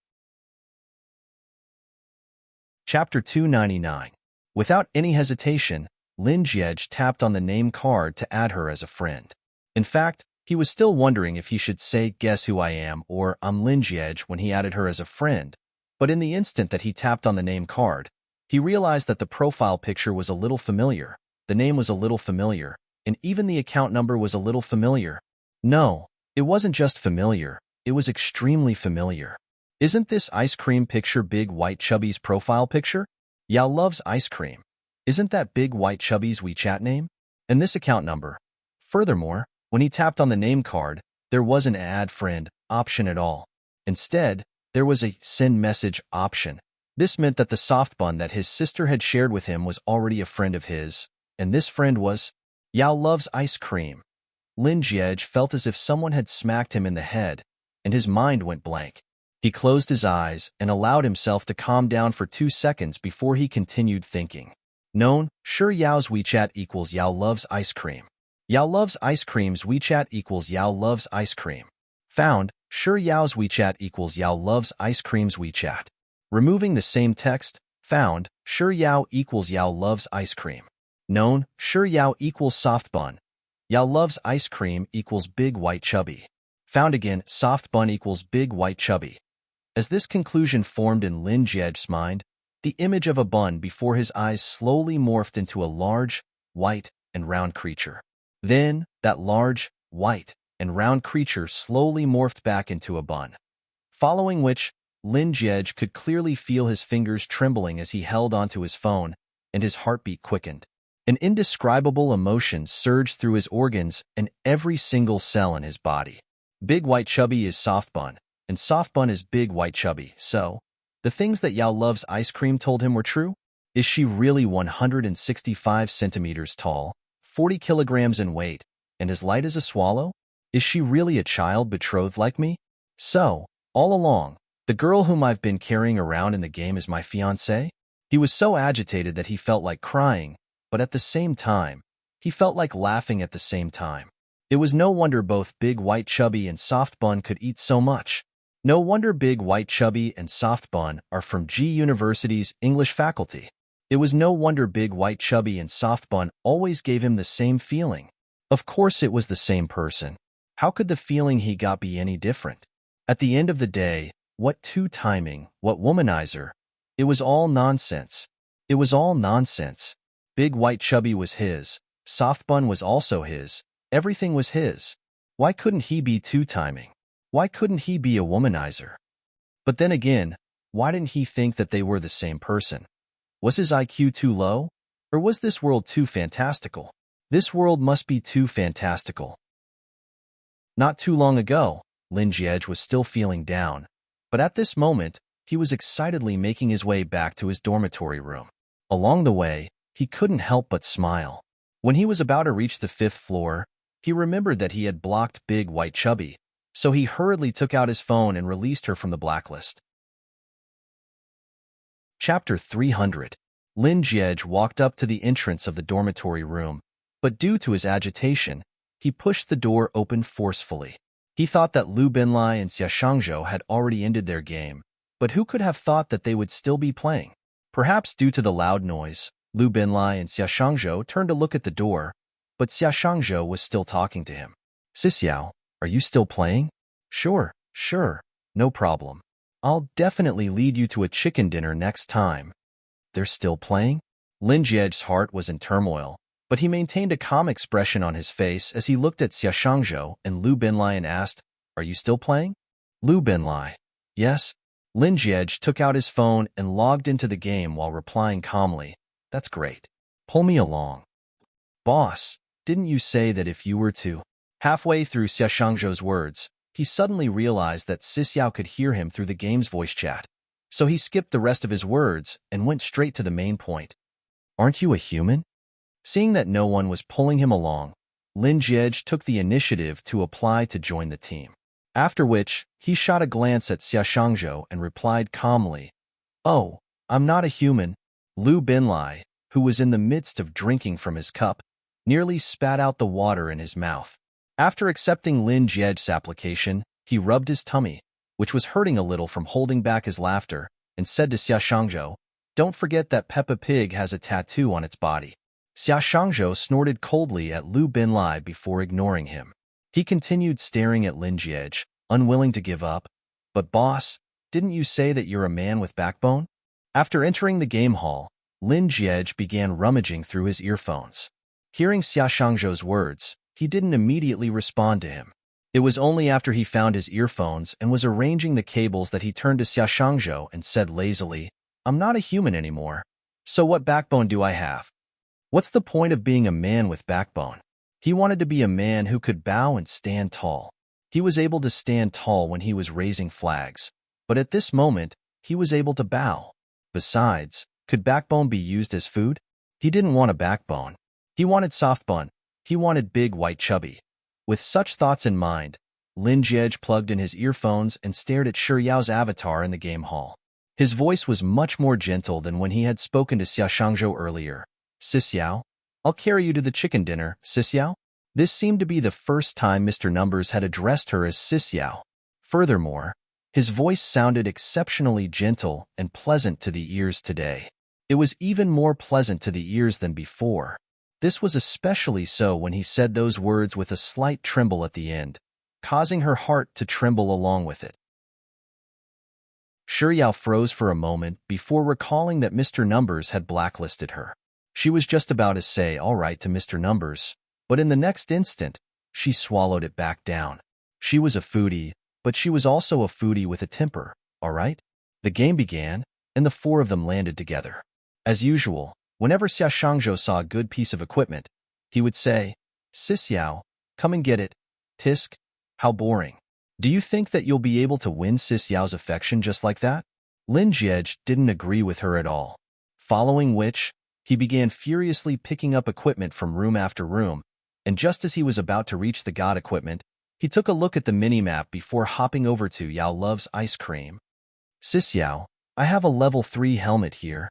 Chapter 299. Without any hesitation, Lin Jiej tapped on the name card to add her as a friend. In fact, he was still wondering if he should say guess who I am or I'm Lin Jiej when he added her as a friend, but in the instant that he tapped on the name card, he realized that the profile picture was a little familiar, the name was a little familiar, and even the account number was a little familiar. No, it wasn't just familiar, it was extremely familiar. Isn't this ice cream picture Big White Chubby's profile picture? Yao loves ice cream. Isn't that Big White Chubby's WeChat name? And this account number. Furthermore, when he tapped on the name card, there wasn't an add friend option at all. Instead, there was a send message option. This meant that the soft bun that his sister had shared with him was already a friend of his, and this friend was Yao loves ice cream. Lin Jiej felt as if someone had smacked him in the head, and his mind went blank. He closed his eyes and allowed himself to calm down for 2 seconds before he continued thinking. Known, Shi Yao's WeChat equals Yao loves ice cream. Yao loves ice cream's WeChat equals Yao loves ice cream. Found, Shi Yao's WeChat equals Yao loves ice cream's WeChat. Removing the same text, found, Shi Yao equals Yao loves ice cream. Known, Shi Yao equals soft bun. Yao loves ice cream equals Big White Chubby. Found again, soft bun equals Big White Chubby. As this conclusion formed in Lin Jiej's mind, the image of a bun before his eyes slowly morphed into a large, white, and round creature. Then, that large, white, and round creature slowly morphed back into a bun. Following which, Lin Jiej could clearly feel his fingers trembling as he held onto his phone, and his heartbeat quickened. An indescribable emotion surged through his organs and every single cell in his body. Big White Chubby is Soft Bun, and Soft Bun is Big White Chubby, so the things that Yao loves ice cream told him were true? Is she really 165 centimeters tall, 40 kilograms in weight, and as light as a swallow? Is she really a child betrothed like me? So, all along, the girl whom I've been carrying around in the game is my fiancée? He was so agitated that he felt like crying, but at the same time, he felt like laughing at the same time. It was no wonder both Big White Chubby and Soft Bun could eat so much. No wonder Big White Chubby and Soft Bun are from G University's English faculty. It was no wonder Big White Chubby and Soft Bun always gave him the same feeling. Of course it was the same person. How could the feeling he got be any different? At the end of the day, what two-timing, what womanizer? It was all nonsense. It was all nonsense. Big White Chubby was his. Soft Bun was also his. Everything was his. Why couldn't he be two-timing? Why couldn't he be a womanizer? But then again, why didn't he think that they were the same person? Was his IQ too low? Or was this world too fantastical? This world must be too fantastical. Not too long ago, Lin Jiej was still feeling down, but at this moment, he was excitedly making his way back to his dormitory room. Along the way, he couldn't help but smile. When he was about to reach the 5th floor, he remembered that he had blocked Big White Chubby, so he hurriedly took out his phone and released her from the blacklist. Chapter 300. Lin Jiej walked up to the entrance of the dormitory room, but due to his agitation, he pushed the door open forcefully. He thought that Lu Binlai and Xia Shangzhou had already ended their game, but who could have thought that they would still be playing? Perhaps due to the loud noise, Lu Binlai and Xia Shangzhou turned to look at the door, but Xia Shangzhou was still talking to him. "Xiao, are you still playing?" Sure, no problem. I'll definitely lead you to a chicken dinner next time." "They're still playing?" Lin Jiej's heart was in turmoil, but he maintained a calm expression on his face as he looked at Xia Shangzhou and Lu Binlai and asked, "Are you still playing?" Lu Binlai, "Yes." Lin Jiej took out his phone and logged into the game while replying calmly, "That's great. Pull me along." "Boss, didn't you say that if you were to—" Halfway through Xia Shangzhou's words, he suddenly realized that Xiao could hear him through the game's voice chat. So he skipped the rest of his words and went straight to the main point. "Aren't you a human?" Seeing that no one was pulling him along, Lin Jiej took the initiative to apply to join the team. After which, he shot a glance at Xia Shangzhou and replied calmly, "Oh, I'm not a human." Lu Binlai, who was in the midst of drinking from his cup, nearly spat out the water in his mouth. After accepting Lin Jiej's application, he rubbed his tummy, which was hurting a little from holding back his laughter, and said to Xia Shangzhou, "Don't forget that Peppa Pig has a tattoo on its body." Xia Shangzhou snorted coldly at Lu Binlai before ignoring him. He continued staring at Lin Jiej, unwilling to give up. "But boss, didn't you say that you're a man with backbone?" After entering the game hall, Lin Jiej began rummaging through his earphones. Hearing Xia Shangzhou's words, he didn't immediately respond to him. It was only after he found his earphones and was arranging the cables that he turned to Xia Shangzhou and said lazily, "I'm not a human anymore. So what backbone do I have? What's the point of being a man with backbone?" He wanted to be a man who could bow and stand tall. He was able to stand tall when he was raising flags, but at this moment, he was able to bow. Besides, could backbone be used as food? He didn't want a backbone. He wanted Soft Bun. He wanted Big White Chubby. With such thoughts in mind, Lin Jiej plugged in his earphones and stared at Shi Yao's avatar in the game hall. His voice was much more gentle than when he had spoken to Xia Shangzhou earlier. "Xiao, I'll carry you to the chicken dinner, Xiao." This seemed to be the first time Mr. Numbers had addressed her as Xiao. Furthermore, his voice sounded exceptionally gentle and pleasant to the ears today. It was even more pleasant to the ears than before. This was especially so when he said those words with a slight tremble at the end, causing her heart to tremble along with it. Shi Yao froze for a moment before recalling that Mr. Numbers had blacklisted her. She was just about to say all right to Mr. Numbers, but in the next instant, she swallowed it back down. She was a foodie, but she was also a foodie with a temper, all right? The game began, and the four of them landed together. As usual, Whenever Xia Shangzhou saw a good piece of equipment, he would say, "Sis Yao, come and get it." Tisk, how boring. Do you think that you'll be able to win Sis Yao's affection just like that? Lin Jie didn't agree with her at all. Following which, he began furiously picking up equipment from room after room, and just as he was about to reach the god equipment, he took a look at the mini-map before hopping over to Yao Loves Ice Cream. "Sis Yao, I have a level 3 helmet here."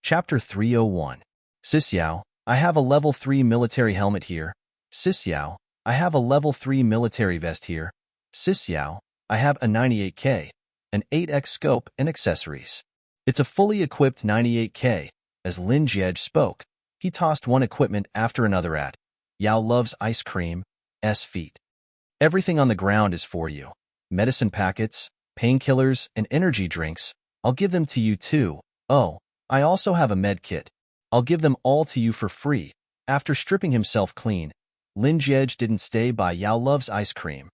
Chapter 301. "Sis Yao, I have a level 3 military helmet here." "Sis Yao, I have a level 3 military vest here." "Sis Yao, I have a 98K, an 8x scope and accessories." It's a fully equipped 98K. As Lin Jie spoke, he tossed one equipment after another at Yao Loves Ice Cream's feet. "Everything on the ground is for you. Medicine packets, painkillers, and energy drinks. I'll give them to you too. Oh, I also have a med kit. I'll give them all to you for free." After stripping himself clean, Lin Jie didn't stay by Yao Loves Ice Cream's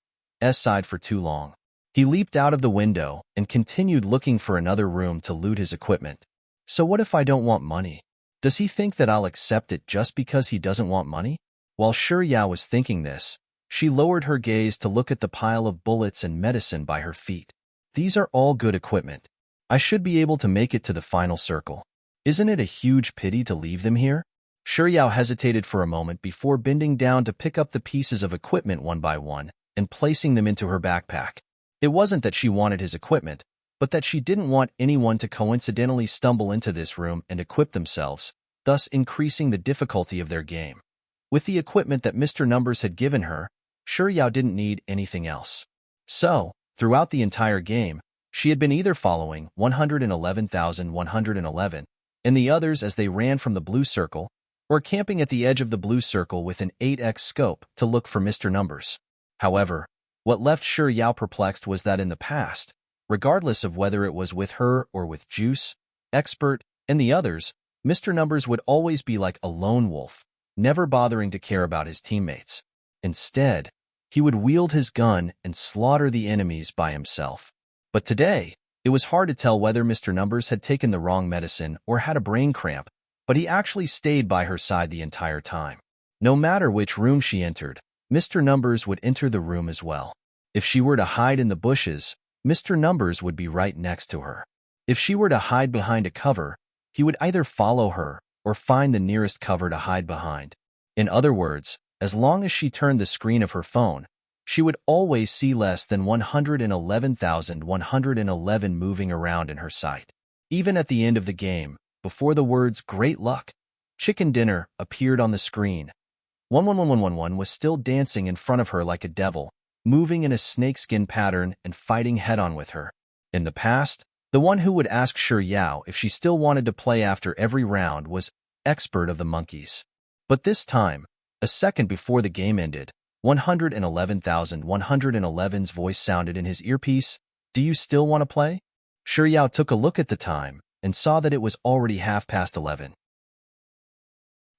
side for too long. He leaped out of the window and continued looking for another room to loot his equipment. So what if I don't want money? Does he think that I'll accept it just because he doesn't want money? While Shi Yao was thinking this, she lowered her gaze to look at the pile of bullets and medicine by her feet. These are all good equipment. I should be able to make it to the final circle. Isn't it a huge pity to leave them here? Shi Yao hesitated for a moment before bending down to pick up the pieces of equipment one by one and placing them into her backpack. It wasn't that she wanted his equipment, but that she didn't want anyone to coincidentally stumble into this room and equip themselves, thus increasing the difficulty of their game. With the equipment that Mr. Numbers had given her, Shi Yao didn't need anything else. So, throughout the entire game, she had been either following 111,111 and the others as they ran from the blue circle, or camping at the edge of the blue circle with an 8x scope to look for Mr. Numbers. However, what left Shi Yao perplexed was that in the past, regardless of whether it was with her or with Juice, Expert, and the others, Mr. Numbers would always be like a lone wolf, never bothering to care about his teammates. Instead, he would wield his gun and slaughter the enemies by himself. But today, it was hard to tell whether Mr. Numbers had taken the wrong medicine or had a brain cramp, but he actually stayed by her side the entire time. No matter which room she entered, Mr. Numbers would enter the room as well. If she were to hide in the bushes, Mr. Numbers would be right next to her. If she were to hide behind a cover, he would either follow her or find the nearest cover to hide behind. In other words, as long as she turned the screen of her phone, she would always see less than 111,111 moving around in her sight. Even at the end of the game, before the words "Great Luck, Chicken Dinner" appeared on the screen, 11111 was still dancing in front of her like a devil, moving in a snakeskin pattern and fighting head-on with her. In the past, the one who would ask Shi Yao if she still wanted to play after every round was Expert of the Monkeys. But this time, a second before the game ended, 111,111's voice sounded in his earpiece. "Do you still want to play?" Shi Yao took a look at the time and saw that it was already 11:30.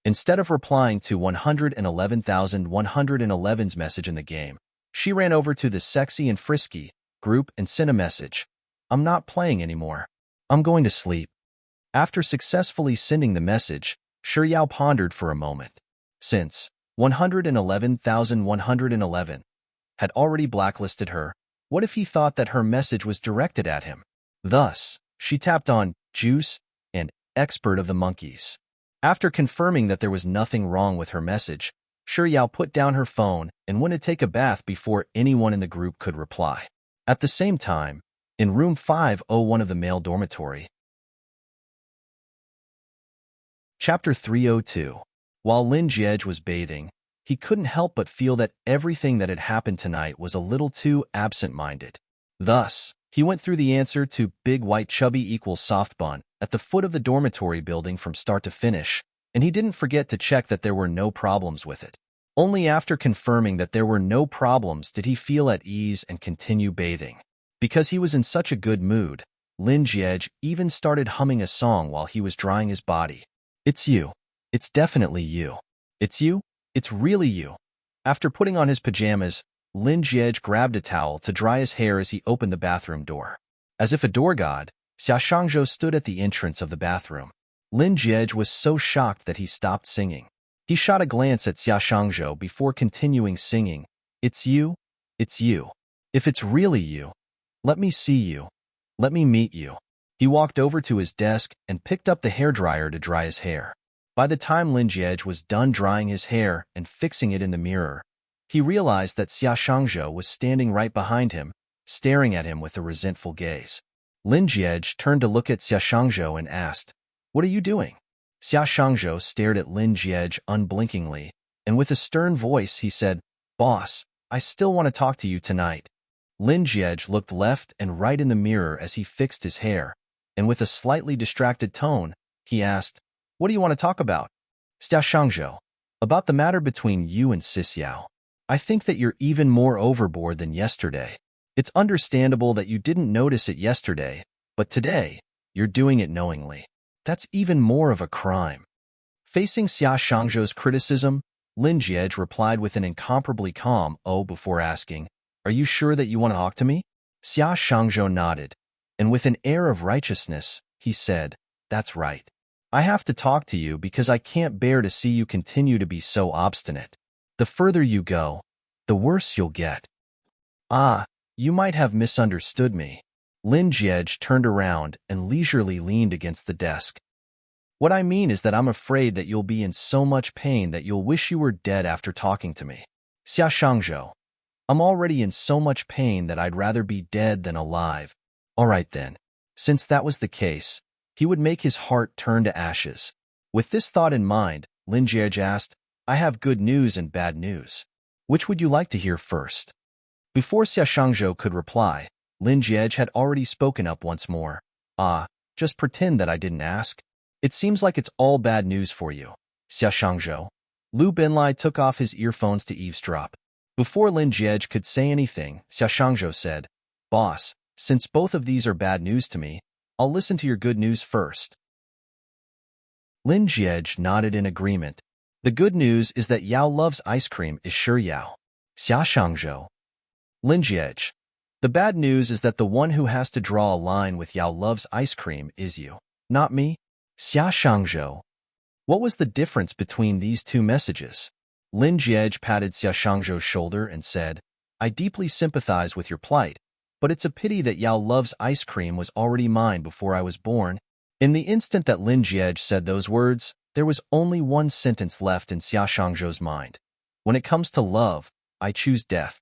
Instead of replying to 111,111's message in the game, she ran over to the Sexy and Frisky group and sent a message. "I'm not playing anymore. I'm going to sleep." After successfully sending the message, Shi Yao pondered for a moment. Since 111,111 had already blacklisted her, what if he thought that her message was directed at him? Thus, she tapped on Juice and Expert of the Monkeys. After confirming that there was nothing wrong with her message, Shi Yao put down her phone and went to take a bath before anyone in the group could reply. At the same time, in room 501 of the male dormitory. Chapter 302. While Lin Jie was bathing, he couldn't help but feel that everything that had happened tonight was a little too absent-minded. Thus, he went through the answer to Big White Chubby equals Soft Bun at the foot of the dormitory building from start to finish, and he didn't forget to check that there were no problems with it. Only after confirming that there were no problems did he feel at ease and continue bathing. Because he was in such a good mood, Lin Jie even started humming a song while he was drying his body. "It's you. It's definitely you. It's you. It's really you." After putting on his pajamas, Lin Jie grabbed a towel to dry his hair as he opened the bathroom door. As if a door god, Xia Shangzhou stood at the entrance of the bathroom. Lin Jie was so shocked that he stopped singing. He shot a glance at Xia Shangzhou before continuing singing, "It's you, it's you. If it's really you, let me see you. Let me meet you." He walked over to his desk and picked up the hairdryer to dry his hair. By the time Lin Jie was done drying his hair and fixing it in the mirror, he realized that Xia Shangzhou was standing right behind him, staring at him with a resentful gaze. Lin Jie turned to look at Xia Shangzhou and asked, "What are you doing?" Xia Shangzhou stared at Lin Jie unblinkingly, and with a stern voice he said, "Boss, I still want to talk to you tonight." Lin Jie looked left and right in the mirror as he fixed his hair, and with a slightly distracted tone, he asked, "What do you want to talk about?" "Xia Shangzhou, about the matter between you and Sis Yao. I think that you're even more overboard than yesterday. It's understandable that you didn't notice it yesterday, but today, you're doing it knowingly. That's even more of a crime." Facing Xia Shangzhou's criticism, Lin Jie replied with an incomparably calm "Oh" before asking, "Are you sure that you want to talk to me?" Xia Shangzhou nodded, and with an air of righteousness, he said, "That's right. I have to talk to you because I can't bear to see you continue to be so obstinate. The further you go, the worse you'll get." "Ah, you might have misunderstood me." Lin Jie turned around and leisurely leaned against the desk. "What I mean is that I'm afraid that you'll be in so much pain that you'll wish you were dead after talking to me." "Xia Shangzhou, I'm already in so much pain that I'd rather be dead than alive." "All right then." Since that was the case, he would make his heart turn to ashes. With this thought in mind, Lin Jie asked, "I have good news and bad news. Which would you like to hear first?" Before Xia Shangzhou could reply, Lin Jie had already spoken up once more. "Ah, just pretend that I didn't ask. It seems like it's all bad news for you, Xia Shangzhou." Lu Binlai took off his earphones to eavesdrop. Before Lin Jie could say anything, Xia Shangzhou said, "Boss, since both of these are bad news to me, I'll listen to your good news first." Lin Jie nodded in agreement. "The good news is that Yao loves ice cream is sure Yao." "Xia Shangzhou." Lin Jie. "The bad news is that the one who has to draw a line with Yao loves ice cream is you, not me." "Xia Shangzhou." What was the difference between these two messages? Lin Jie patted Xia Shangzhou's shoulder and said, "I deeply sympathize with your plight, but it's a pity that Yao loves ice cream was already mine before I was born." In the instant that Lin Jie said those words, there was only one sentence left in Xia Shangzhou's mind. "When it comes to love, I choose death."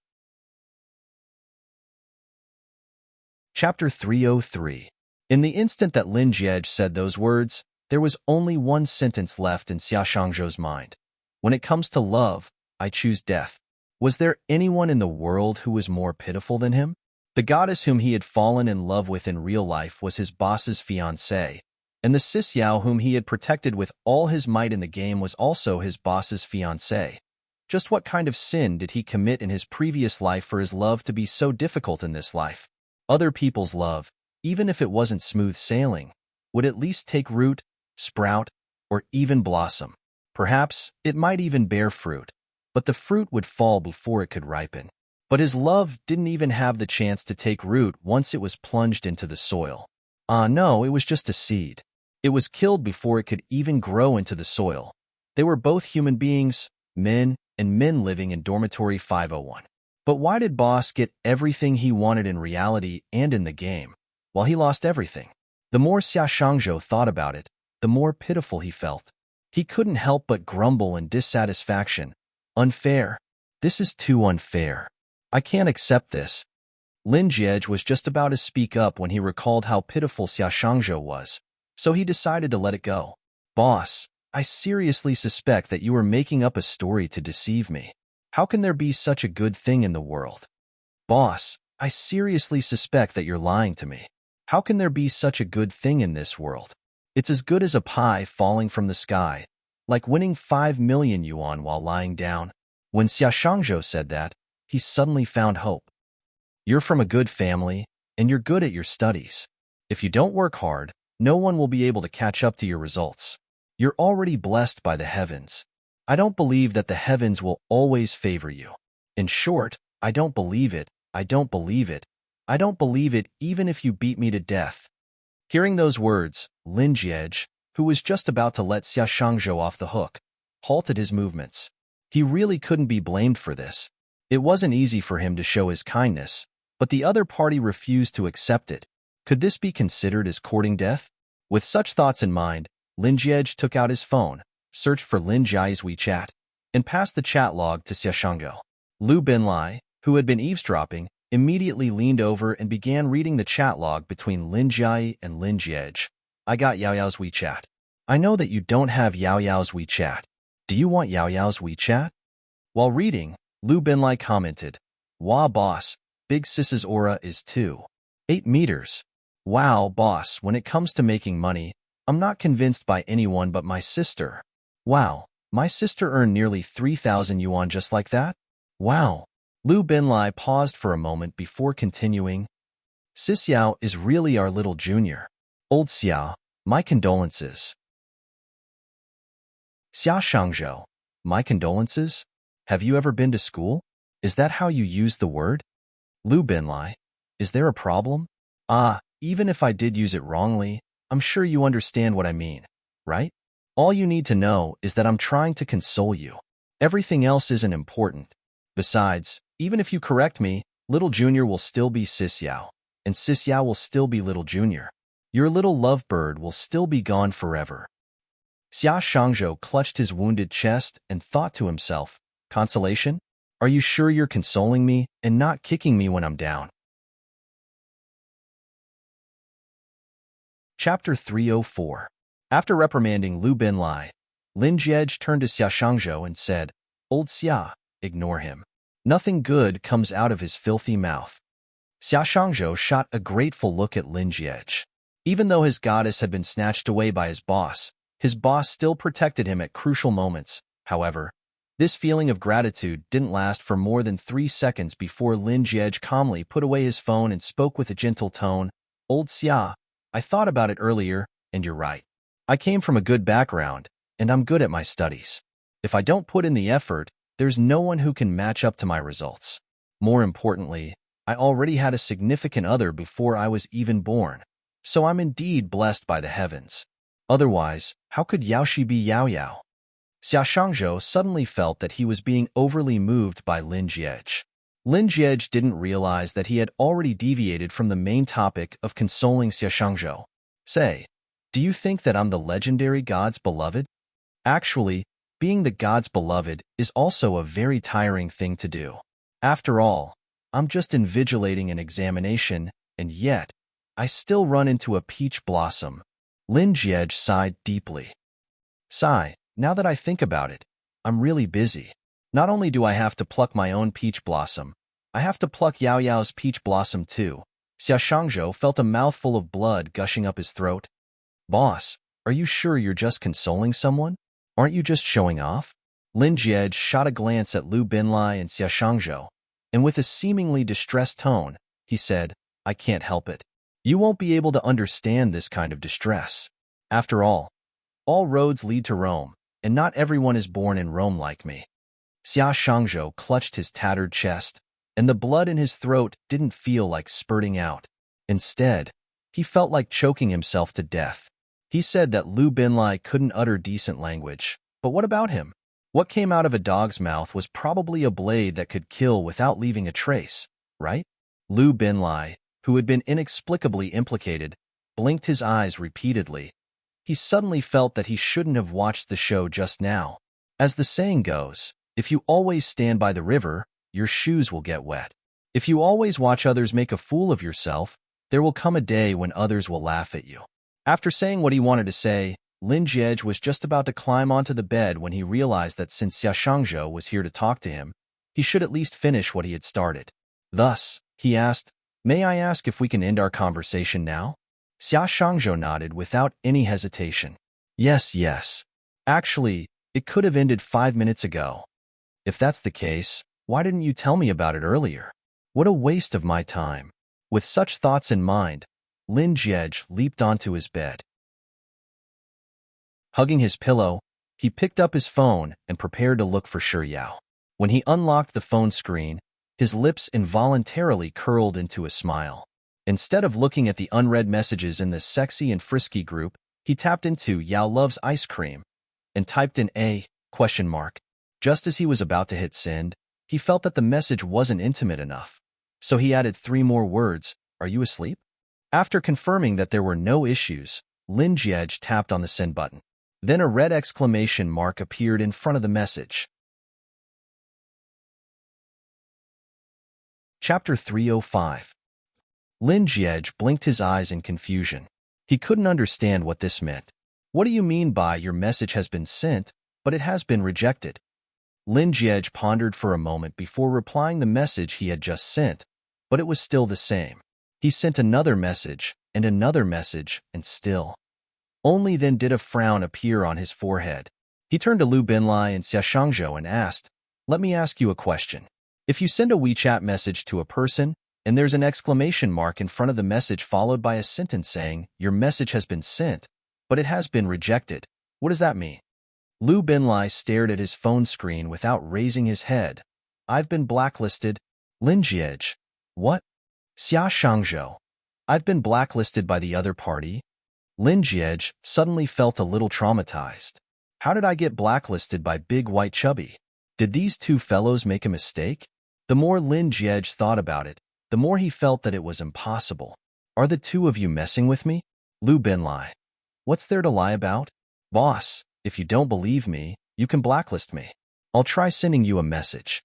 Chapter 303. In the instant that Lin Jie said those words, there was only one sentence left in Xia Shangzhou's mind. "When it comes to love, I choose death." Was there anyone in the world who was more pitiful than him? The goddess whom he had fallen in love with in real life was his boss's fiancée, and the Sis Yao whom he had protected with all his might in the game was also his boss's fiancée. Just what kind of sin did he commit in his previous life for his love to be so difficult in this life? Other people's love, even if it wasn't smooth sailing, would at least take root, sprout, or even blossom. Perhaps it might even bear fruit, but the fruit would fall before it could ripen. But his love didn't even have the chance to take root once it was plunged into the soil. Ah, no, it was just a seed. It was killed before it could even grow into the soil. They were both human beings, men, and men living in dormitory 501. But why did Boss get everything he wanted in reality and in the game, while he lost everything? The more Xia Shangzhou thought about it, the more pitiful he felt. He couldn't help but grumble in dissatisfaction. "Unfair. This is too unfair. I can't accept this." Lin Jie was just about to speak up when he recalled how pitiful Xia Shangzhou was, so he decided to let it go. "Boss, I seriously suspect that you are making up a story to deceive me. How can there be such a good thing in the world?" "Boss, I seriously suspect that you're lying to me. How can there be such a good thing in this world? It's as good as a pie falling from the sky, like winning 5 million yuan while lying down." When Xia Shangzhou said that, he suddenly found hope. "You're from a good family, and you're good at your studies. If you don't work hard, no one will be able to catch up to your results. You're already blessed by the heavens. I don't believe that the heavens will always favor you. In short, I don't believe it, I don't believe it, I don't believe it even if you beat me to death." Hearing those words, Lin Jie, who was just about to let Xia Shangzhou off the hook, halted his movements. He really couldn't be blamed for this. It wasn't easy for him to show his kindness, but the other party refused to accept it. Could this be considered as courting death? With such thoughts in mind, Lin Jie took out his phone, searched for Lin Jia's WeChat, and passed the chat log to Xia Shangzhou. Lu Binlai, who had been eavesdropping, immediately leaned over and began reading the chat log between Lin Jie and Lin Jie. I got Yao Yao's WeChat. I know that you don't have Yao Yao's WeChat. Do you want Yao Yao's WeChat? While reading, Lu Binlai commented, "Wah, boss, Big Sis's aura is 2.8 meters. Wow, boss, when it comes to making money, I'm not convinced by anyone but my sister. Wow, my sister earned nearly 3,000 yuan just like that? Wow." Lu Binlai paused for a moment before continuing, "Sis Yao is really our little junior. Old Xia, my condolences." Xia Shangzhou, my condolences? Have you ever been to school? Is that how you use the word? Lu Binlai, is there a problem? Even if I did use it wrongly, I'm sure you understand what I mean, right? All you need to know is that I'm trying to console you. Everything else isn't important. Besides, even if you correct me, little junior will still be Sis Yao, and Sis Yao will still be little junior. Your little lovebird will still be gone forever. Xia Shangzhou clutched his wounded chest and thought to himself, consolation? Are you sure you're consoling me and not kicking me when I'm down? Chapter 304. After reprimanding Lu Binlai, Lin Jie turned to Xia Shangzhou and said, "Old Xia, ignore him. Nothing good comes out of his filthy mouth." Xia Shangzhou shot a grateful look at Lin Jie. Even though his goddess had been snatched away by his boss still protected him at crucial moments. However, this feeling of gratitude didn't last for more than 3 seconds before Lin Jie calmly put away his phone and spoke with a gentle tone, "Old Xia, I thought about it earlier, and you're right. I came from a good background, and I'm good at my studies. If I don't put in the effort, there's no one who can match up to my results. More importantly, I already had a significant other before I was even born, so I'm indeed blessed by the heavens. Otherwise, how could Yaoshi be Yao Yao?" Xia Shangzhou suddenly felt that he was being overly moved by Lin Jie. Lin Jie didn't realize that he had already deviated from the main topic of consoling Xia Shangzhou. "Say, do you think that I'm the legendary god's beloved? Actually, being the god's beloved is also a very tiring thing to do. After all, I'm just invigilating an examination, and yet, I still run into a peach blossom." Lin Jie sighed deeply. "Sigh, now that I think about it, I'm really busy. Not only do I have to pluck my own peach blossom, I have to pluck Yao Yao's peach blossom too." Xia Shangzhou felt a mouthful of blood gushing up his throat. "Boss, are you sure you're just consoling someone? Aren't you just showing off?" Lin Jie shot a glance at Lu Binlai and Xia Shangzhou, and with a seemingly distressed tone, he said, "I can't help it. You won't be able to understand this kind of distress. After all roads lead to Rome, and not everyone is born in Rome like me." Xia Shangzhou clutched his tattered chest, and the blood in his throat didn't feel like spurting out. Instead, he felt like choking himself to death. He said that Lu Binlai couldn't utter decent language, but what about him? What came out of a dog's mouth was probably a blade that could kill without leaving a trace, right? Lu Binlai, who had been inexplicably implicated, blinked his eyes repeatedly. He suddenly felt that he shouldn't have watched the show just now. As the saying goes, if you always stand by the river, your shoes will get wet. If you always watch others make a fool of yourself, there will come a day when others will laugh at you. After saying what he wanted to say, Lin Jie was just about to climb onto the bed when he realized that since Xia Shangzhou was here to talk to him, he should at least finish what he had started. Thus, he asked, "May I ask if we can end our conversation now?" Xia Shangzhou nodded without any hesitation. Yes. Actually, it could have ended 5 minutes ago. If that's the case, why didn't you tell me about it earlier? What a waste of my time." With such thoughts in mind, Lin Jie leaped onto his bed. Hugging his pillow, he picked up his phone and prepared to look for Shi Yao. When he unlocked the phone screen, his lips involuntarily curled into a smile. Instead of looking at the unread messages in the sexy and frisky group, he tapped into Yao loves ice cream and typed in a question mark. Just as he was about to hit send, he felt that the message wasn't intimate enough. So he added 3 more words, "Are you asleep?" After confirming that there were no issues, Lin Jiej tapped on the send button. Then a red exclamation mark appeared in front of the message. Chapter 305. Lin Jiej blinked his eyes in confusion. He couldn't understand what this meant. What do you mean by your message has been sent, but it has been rejected? Lin Jiej pondered for a moment before replying the message he had just sent, but it was still the same. He sent another message, and still. Only then did a frown appear on his forehead. He turned to Lu Binlai and Xia Shangzhou and asked, "Let me ask you a question. If you send a WeChat message to a person, and there's an exclamation mark in front of the message followed by a sentence saying, 'Your message has been sent, but it has been rejected,' what does that mean?" Lu Binlai stared at his phone screen without raising his head. "I've been blacklisted." Lin Jiej. "What?" Xia Shangzhou. "I've been blacklisted by the other party." Lin Jiej suddenly felt a little traumatized. How did I get blacklisted by Big White Chubby? Did these two fellows make a mistake? The more Lin Jiej thought about it, the more he felt that it was impossible. "Are the two of you messing with me?" Lu Binlai. "What's there to lie about?" "Boss, if you don't believe me, you can blacklist me. I'll try sending you a message."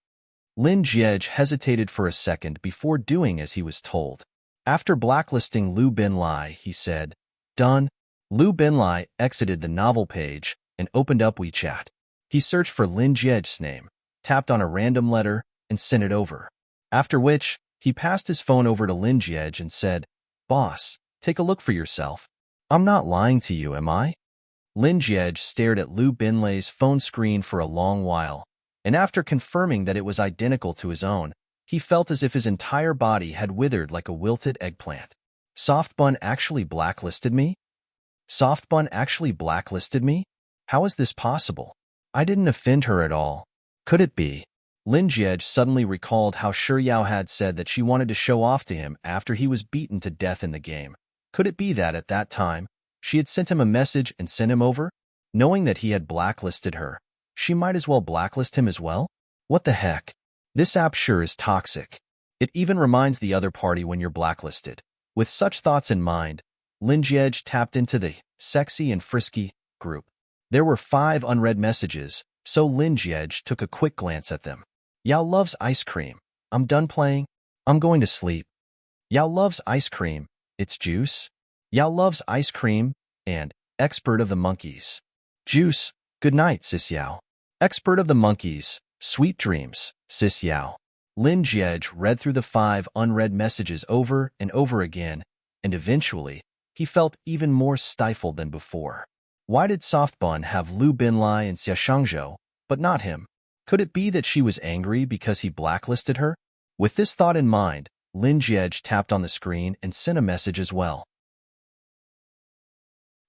Lin Jiej hesitated for a second before doing as he was told. After blacklisting Lu Binlai, he said, "Done." Lu Binlai exited the novel page and opened up WeChat. He searched for Lin Jiej's name, tapped on a random letter, and sent it over. After which, he passed his phone over to Lin Jiej and said, "Boss, take a look for yourself. I'm not lying to you, am I?" Lin Jiej stared at Lu Binlai's phone screen for a long while, and after confirming that it was identical to his own, he felt as if his entire body had withered like a wilted eggplant. Softbun actually blacklisted me? Softbun actually blacklisted me? How is this possible? I didn't offend her at all. Could it be? Lin Jiej suddenly recalled how Shi Yao had said that she wanted to show off to him after he was beaten to death in the game. Could it be that at that time, she had sent him a message and sent him over? Knowing that he had blacklisted her, she might as well blacklist him as well? What the heck? This app sure is toxic. It even reminds the other party when you're blacklisted. With such thoughts in mind, Lin Jiej tapped into the sexy and frisky group. There were 5 unread messages, so Lin Jiej took a quick glance at them. Yao loves ice cream. I'm done playing. I'm going to sleep. Yao loves ice cream. It's juice. Yao loves ice cream, and expert of the monkeys. Juice. Good night, Sis Yao. Expert of the monkeys. Sweet dreams, Sis Yao. Lin Jiej read through the 5 unread messages over and over again, and eventually, he felt even more stifled than before. Why did Softbun have Lu Binlai and Xia Shangzhou, but not him? Could it be that she was angry because he blacklisted her? With this thought in mind, Lin Jiej tapped on the screen and sent a message as well.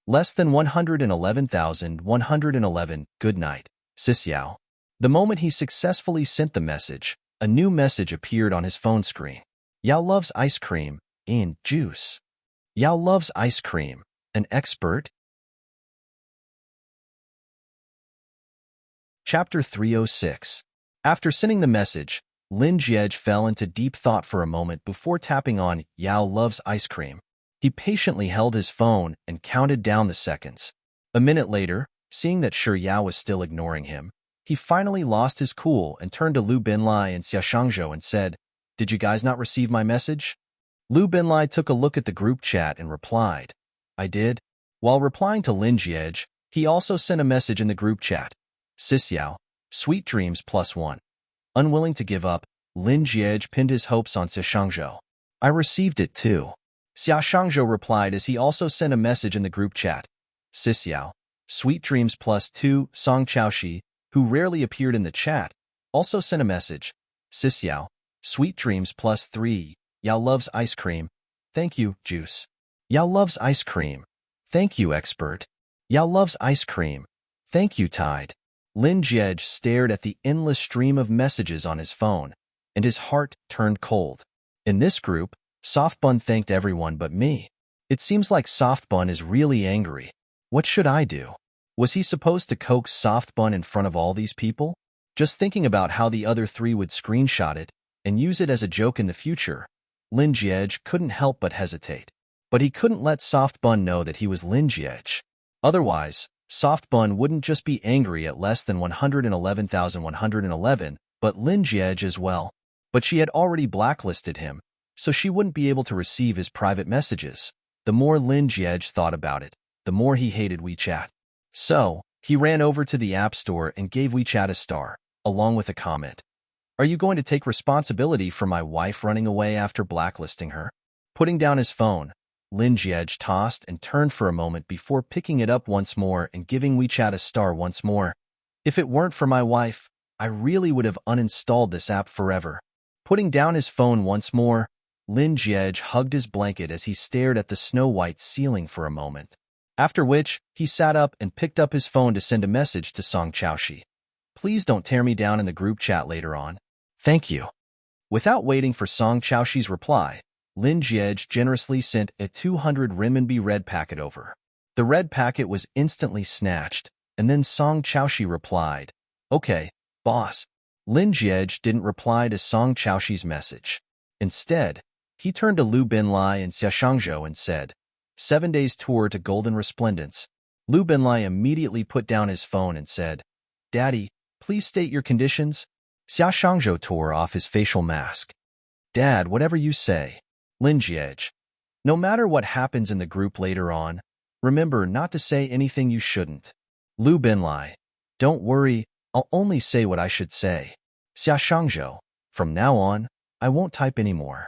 Less than 111,111, good night, Sis Yao. The moment he successfully sent the message, a new message appeared on his phone screen. Yao loves ice cream and juice. Yao loves ice cream. An expert? Chapter 306. After sending the message, Lin Jiej fell into deep thought for a moment before tapping on Yao loves ice cream. He patiently held his phone and counted down the seconds. A minute later, seeing that Shi Yao was still ignoring him, he finally lost his cool and turned to Lu Binlai and Xia Shangzhou and said, "Did you guys not receive my message?" Lu Binlai took a look at the group chat and replied, "I did." While replying to Lin Jiej, he also sent a message in the group chat. Sis Yao, sweet dreams +1. Unwilling to give up, Lin Jiej pinned his hopes on Xia Shangzhou. "I received it too." Xia Shangzhou replied as he also sent a message in the group chat. Sis Yao, sweet dreams +2. Song Chaoshi, who rarely appeared in the chat, also sent a message. Sis Yao, sweet dreams +3. Yao loves ice cream. Thank you, Juice. Yao loves ice cream. Thank you, Expert. Yao loves ice cream. Thank you, Tide. Lin Jiej stared at the endless stream of messages on his phone, and his heart turned cold. In this group, Soft Bun thanked everyone but me. It seems like Soft Bun is really angry. What should I do? Was he supposed to coax Soft Bun in front of all these people? Just thinking about how the other three would screenshot it and use it as a joke in the future, Lin Jiej couldn't help but hesitate. But he couldn't let Soft Bun know that he was Lin Jiej. Otherwise, Soft Bun wouldn't just be angry at less than 111,111, but Lin Jiej as well. But she had already blacklisted him, so she wouldn't be able to receive his private messages. The more Lin Jiej thought about it, the more he hated WeChat. So, he ran over to the App Store and gave WeChat a star, along with a comment. Are you going to take responsibility for my wife running away after blacklisting her? Putting down his phone, Lin Jiej tossed and turned for a moment before picking it up once more and giving WeChat a star once more. If it weren't for my wife, I really would have uninstalled this app forever. Putting down his phone once more, Lin Jiej hugged his blanket as he stared at the snow-white ceiling for a moment. After which, he sat up and picked up his phone to send a message to Song Chaoshi. Please don't tear me down in the group chat later on. Thank you. Without waiting for Song Chaoshi's reply, Lin Jiej generously sent a 200 renminbi red packet over. The red packet was instantly snatched, and then Song Chaoshi replied, Okay, boss. Lin Jiej didn't reply to Song Chaoshi's message. Instead, he turned to Lu Binlai and Xia Shangzhou and said, 7 days tour to Golden Resplendence. Lu Binlai immediately put down his phone and said, Daddy, please state your conditions. Xia Shangzhou tore off his facial mask. Dad, whatever you say. Lin Jiej. No matter what happens in the group later on, remember not to say anything you shouldn't. Lu Binlai. Don't worry, I'll only say what I should say. Xia Shangzhou. From now on, I won't type anymore.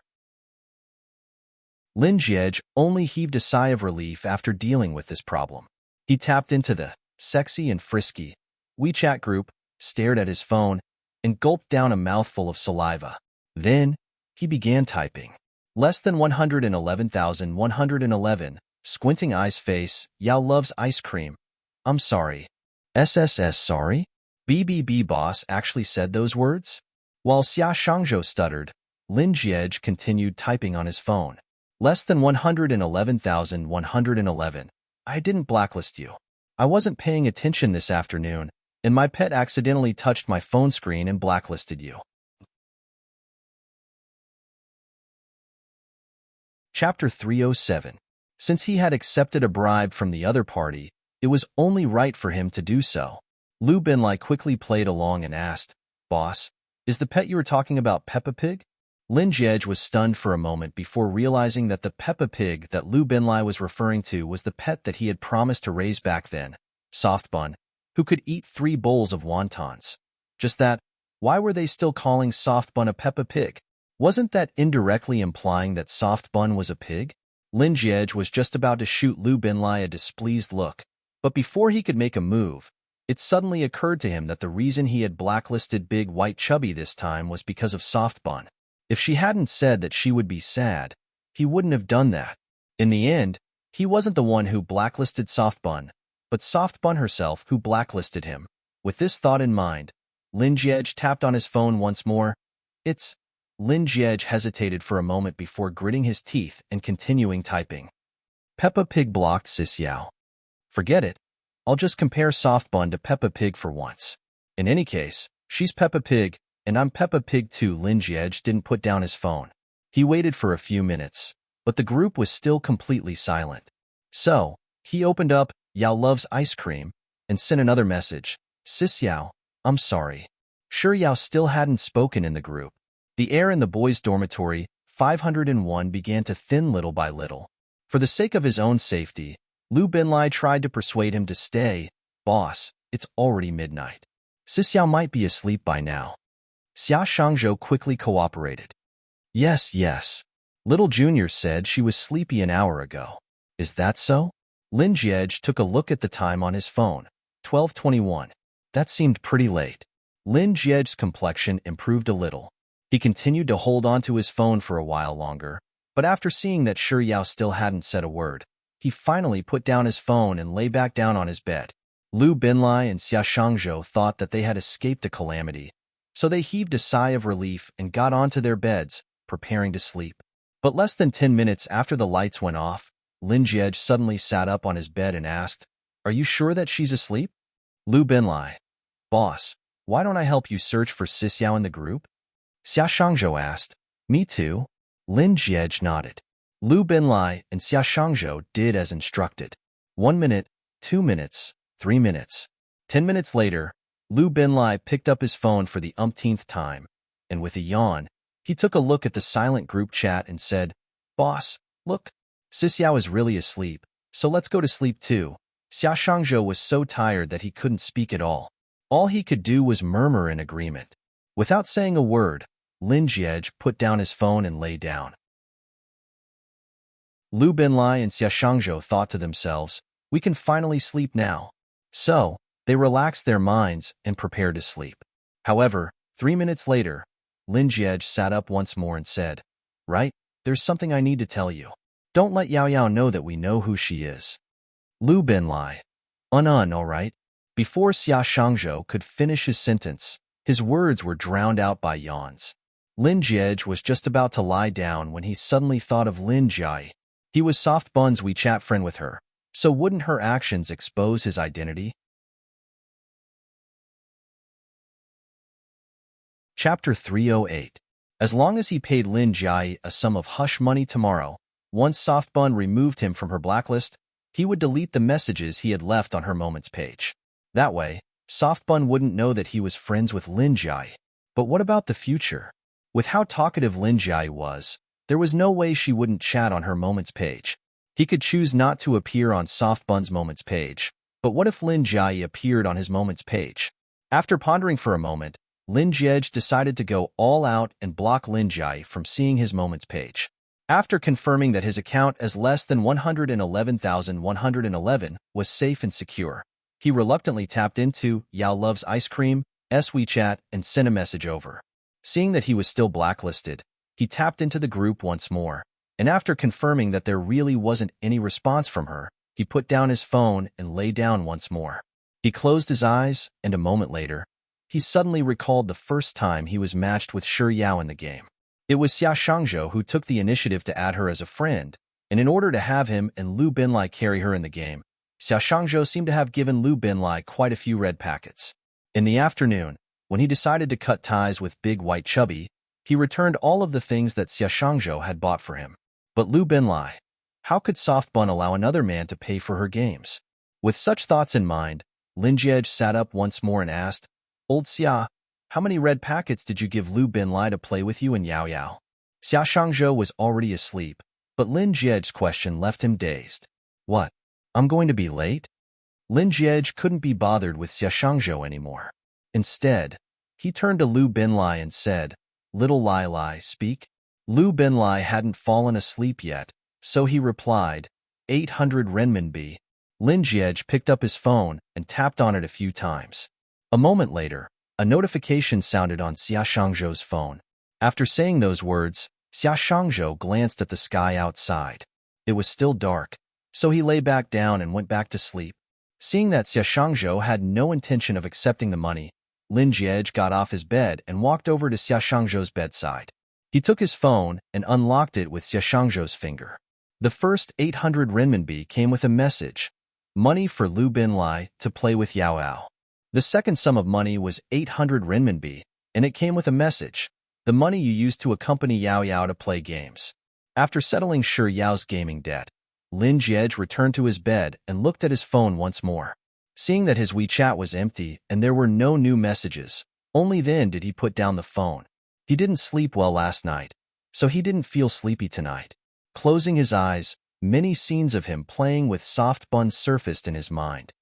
Lin Jiej only heaved a sigh of relief after dealing with this problem. He tapped into the sexy and frisky WeChat group, stared at his phone, and gulped down a mouthful of saliva. Then, he began typing. Less than 111,111, squinting eyes face, Yao loves ice cream. I'm sorry. SSS sorry? BBB boss actually said those words? While Xia Shangzhou stuttered, Lin Jiej continued typing on his phone. Less than 111,111. I didn't blacklist you. I wasn't paying attention this afternoon, and my pet accidentally touched my phone screen and blacklisted you. Chapter 307. Since he had accepted a bribe from the other party, it was only right for him to do so. Lu Binlai quickly played along and asked, Boss, is the pet you were talking about Peppa Pig? Lin Jiej was stunned for a moment before realizing that the Peppa Pig that Lu Binlai was referring to was the pet that he had promised to raise back then, Soft Bun, who could eat 3 bowls of wontons. Just that, why were they still calling Soft Bun a Peppa Pig? Wasn't that indirectly implying that Soft Bun was a pig? Lin Jiej was just about to shoot Lu Binlai a displeased look, but before he could make a move, it suddenly occurred to him that the reason he had blacklisted Big White Chubby this time was because of Soft Bun. If she hadn't said that she would be sad, he wouldn't have done that. In the end, he wasn't the one who blacklisted Soft Bun, but Soft Bun herself who blacklisted him. With this thought in mind, Lin Jiej tapped on his phone once more. Lin Jiej hesitated for a moment before gritting his teeth and continuing typing. Peppa Pig blocked Sis Yao. Forget it. I'll just compare Soft Bun to Peppa Pig for once. In any case, she's Peppa Pig, and I'm Peppa Pig too. Lin Jiej didn't put down his phone. He waited for a few minutes, but the group was still completely silent. So, he opened up, Yao loves ice cream, and sent another message. Sis Yao, I'm sorry. Sure, Yao still hadn't spoken in the group. The air in the boys' dormitory, 501, began to thin little by little. For the sake of his own safety, Lu Binlai tried to persuade him to stay. Boss, it's already midnight. Sis Yao might be asleep by now. Xia Shangzhou quickly cooperated. Yes. Little Junior said she was sleepy an hour ago. Is that so? Lin Jiej took a look at the time on his phone. 12:21. That seemed pretty late. Lin Jiej's complexion improved a little. He continued to hold on to his phone for a while longer, but after seeing that Shi Yao still hadn't said a word, he finally put down his phone and lay back down on his bed. Lu Binlai and Xia Shangzhou thought that they had escaped a calamity, so they heaved a sigh of relief and got onto their beds, preparing to sleep. But less than 10 minutes after the lights went off, Lin Jiej suddenly sat up on his bed and asked, "Are you sure that she's asleep?" Lu Binlai, "Boss, why don't I help you search for Xiao in the group?" Xia Shangzhou asked. "Me too." Lin Jiej nodded. Lu Binlai and Xia Shangzhou did as instructed. 1 minute, 2 minutes, 3 minutes. 10 minutes later, Lu Binlai picked up his phone for the umpteenth time, and with a yawn, he took a look at the silent group chat and said, "Boss, look, Xiao is really asleep, so let's go to sleep too." Xia Shangzhou was so tired that he couldn't speak at all. All he could do was murmur in agreement. Without saying a word, Lin Jiej put down his phone and lay down. Lu Binlai and Xia Shangzhou thought to themselves, "We can finally sleep now." So, they relaxed their minds and prepared to sleep. However, 3 minutes later, Lin Jiej sat up once more and said, "Right, there's something I need to tell you. Don't let Yao Yao know that we know who she is." Lu Binlai, all right." Before Xia Shangzhou could finish his sentence, his words were drowned out by yawns. Lin Jiej was just about to lie down when he suddenly thought of Lin Jai. He was Soft Bun's WeChat friend with her, so wouldn't her actions expose his identity? Chapter 308. As long as he paid Lin Jai a sum of hush money tomorrow, once Soft Bun removed him from her blacklist, he would delete the messages he had left on her Moments page. That way, Soft Bun wouldn't know that he was friends with Lin Jai. But what about the future? With how talkative Lin Jai was, there was no way she wouldn't chat on her Moments page. He could choose not to appear on Soft Bun's Moments page, but what if Lin Jai appeared on his Moments page? After pondering for a moment, Lin Jiej decided to go all out and block Lin Jai from seeing his Moments page. After confirming that his account as less than 111,111 was safe and secure, he reluctantly tapped into Yao Loves Ice Cream's WeChat and sent a message over. Seeing that he was still blacklisted, he tapped into the group once more, and after confirming that there really wasn't any response from her, he put down his phone and lay down once more. He closed his eyes, and a moment later, he suddenly recalled the first time he was matched with Shi Yao in the game. It was Xia Shangzhou who took the initiative to add her as a friend, and in order to have him and Lu Binlai carry her in the game, Xia Shangzhou seemed to have given Lu Binlai quite a few red packets. In the afternoon, when he decided to cut ties with Big White Chubby, he returned all of the things that Xia Shangzhou had bought for him. But Lu Binlai, how could Soft Bun allow another man to pay for her games? With such thoughts in mind, Lin Jiej sat up once more and asked, "Old Xia, how many red packets did you give Lu Binlai to play with you and Yao Yao?" Xia Shangzhou was already asleep, but Lin Jiej's question left him dazed. "What? I'm going to be late?" Lin Jiej couldn't be bothered with Xia Shangzhou anymore. Instead, he turned to Lu Binlai and said, "Little Lai Lai, speak." Lu Binlai hadn't fallen asleep yet, so he replied, 800 renminbi. Lin Jiej picked up his phone and tapped on it a few times. A moment later, a notification sounded on Xia Shangzhou's phone. After saying those words, Xia Shangzhou glanced at the sky outside. It was still dark, so he lay back down and went back to sleep. Seeing that Xia Shangzhou had no intention of accepting the money, Lin Jiej got off his bed and walked over to Xia Shangzhou's bedside. He took his phone and unlocked it with Xia Shangzhou's finger. The first 800 renminbi came with a message, "Money for Lu Binlai to play with Yao Yao." The second sum of money was 800 renminbi, and it came with a message, "The money you used to accompany Yao Yao to play games." After settling Shi Yao's gaming debt, Lin Jiej returned to his bed and looked at his phone once more. Seeing that his WeChat was empty and there were no new messages, only then did he put down the phone. He didn't sleep well last night, so he didn't feel sleepy tonight. Closing his eyes, many scenes of him playing with Soft Bun surfaced in his mind.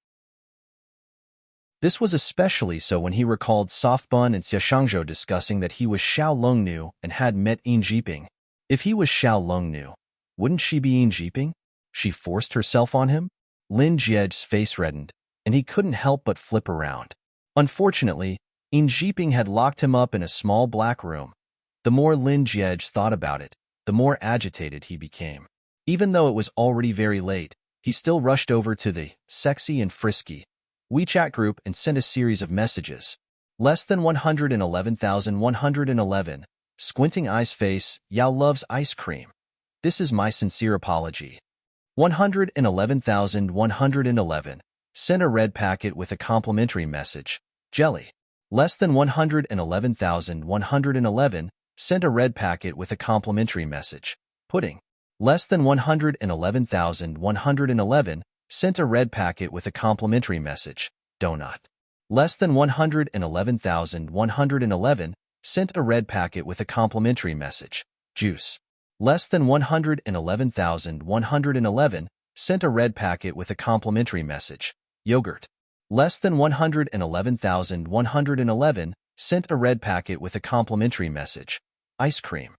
This was especially so when he recalled Soft Bun and Xia Shangzhou discussing that he was Xiao Longnu and had met Yin Jiping. If he was Xiao Longnu, wouldn't she be Yin Jiping? She forced herself on him? Lin Jiej's face reddened, and he couldn't help but flip around. Unfortunately, Yin Jiping had locked him up in a small black room. The more Lin Jiej thought about it, the more agitated he became. Even though it was already very late, he still rushed over to the Sexy and Frisky WeChat group and sent a series of messages. Less than 111,111. Squinting eyes face, Yao Loves Ice Cream. This is my sincere apology. 111,111. Sent a red packet with a complimentary message. Jelly. Less than 111,111. Sent a red packet with a complimentary message. Pudding. Less than 111,111. Sent a red packet with a complimentary message. Donut. Less than 111,111. Sent a red packet with a complimentary message. Juice. Less than 111,111. Sent a red packet with a complimentary message. Yogurt. Less than 111,111. Sent a red packet with a complimentary message. Ice cream.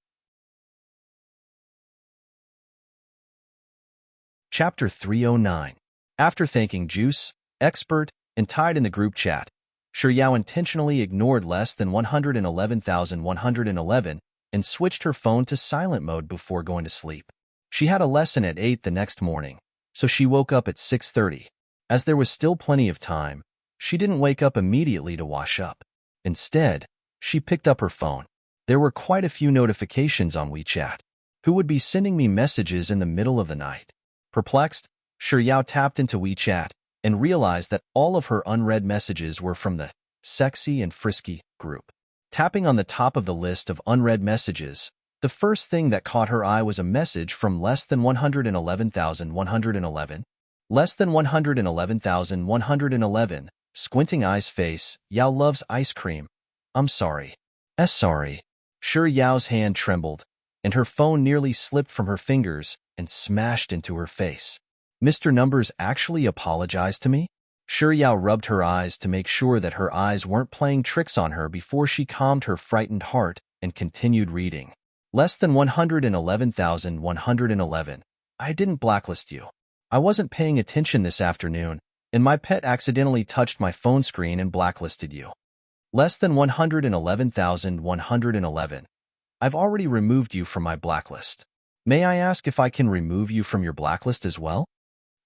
Chapter 309. After thanking Juice, Expert, and Tide in the group chat, Shiryao intentionally ignored less than 111,111 and switched her phone to silent mode before going to sleep. She had a lesson at 8 the next morning, so she woke up at 6:30. As there was still plenty of time, she didn't wake up immediately to wash up. Instead, she picked up her phone. There were quite a few notifications on WeChat. Who would be sending me messages in the middle of the night? Perplexed, Shiryao tapped into WeChat and realized that all of her unread messages were from the Sexy and Frisky group. Tapping on the top of the list of unread messages, the first thing that caught her eye was a message from less than 111,111. Less than 111,111. Squinting eyes face. Yao loves ice cream. I'm sorry. Sorry. Yao's hand trembled, and her phone nearly slipped from her fingers and smashed into her face. Mr. Numbers actually apologized to me? Yao rubbed her eyes to make sure that her eyes weren't playing tricks on her before she calmed her frightened heart and continued reading. Less than 111,111. I didn't blacklist you. I wasn't paying attention this afternoon, and my pet accidentally touched my phone screen and blacklisted you. Less than 111,111. I've already removed you from my blacklist. May I ask if I can remove you from your blacklist as well?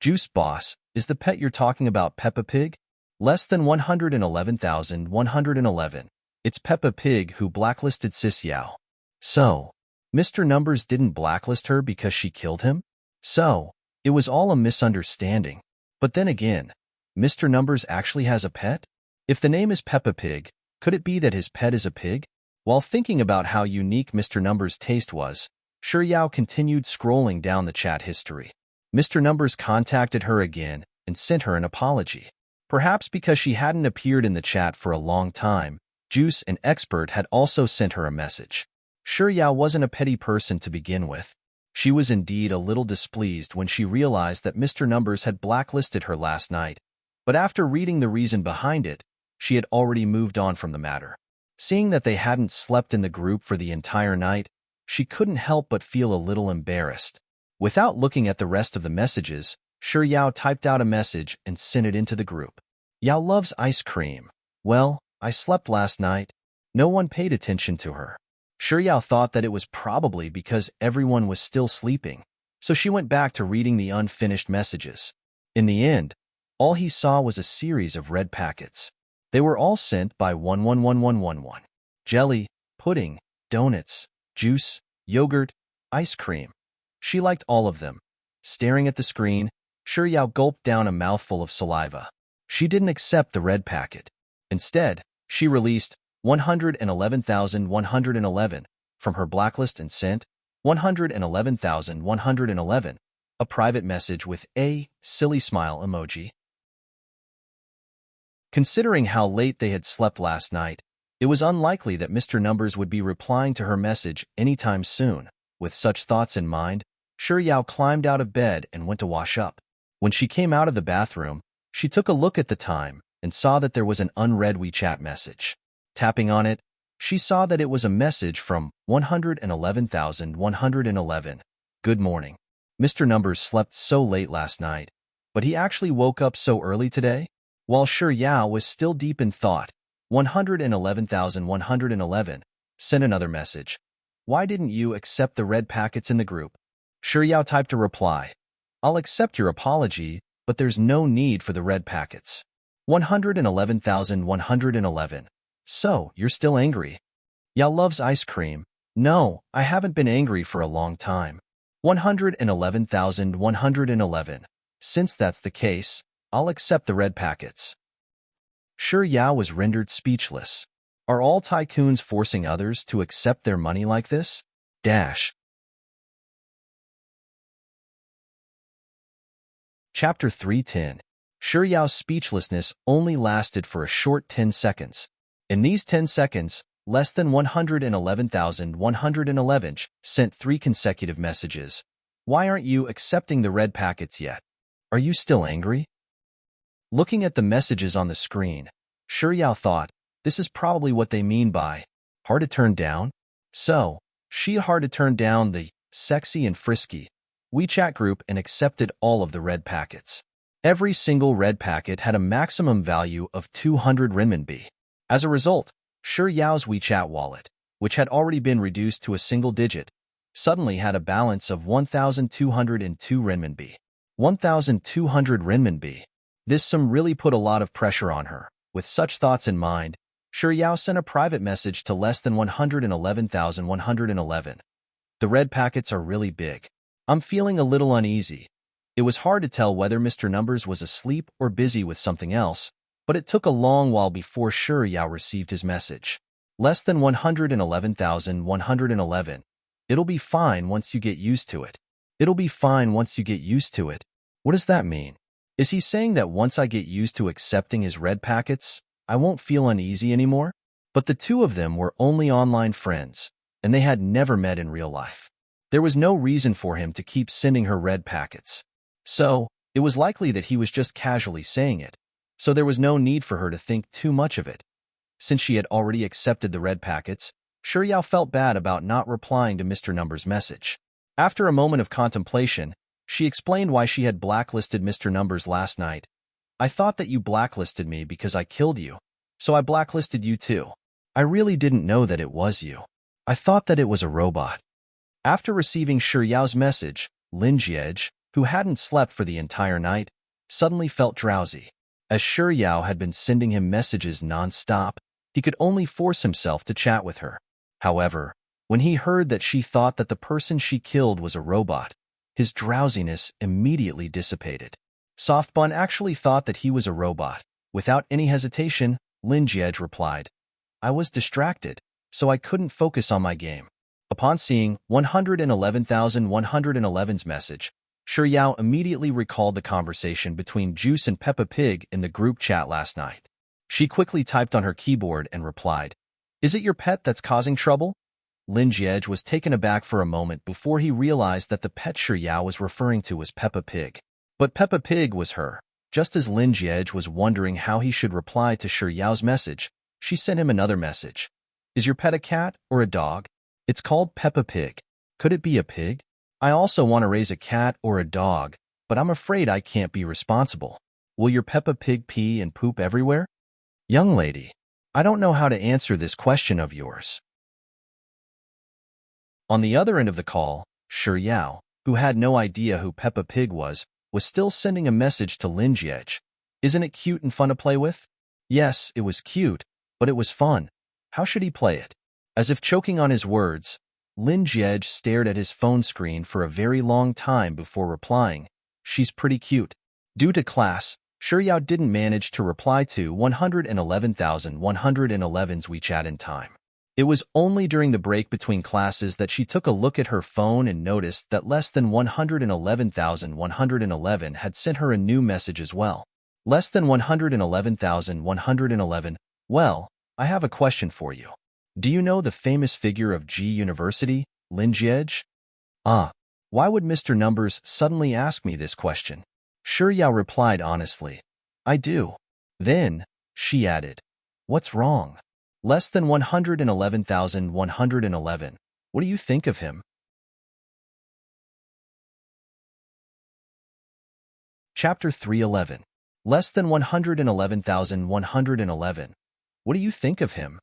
Juice Boss, is the pet you're talking about Peppa Pig? Less than 111,111. It's Peppa Pig who blacklisted Sis Yao. So, Mr. Numbers didn't blacklist her because she killed him? So, it was all a misunderstanding. But then again, Mr. Numbers actually has a pet? If the name is Peppa Pig, could it be that his pet is a pig? While thinking about how unique Mr. Numbers' taste was, Shiryao continued scrolling down the chat history. Mr. Numbers contacted her again and sent her an apology. Perhaps because she hadn't appeared in the chat for a long time, Juice and Expert had also sent her a message. Shiryao wasn't a petty person to begin with. She was indeed a little displeased when she realized that Mr. Numbers had blacklisted her last night, but after reading the reason behind it, she had already moved on from the matter. Seeing that they hadn't slept in the group for the entire night, she couldn't help but feel a little embarrassed. Without looking at the rest of the messages, Shiryao typed out a message and sent it into the group. Yao loves ice cream. Well, I slept last night. No one paid attention to her. Shiryao thought that it was probably because everyone was still sleeping, so she went back to reading the unfinished messages. In the end, all he saw was a series of red packets. They were all sent by 11111. Jelly, pudding, donuts, juice, yogurt, ice cream. She liked all of them. Staring at the screen, Shiryao gulped down a mouthful of saliva. She didn't accept the red packet. Instead, she released 111,111 from her blacklist and sent 111,111, a private message with a silly smile emoji. Considering how late they had slept last night, it was unlikely that Mr. Numbers would be replying to her message anytime soon. With such thoughts in mind, Shiryao climbed out of bed and went to wash up. When she came out of the bathroom, she took a look at the time and saw that there was an unread WeChat message. Tapping on it, she saw that it was a message from 111,111. Good morning. Mr. Numbers slept so late last night, but he actually woke up so early today? While Shiryao was still deep in thought, 111,111 sent another message. Why didn't you accept the red packets in the group? Shiryao typed a reply. I'll accept your apology, but there's no need for the red packets. 111,111. So, you're still angry? Yao loves ice cream. No, I haven't been angry for a long time. 111,111. Since that's the case, I'll accept the red packets. Shi Yao was rendered speechless. Are all tycoons forcing others to accept their money like this? Chapter 310. Shi Yao's speechlessness only lasted for a short 10 seconds. In these 10 seconds, less than 111,111 sent 3 consecutive messages. Why aren't you accepting the red packets yet? Are you still angry? Looking at the messages on the screen, Shi Yao thought, this is probably what they mean by hard to turn down. So, she hard to turn down the sexy and frisky WeChat group and accepted all of the red packets. Every single red packet had a maximum value of 200 renminbi. As a result, Shi Yao's WeChat wallet, which had already been reduced to a single digit, suddenly had a balance of 1,202 renminbi. 1,200 renminbi. This sum really put a lot of pressure on her. With such thoughts in mind, Shi Yao sent a private message to less than 111,111. The red packets are really big. I'm feeling a little uneasy. It was hard to tell whether Mr. Numbers was asleep or busy with something else, but it took a long while before Shi Yao received his message. Less than 111,111. It'll be fine once you get used to it. It'll be fine once you get used to it. What does that mean? Is he saying that once I get used to accepting his red packets, I won't feel uneasy anymore? But the two of them were only online friends, and they had never met in real life. There was no reason for him to keep sending her red packets. So, it was likely that he was just casually saying it, so there was no need for her to think too much of it. Since she had already accepted the red packets, Shi Yao felt bad about not replying to Mr. Numbers' message. After a moment of contemplation, she explained why she had blacklisted Mr. Numbers last night. I thought that you blacklisted me because I killed you, so I blacklisted you too. I really didn't know that it was you. I thought that it was a robot. After receiving Shi Yao's message, Lin Jiej, who hadn't slept for the entire night, suddenly felt drowsy. As Shi Yao had been sending him messages non-stop, he could only force himself to chat with her. However, when he heard that she thought that the person she killed was a robot, his drowsiness immediately dissipated. Softbun actually thought that he was a robot. Without any hesitation, Lin Jiej replied, I was distracted, so I couldn't focus on my game. Upon seeing 111,111's message, Shi Yao immediately recalled the conversation between Juice and Peppa Pig in the group chat last night. She quickly typed on her keyboard and replied, Is it your pet that's causing trouble? Lin Jiej was taken aback for a moment before he realized that the pet Shi Yao was referring to was Peppa Pig. But Peppa Pig was her. Just as Lin Jiej was wondering how he should reply to Shi Yao's message, she sent him another message. Is your pet a cat or a dog? It's called Peppa Pig. Could it be a pig? I also want to raise a cat or a dog, but I'm afraid I can't be responsible. Will your Peppa Pig pee and poop everywhere? Young lady, I don't know how to answer this question of yours. On the other end of the call, Shi Yao, who had no idea who Peppa Pig was still sending a message to Lin Jiej. Isn't it cute and fun to play with? Yes, it was cute, but it was fun. How should he play it? As if choking on his words, Lin Jiej stared at his phone screen for a very long time before replying, She's pretty cute. Due to class, Shi Yao didn't manage to reply to 111,111's WeChat in time. It was only during the break between classes that she took a look at her phone and noticed that less than 111,111 had sent her a new message as well. Less than 111,111. Well, I have a question for you. Do you know the famous figure of G University, Lin Jiej? Why would Mr. Numbers suddenly ask me this question? Shi Yao replied honestly. I do. Then, she added, What's wrong? Less than 111,111. What do you think of him? Chapter 311. Less than 111,111. What do you think of him?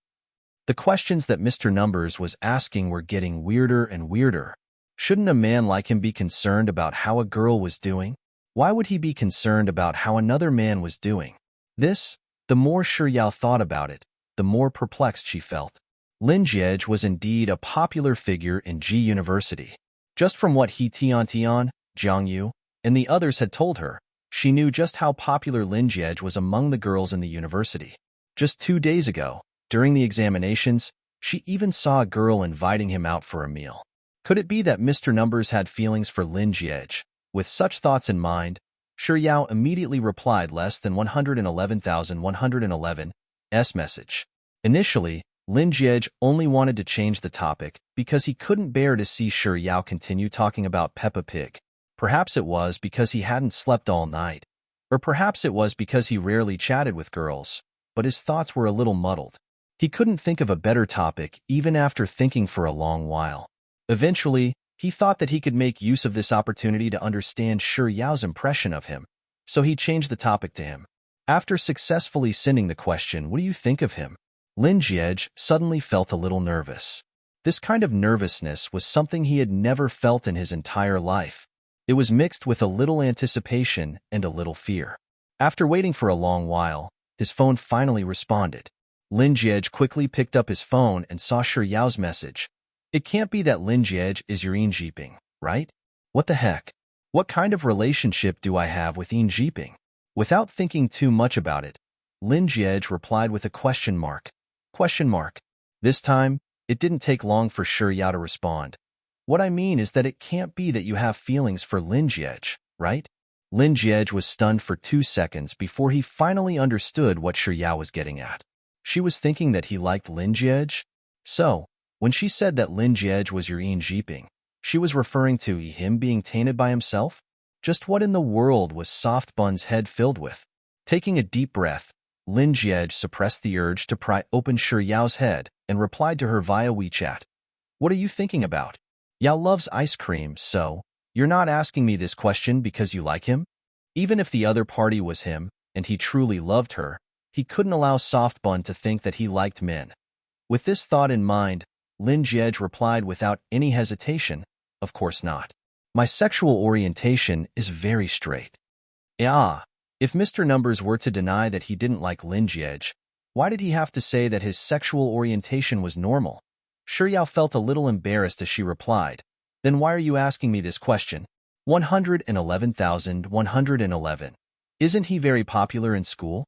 The questions that Mr. Numbers was asking were getting weirder and weirder. Shouldn't a man like him be concerned about how a girl was doing? Why would he be concerned about how another man was doing? The more Shi Yao thought about it, the more perplexed she felt. Lin Jiej was indeed a popular figure in G University. Just from what he Tian, Jiang Yu, and the others had told her, she knew just how popular Lin Jie was among the girls in the university. Just 2 days ago, during the examinations, she even saw a girl inviting him out for a meal. Could it be that Mr. Numbers had feelings for Lin Jie? With such thoughts in mind, Shi Yao immediately replied less than 111,111's message. Initially, Lin Jie only wanted to change the topic because he couldn't bear to see Shi Yao continue talking about Peppa Pig. Perhaps it was because he hadn't slept all night, or perhaps it was because he rarely chatted with girls, but his thoughts were a little muddled. He couldn't think of a better topic even after thinking for a long while. Eventually, he thought that he could make use of this opportunity to understand Shi Yao's impression of him, so he changed the topic to him. After successfully sending the question, "What do you think of him?" Lin Jie suddenly felt a little nervous. This kind of nervousness was something he had never felt in his entire life. It was mixed with a little anticipation and a little fear. After waiting for a long while, his phone finally responded. Lin Jie quickly picked up his phone and saw Shi Yao's message. It can't be that Lin Jie is your Jiping, right? What the heck? What kind of relationship do I have with Jiping? Without thinking too much about it, Lin Jie replied with a question mark. Question mark. This time, it didn't take long for Shi Yao to respond. What I mean is that it can't be that you have feelings for Lin Jie, right? Lin Jie was stunned for 2 seconds before he finally understood what Shi Yao was getting at. She was thinking that he liked Lin Jie? So, when she said that Lin Jie was your Jiping, she was referring to him being tainted by himself? Just what in the world was Soft Bun's head filled with? Taking a deep breath, Lin Jie suppressed the urge to pry open Shi Yao's head and replied to her via WeChat. What are you thinking about? Yao loves ice cream, so you're not asking me this question because you like him? Even if the other party was him, and he truly loved her, he couldn't allow Soft Bun to think that he liked men. With this thought in mind, Lin Jie replied without any hesitation, "Of course not. My sexual orientation is very straight." Yeah, if Mr. Numbers were to deny that he didn't like Lin Jie, why did he have to say that his sexual orientation was normal? Shi Yao felt a little embarrassed as she replied, "Then why are you asking me this question? 111,111. Isn't he very popular in school?"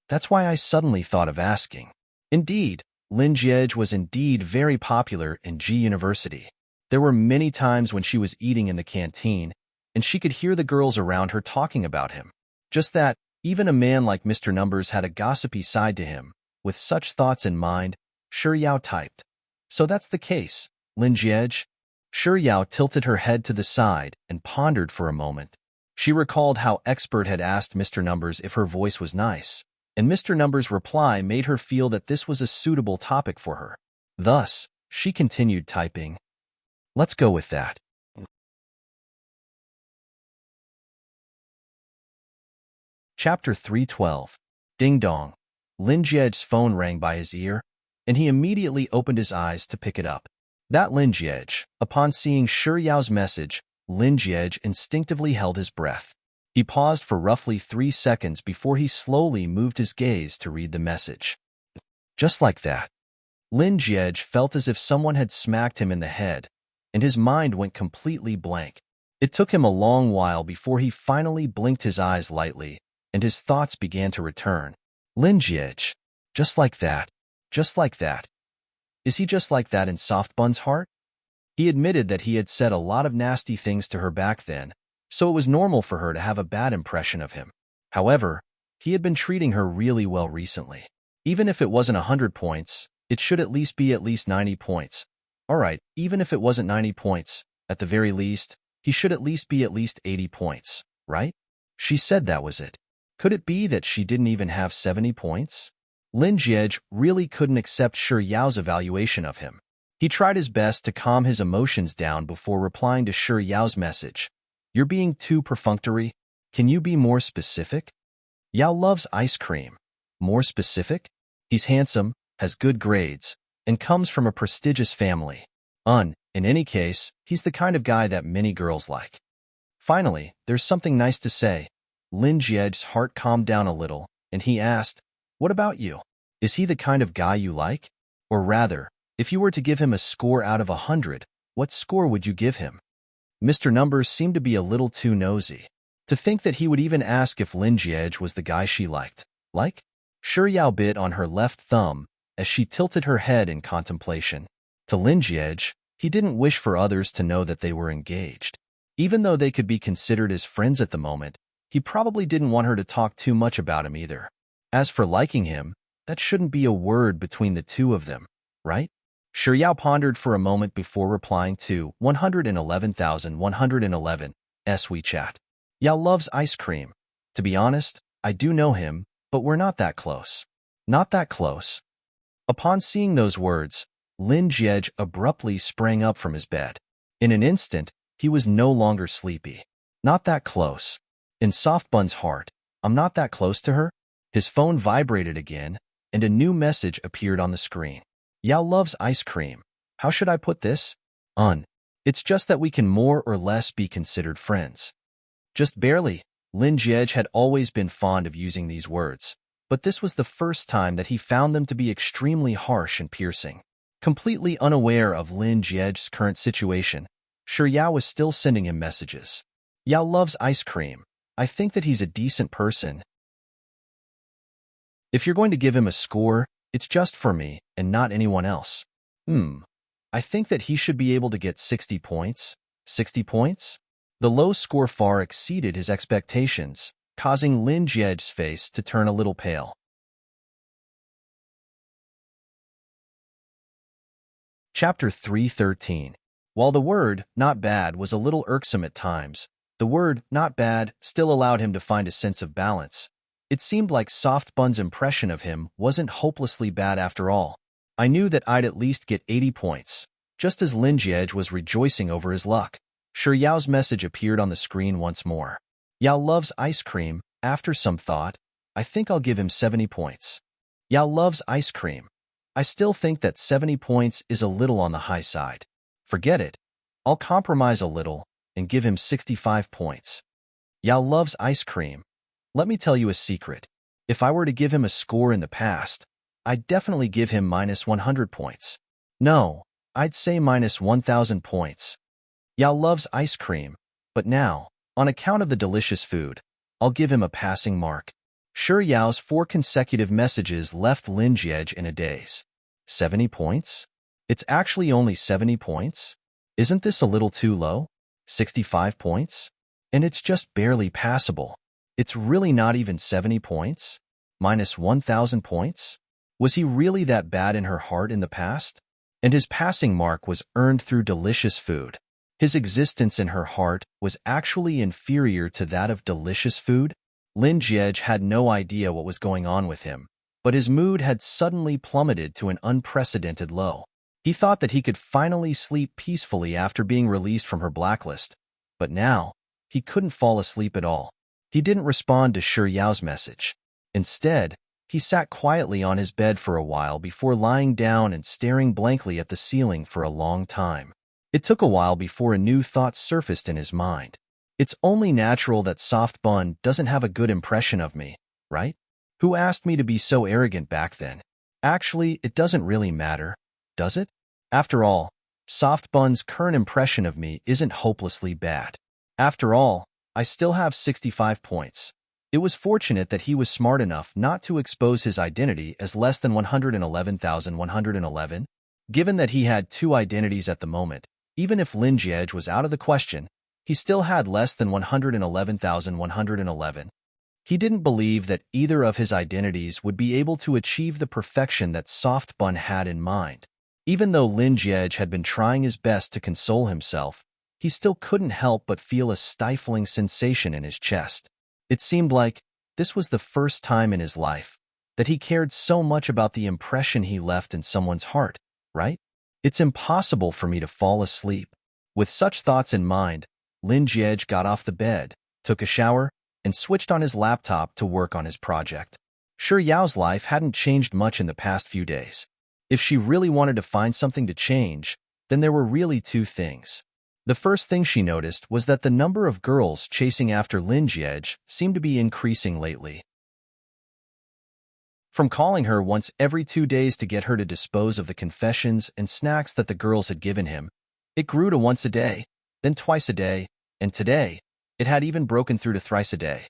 That's why I suddenly thought of asking. Indeed, Lin Jie was indeed very popular in G University. There were many times when she was eating in the canteen, and she could hear the girls around her talking about him. Just that, even a man like Mr. Numbers had a gossipy side to him. With such thoughts in mind, Shi Yao typed, "So that's the case, Lin Jie?" Shi Yao tilted her head to the side and pondered for a moment. She recalled how Expert had asked Mr. Numbers if her voice was nice, and Mr. Numbers' reply made her feel that this was a suitable topic for her. Thus, she continued typing, "Let's go with that." Chapter 312. Ding dong. Lin Jie's phone rang by his ear, and he immediately opened his eyes to pick it up. That Lin Jie. Upon seeing Shi Yao's message, Lin Jie instinctively held his breath. He paused for roughly 3 seconds before he slowly moved his gaze to read the message. Just like that, Lin Jie felt as if someone had smacked him in the head, and his mind went completely blank. It took him a long while before he finally blinked his eyes lightly, and his thoughts began to return. Lin Jie, just like that, just like that. Is he just like that in Soft Bun's heart? He admitted that he had said a lot of nasty things to her back then, so it was normal for her to have a bad impression of him. However, he had been treating her really well recently. Even if it wasn't 100 points, it should at least be at least 90 points. Alright, even if it wasn't 90 points, at the very least, he should at least be at least 80 points, right? She said that was it. Could it be that she didn't even have 70 points? Lin Jie really couldn't accept Shi Yao's evaluation of him. He tried his best to calm his emotions down before replying to Shi Yao's message. "You're being too perfunctory. Can you be more specific?" Yao loves ice cream. More specific? He's handsome, has good grades, and comes from a prestigious family. In any case, he's the kind of guy that many girls like. Finally, there's something nice to say. Lin Jie's heart calmed down a little, and he asked, "What about you? Is he the kind of guy you like? Or rather, if you were to give him a score out of 100, What score would you give him? Mr. Numbers seemed to be a little too nosy. To think that he would even ask if Lin Jiej was the guy she liked. Like? Shi Yao bit on her left thumb as she tilted her head in contemplation. To Lin Jiej, he didn't wish for others to know that they were engaged. Even though they could be considered as friends at the moment, he probably didn't want her to talk too much about him either. As for liking him, that shouldn't be a word between the two of them, right? Shi Yao pondered for a moment before replying to 111,111 WeChat. Yao loves ice cream. To be honest, I do know him, but we're not that close. Not that close. Upon seeing those words, Lin Jiej abruptly sprang up from his bed. In an instant, he was no longer sleepy. Not that close. In Soft Bun's heart, I'm not that close to her? His phone vibrated again, and a new message appeared on the screen. Yao loves ice cream. How should I put this? It's just that we can more or less be considered friends. Just barely. Lin Jiej had always been fond of using these words, but this was the first time that he found them to be extremely harsh and piercing. Completely unaware of Lin Jiej's current situation, Shi Yao was still sending him messages. Yao loves ice cream. I think that he's a decent person. If you're going to give him a score, it's just for me and not anyone else. I think that he should be able to get 60 points. 60 points? The low score far exceeded his expectations, causing Lin Jiej's face to turn a little pale. Chapter 313. While the word, not bad, was a little irksome at times, the word, not bad, still allowed him to find a sense of balance. It seemed like Soft Bun's impression of him wasn't hopelessly bad after all. I knew that I'd at least get 80 points. Just as Lin Jiej was rejoicing over his luck, Shi Yao's message appeared on the screen once more. Yao loves ice cream. After some thought, I think I'll give him 70 points. Yao loves ice cream. I still think that 70 points is a little on the high side. Forget it. I'll compromise a little and give him 65 points. Yao loves ice cream. Let me tell you a secret. If I were to give him a score in the past, I'd definitely give him minus 100 points. No, I'd say minus 1,000 points. Yao loves ice cream, but now, on account of the delicious food, I'll give him a passing mark. Shi Yao's 4 consecutive messages left Lin Jiej in a daze. 70 points? It's actually only 70 points? Isn't this a little too low? 65 points? And it's just barely passable. It's really not even 70 points? Minus 1,000 points? Was he really that bad in her heart in the past? And his passing mark was earned through delicious food. His existence in her heart was actually inferior to that of delicious food? Lin Jiej had no idea what was going on with him, but his mood had suddenly plummeted to an unprecedented low. He thought that he could finally sleep peacefully after being released from her blacklist, but now, he couldn't fall asleep at all. He didn't respond to Shi Yao's message. Instead, he sat quietly on his bed for a while before lying down and staring blankly at the ceiling for a long time. It took a while before a new thought surfaced in his mind. It's only natural that Soft Bun doesn't have a good impression of me, right? Who asked me to be so arrogant back then? Actually, it doesn't really matter, does it? After all, Soft Bun's current impression of me isn't hopelessly bad. After all, I still have 65 points. It was fortunate that he was smart enough not to expose his identity as less than 111,111. Given that he had 2 identities at the moment, even if Lin Jiej was out of the question, he still had less than 111,111. He didn't believe that either of his identities would be able to achieve the perfection that Soft Bun had in mind. Even though Lin Jiej had been trying his best to console himself, he still couldn't help but feel a stifling sensation in his chest. It seemed like this was the first time in his life that he cared so much about the impression he left in someone's heart, right? It's impossible for me to fall asleep. With such thoughts in mind, Lin Jiej got off the bed, took a shower, and switched on his laptop to work on his project. Shi Yao's life hadn't changed much in the past few days. If she really wanted to find something to change, then there were really 2 things. The first thing she noticed was that the number of girls chasing after Lin Jiej seemed to be increasing lately. From calling her once every 2 days to get her to dispose of the confessions and snacks that the girls had given him, It grew to once a day, then twice a day, and today, it had even broken through to thrice a day.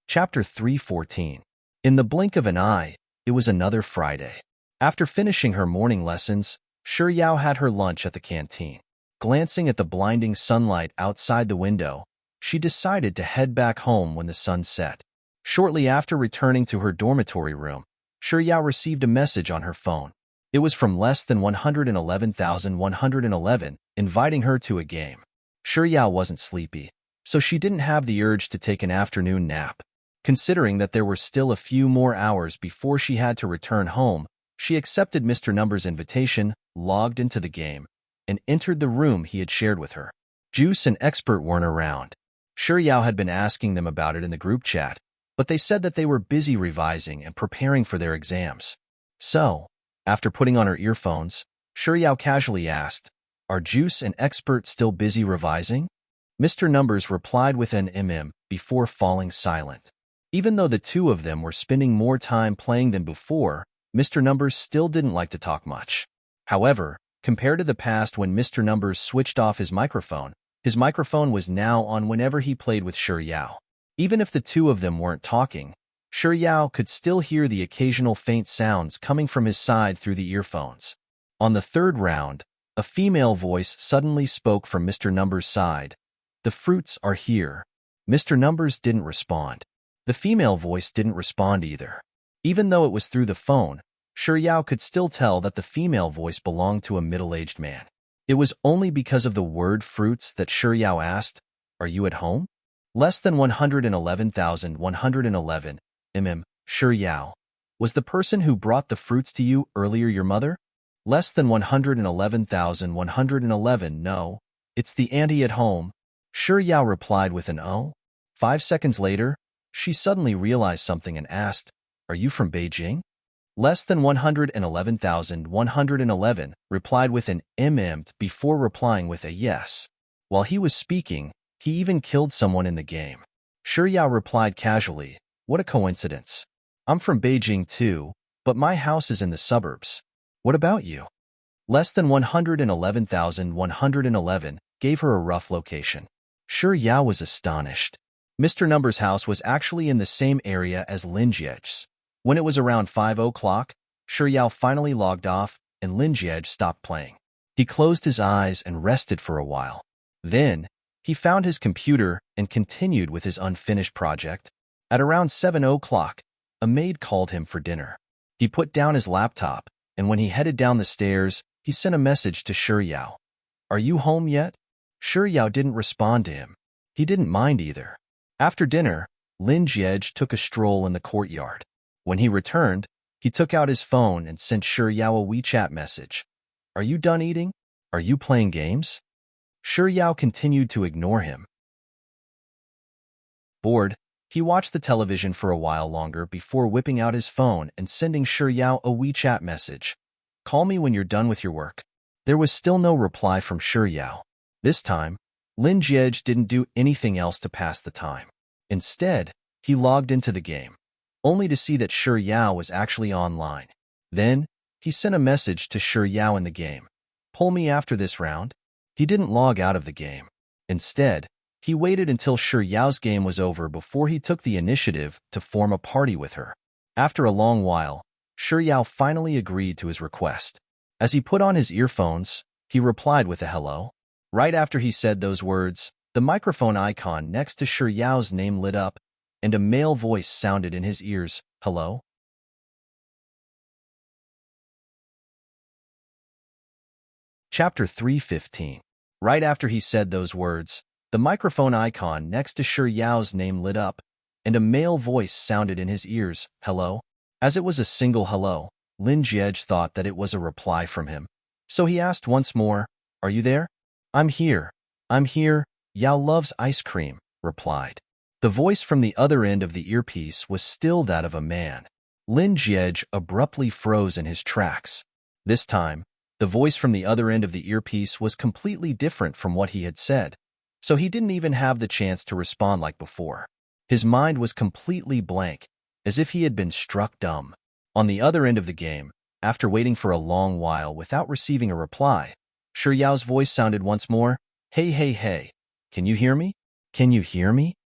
Chapter 3:14. In the blink of an eye, it was another Friday. After finishing her morning lessons, Shi Yao had her lunch at the canteen. Glancing at the blinding sunlight outside the window, she decided to head back home when the sun set. Shortly after returning to her dormitory room, Shi Yao received a message on her phone. It was from less than 111,111, inviting her to a game. Shi Yao wasn't sleepy, so she didn't have the urge to take an afternoon nap. Considering that there were still a few more hours before she had to return home, she accepted Mr. Number's invitation, logged into the game, and entered the room he had shared with her. Juice and Expert weren't around. Shi Yao had been asking them about it in the group chat, but they said that they were busy revising and preparing for their exams. So, after putting on her earphones, Shi Yao casually asked, "Are Juice and Expert still busy revising?" Mr. Numbers replied with an before falling silent. Even though the two of them were spending more time playing than before, Mr. Numbers still didn't like to talk much. However, compared to the past when Mr. Numbers switched off his microphone was now on whenever he played with Shi Yao. Even if the two of them weren't talking, Shi Yao could still hear the occasional faint sounds coming from his side through the earphones. On the third round, a female voice suddenly spoke from Mr. Numbers' side. "The fruits are here." Mr. Numbers didn't respond. The female voice didn't respond either. Even though it was through the phone, Shi Yao could still tell that the female voice belonged to a middle-aged man. It was only because of the word fruits that Shi Yao asked, "Are you at home?" Less than 111,111, Shi Yao. "Was the person who brought the fruits to you earlier your mother?" Less than 111,111, "No, it's the auntie at home." Shi Yao replied with an "oh." 5 seconds later, she suddenly realized something and asked, "Are you from Beijing?" Less than 111,111 replied with an before replying with a yes. While he was speaking, he even killed someone in the game. Shi Yao replied casually, "What a coincidence. I'm from Beijing too, but my house is in the suburbs. What about you?" Less than 111,111 gave her a rough location. Shi Yao was astonished. Mr. Number's house was actually in the same area as Lin Jie's. When it was around 5 o'clock, Shi Yao finally logged off and Lin Jie stopped playing. He closed his eyes and rested for a while. Then, he found his computer and continued with his unfinished project. At around 7 o'clock, a maid called him for dinner. He put down his laptop, and when he headed down the stairs, he sent a message to Shi Yao. "Are you home yet?" Shi Yao didn't respond to him. He didn't mind either. After dinner, Lin Jie took a stroll in the courtyard. When he returned, he took out his phone and sent Shi Yao a WeChat message. "Are you done eating? Are you playing games?" Shi Yao continued to ignore him. Bored, he watched the television for a while longer before whipping out his phone and sending Shi Yao a WeChat message. "Call me when you're done with your work." There was still no reply from Shi Yao. This time, Lin Jie didn't do anything else to pass the time. Instead, he logged into the game, only to see that Shi Yao was actually online. Then, he sent a message to Shi Yao in the game. "Pull me after this round." He didn't log out of the game. Instead, he waited until Shi Yao's game was over before he took the initiative to form a party with her. After a long while, Shi Yao finally agreed to his request. As he put on his earphones, he replied with a hello. Right after he said those words, the microphone icon next to Shi Yao's name lit up, and a male voice sounded in his ears, "Hello?" Chapter 3:15. Right after he said those words, the microphone icon next to Shi Yao's name lit up, and a male voice sounded in his ears, "Hello?" As it was a single hello, Lin Jie thought that it was a reply from him. So he asked once more, "Are you there?" "I'm here. I'm here. Yao loves ice cream," replied. The voice from the other end of the earpiece was still that of a man. Lin Jie abruptly froze in his tracks. This time, the voice from the other end of the earpiece was completely different from what he had said, so he didn't even have the chance to respond like before. His mind was completely blank, as if he had been struck dumb. On the other end of the game, After waiting for a long while without receiving a reply, Shi Yao's voice sounded once more. Hey, hey, hey. Can you hear me? Can you hear me?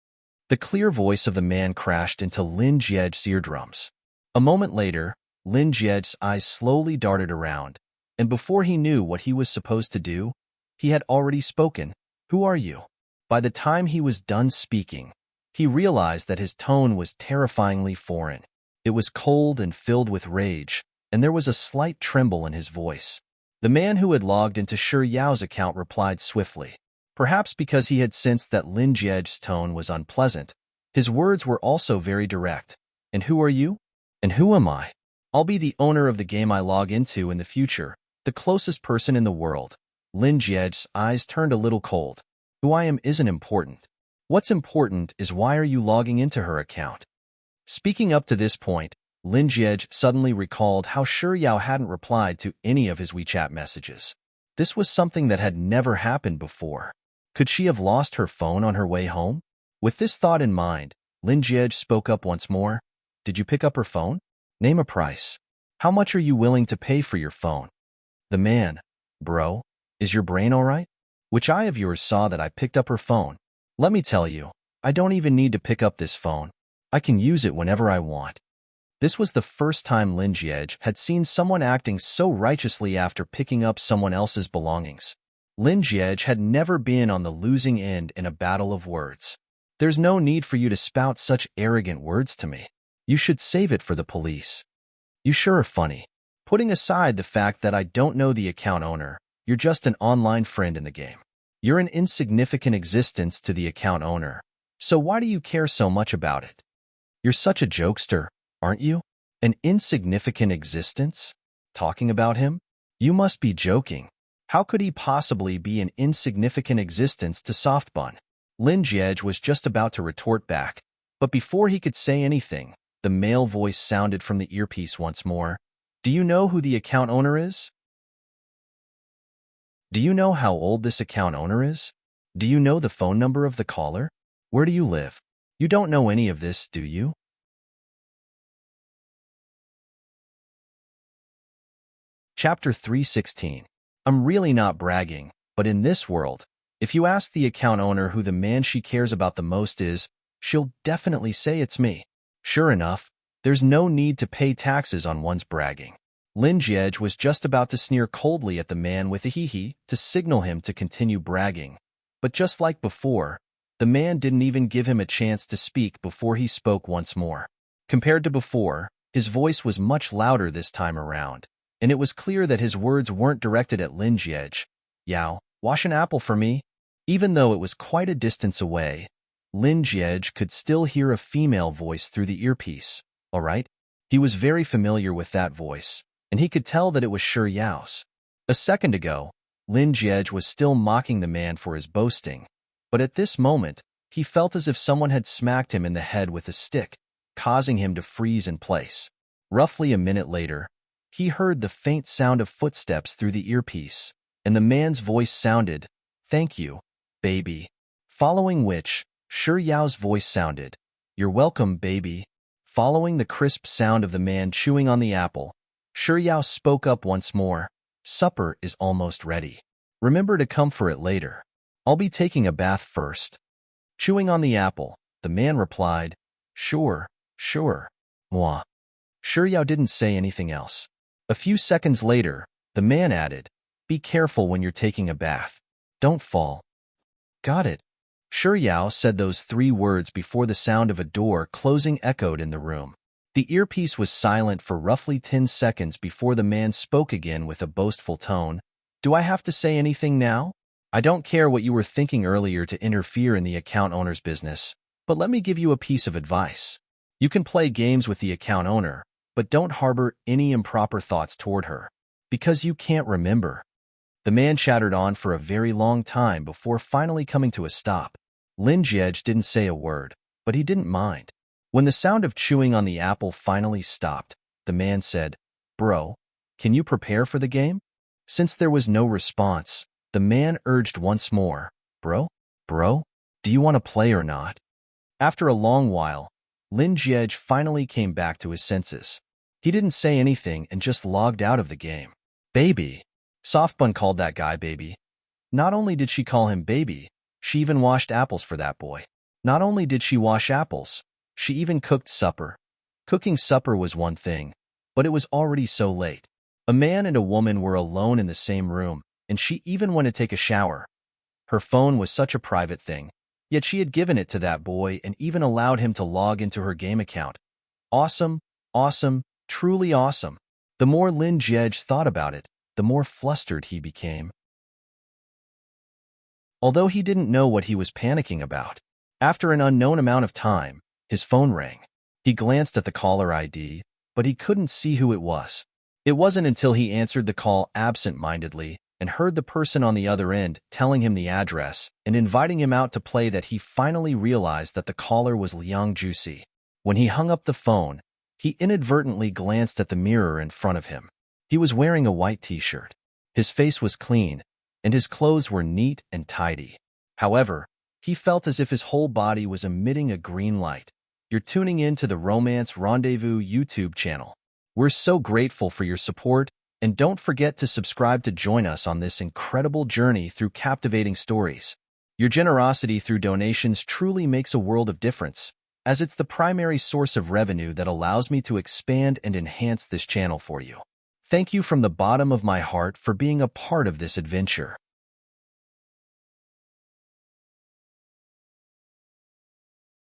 The clear voice of the man crashed into Lin Jie's eardrums. A moment later, Lin Jie's eyes slowly darted around, and before he knew what he was supposed to do, he had already spoken. Who are you? By the time he was done speaking, he realized that his tone was terrifyingly foreign. It was cold and filled with rage, and there was a slight tremble in his voice. The man who had logged into Shi Yao's account replied swiftly. Perhaps because he had sensed that Lin Jie's tone was unpleasant, his words were also very direct. And who are you? And who am I? I'll be the owner of the game I log into in the future, the closest person in the world. Lin Jie's eyes turned a little cold. Who I am isn't important. What's important is why are you logging into her account? Speaking up to this point, Lin Jie suddenly recalled how Shi Yao hadn't replied to any of his WeChat messages. This was something that had never happened before. Could she have lost her phone on her way home? With this thought in mind, Lin Jie spoke up once more. Did you pick up her phone? Name a price. How much are you willing to pay for your phone? The man. Bro, is your brain all right? Which eye of yours saw that I picked up her phone? Let me tell you, I don't even need to pick up this phone. I can use it whenever I want. This was the first time Lin Jie had seen someone acting so righteously after picking up someone else's belongings. Lin Jie had never been on the losing end in a battle of words. There's no need for you to spout such arrogant words to me. You should save it for the police. You sure are funny. Putting aside the fact that I don't know the account owner, you're just an online friend in the game. You're an insignificant existence to the account owner, so why do you care so much about it? You're such a jokester, aren't you? An insignificant existence? Talking about him? You must be joking. How could he possibly be an insignificant existence to Softbun? Lin Jie was just about to retort back, but before he could say anything, the male voice sounded from the earpiece once more. Do you know who the account owner is? Do you know how old this account owner is? Do you know the phone number of the caller? Where do you live? You don't know any of this, do you? Chapter 316. I'm really not bragging, but in this world, if you ask the account owner who the man she cares about the most is, she'll definitely say it's me. Sure enough, there's no need to pay taxes on one's bragging. Lin Jie was just about to sneer coldly at the man with a hee-hee to signal him to continue bragging, but just like before, the man didn't even give him a chance to speak before he spoke once more. Compared to before, his voice was much louder this time around, and it was clear that his words weren't directed at Lin Jie. Yao, wash an apple for me? Even though it was quite a distance away, Lin Jie could still hear a female voice through the earpiece. All right? He was very familiar with that voice, and he could tell that it was Shi Yao's. A second ago, Lin Jie was still mocking the man for his boasting, but at this moment, he felt as if someone had smacked him in the head with a stick, causing him to freeze in place. Roughly a minute later, he heard the faint sound of footsteps through the earpiece, and the man's voice sounded, "Thank you, baby." Following which, Shi Yao's voice sounded, "You're welcome, baby." Following the crisp sound of the man chewing on the apple, Shi Yao spoke up once more. Supper is almost ready. Remember to come for it later. I'll be taking a bath first. Chewing on the apple, the man replied, Sure, sure. Moi. Shi Yao didn't say anything else. A few seconds later, the man added, Be careful when you're taking a bath. Don't fall. Got it. Shi Yao said those 3 words before the sound of a door closing echoed in the room. The earpiece was silent for roughly 10 seconds before the man spoke again with a boastful tone. Do I have to say anything now? I don't care what you were thinking earlier to interfere in the account owner's business, but let me give you a piece of advice. You can play games with the account owner, but don't harbor any improper thoughts toward her, because you can't remember. The man chattered on for a very long time before finally coming to a stop. Lin Jie didn't say a word, but he didn't mind. When the sound of chewing on the apple finally stopped, the man said, Bro, can you prepare for the game? Since there was no response, the man urged once more, Bro, do you want to play or not? After a long while, Lin Jie finally came back to his senses. He didn't say anything and just logged out of the game. Baby. Softbun called that guy baby. Not only did she call him baby, she even washed apples for that boy. Not only did she wash apples, she even cooked supper. Cooking supper was one thing, but it was already so late. A man and a woman were alone in the same room, and she even went to take a shower. Her phone was such a private thing, yet she had given it to that boy and even allowed him to log into her game account. Awesome, awesome, truly awesome. The more Lin Jiej thought about it, the more flustered he became. Although he didn't know what he was panicking about, after an unknown amount of time, his phone rang. He glanced at the caller ID, but he couldn't see who it was. It wasn't until he answered the call absent-mindedly and heard the person on the other end telling him the address and inviting him out to play that he finally realized that the caller was Liang Jusi. When he hung up the phone, he inadvertently glanced at the mirror in front of him. He was wearing a white t-shirt. His face was clean, and his clothes were neat and tidy. However, he felt as if his whole body was emitting a green light. You're tuning in to the Romance Rendezvous YouTube channel. We're so grateful for your support, and don't forget to subscribe to join us on this incredible journey through captivating stories. Your generosity through donations truly makes a world of difference, as it's the primary source of revenue that allows me to expand and enhance this channel for you. Thank you from the bottom of my heart for being a part of this adventure.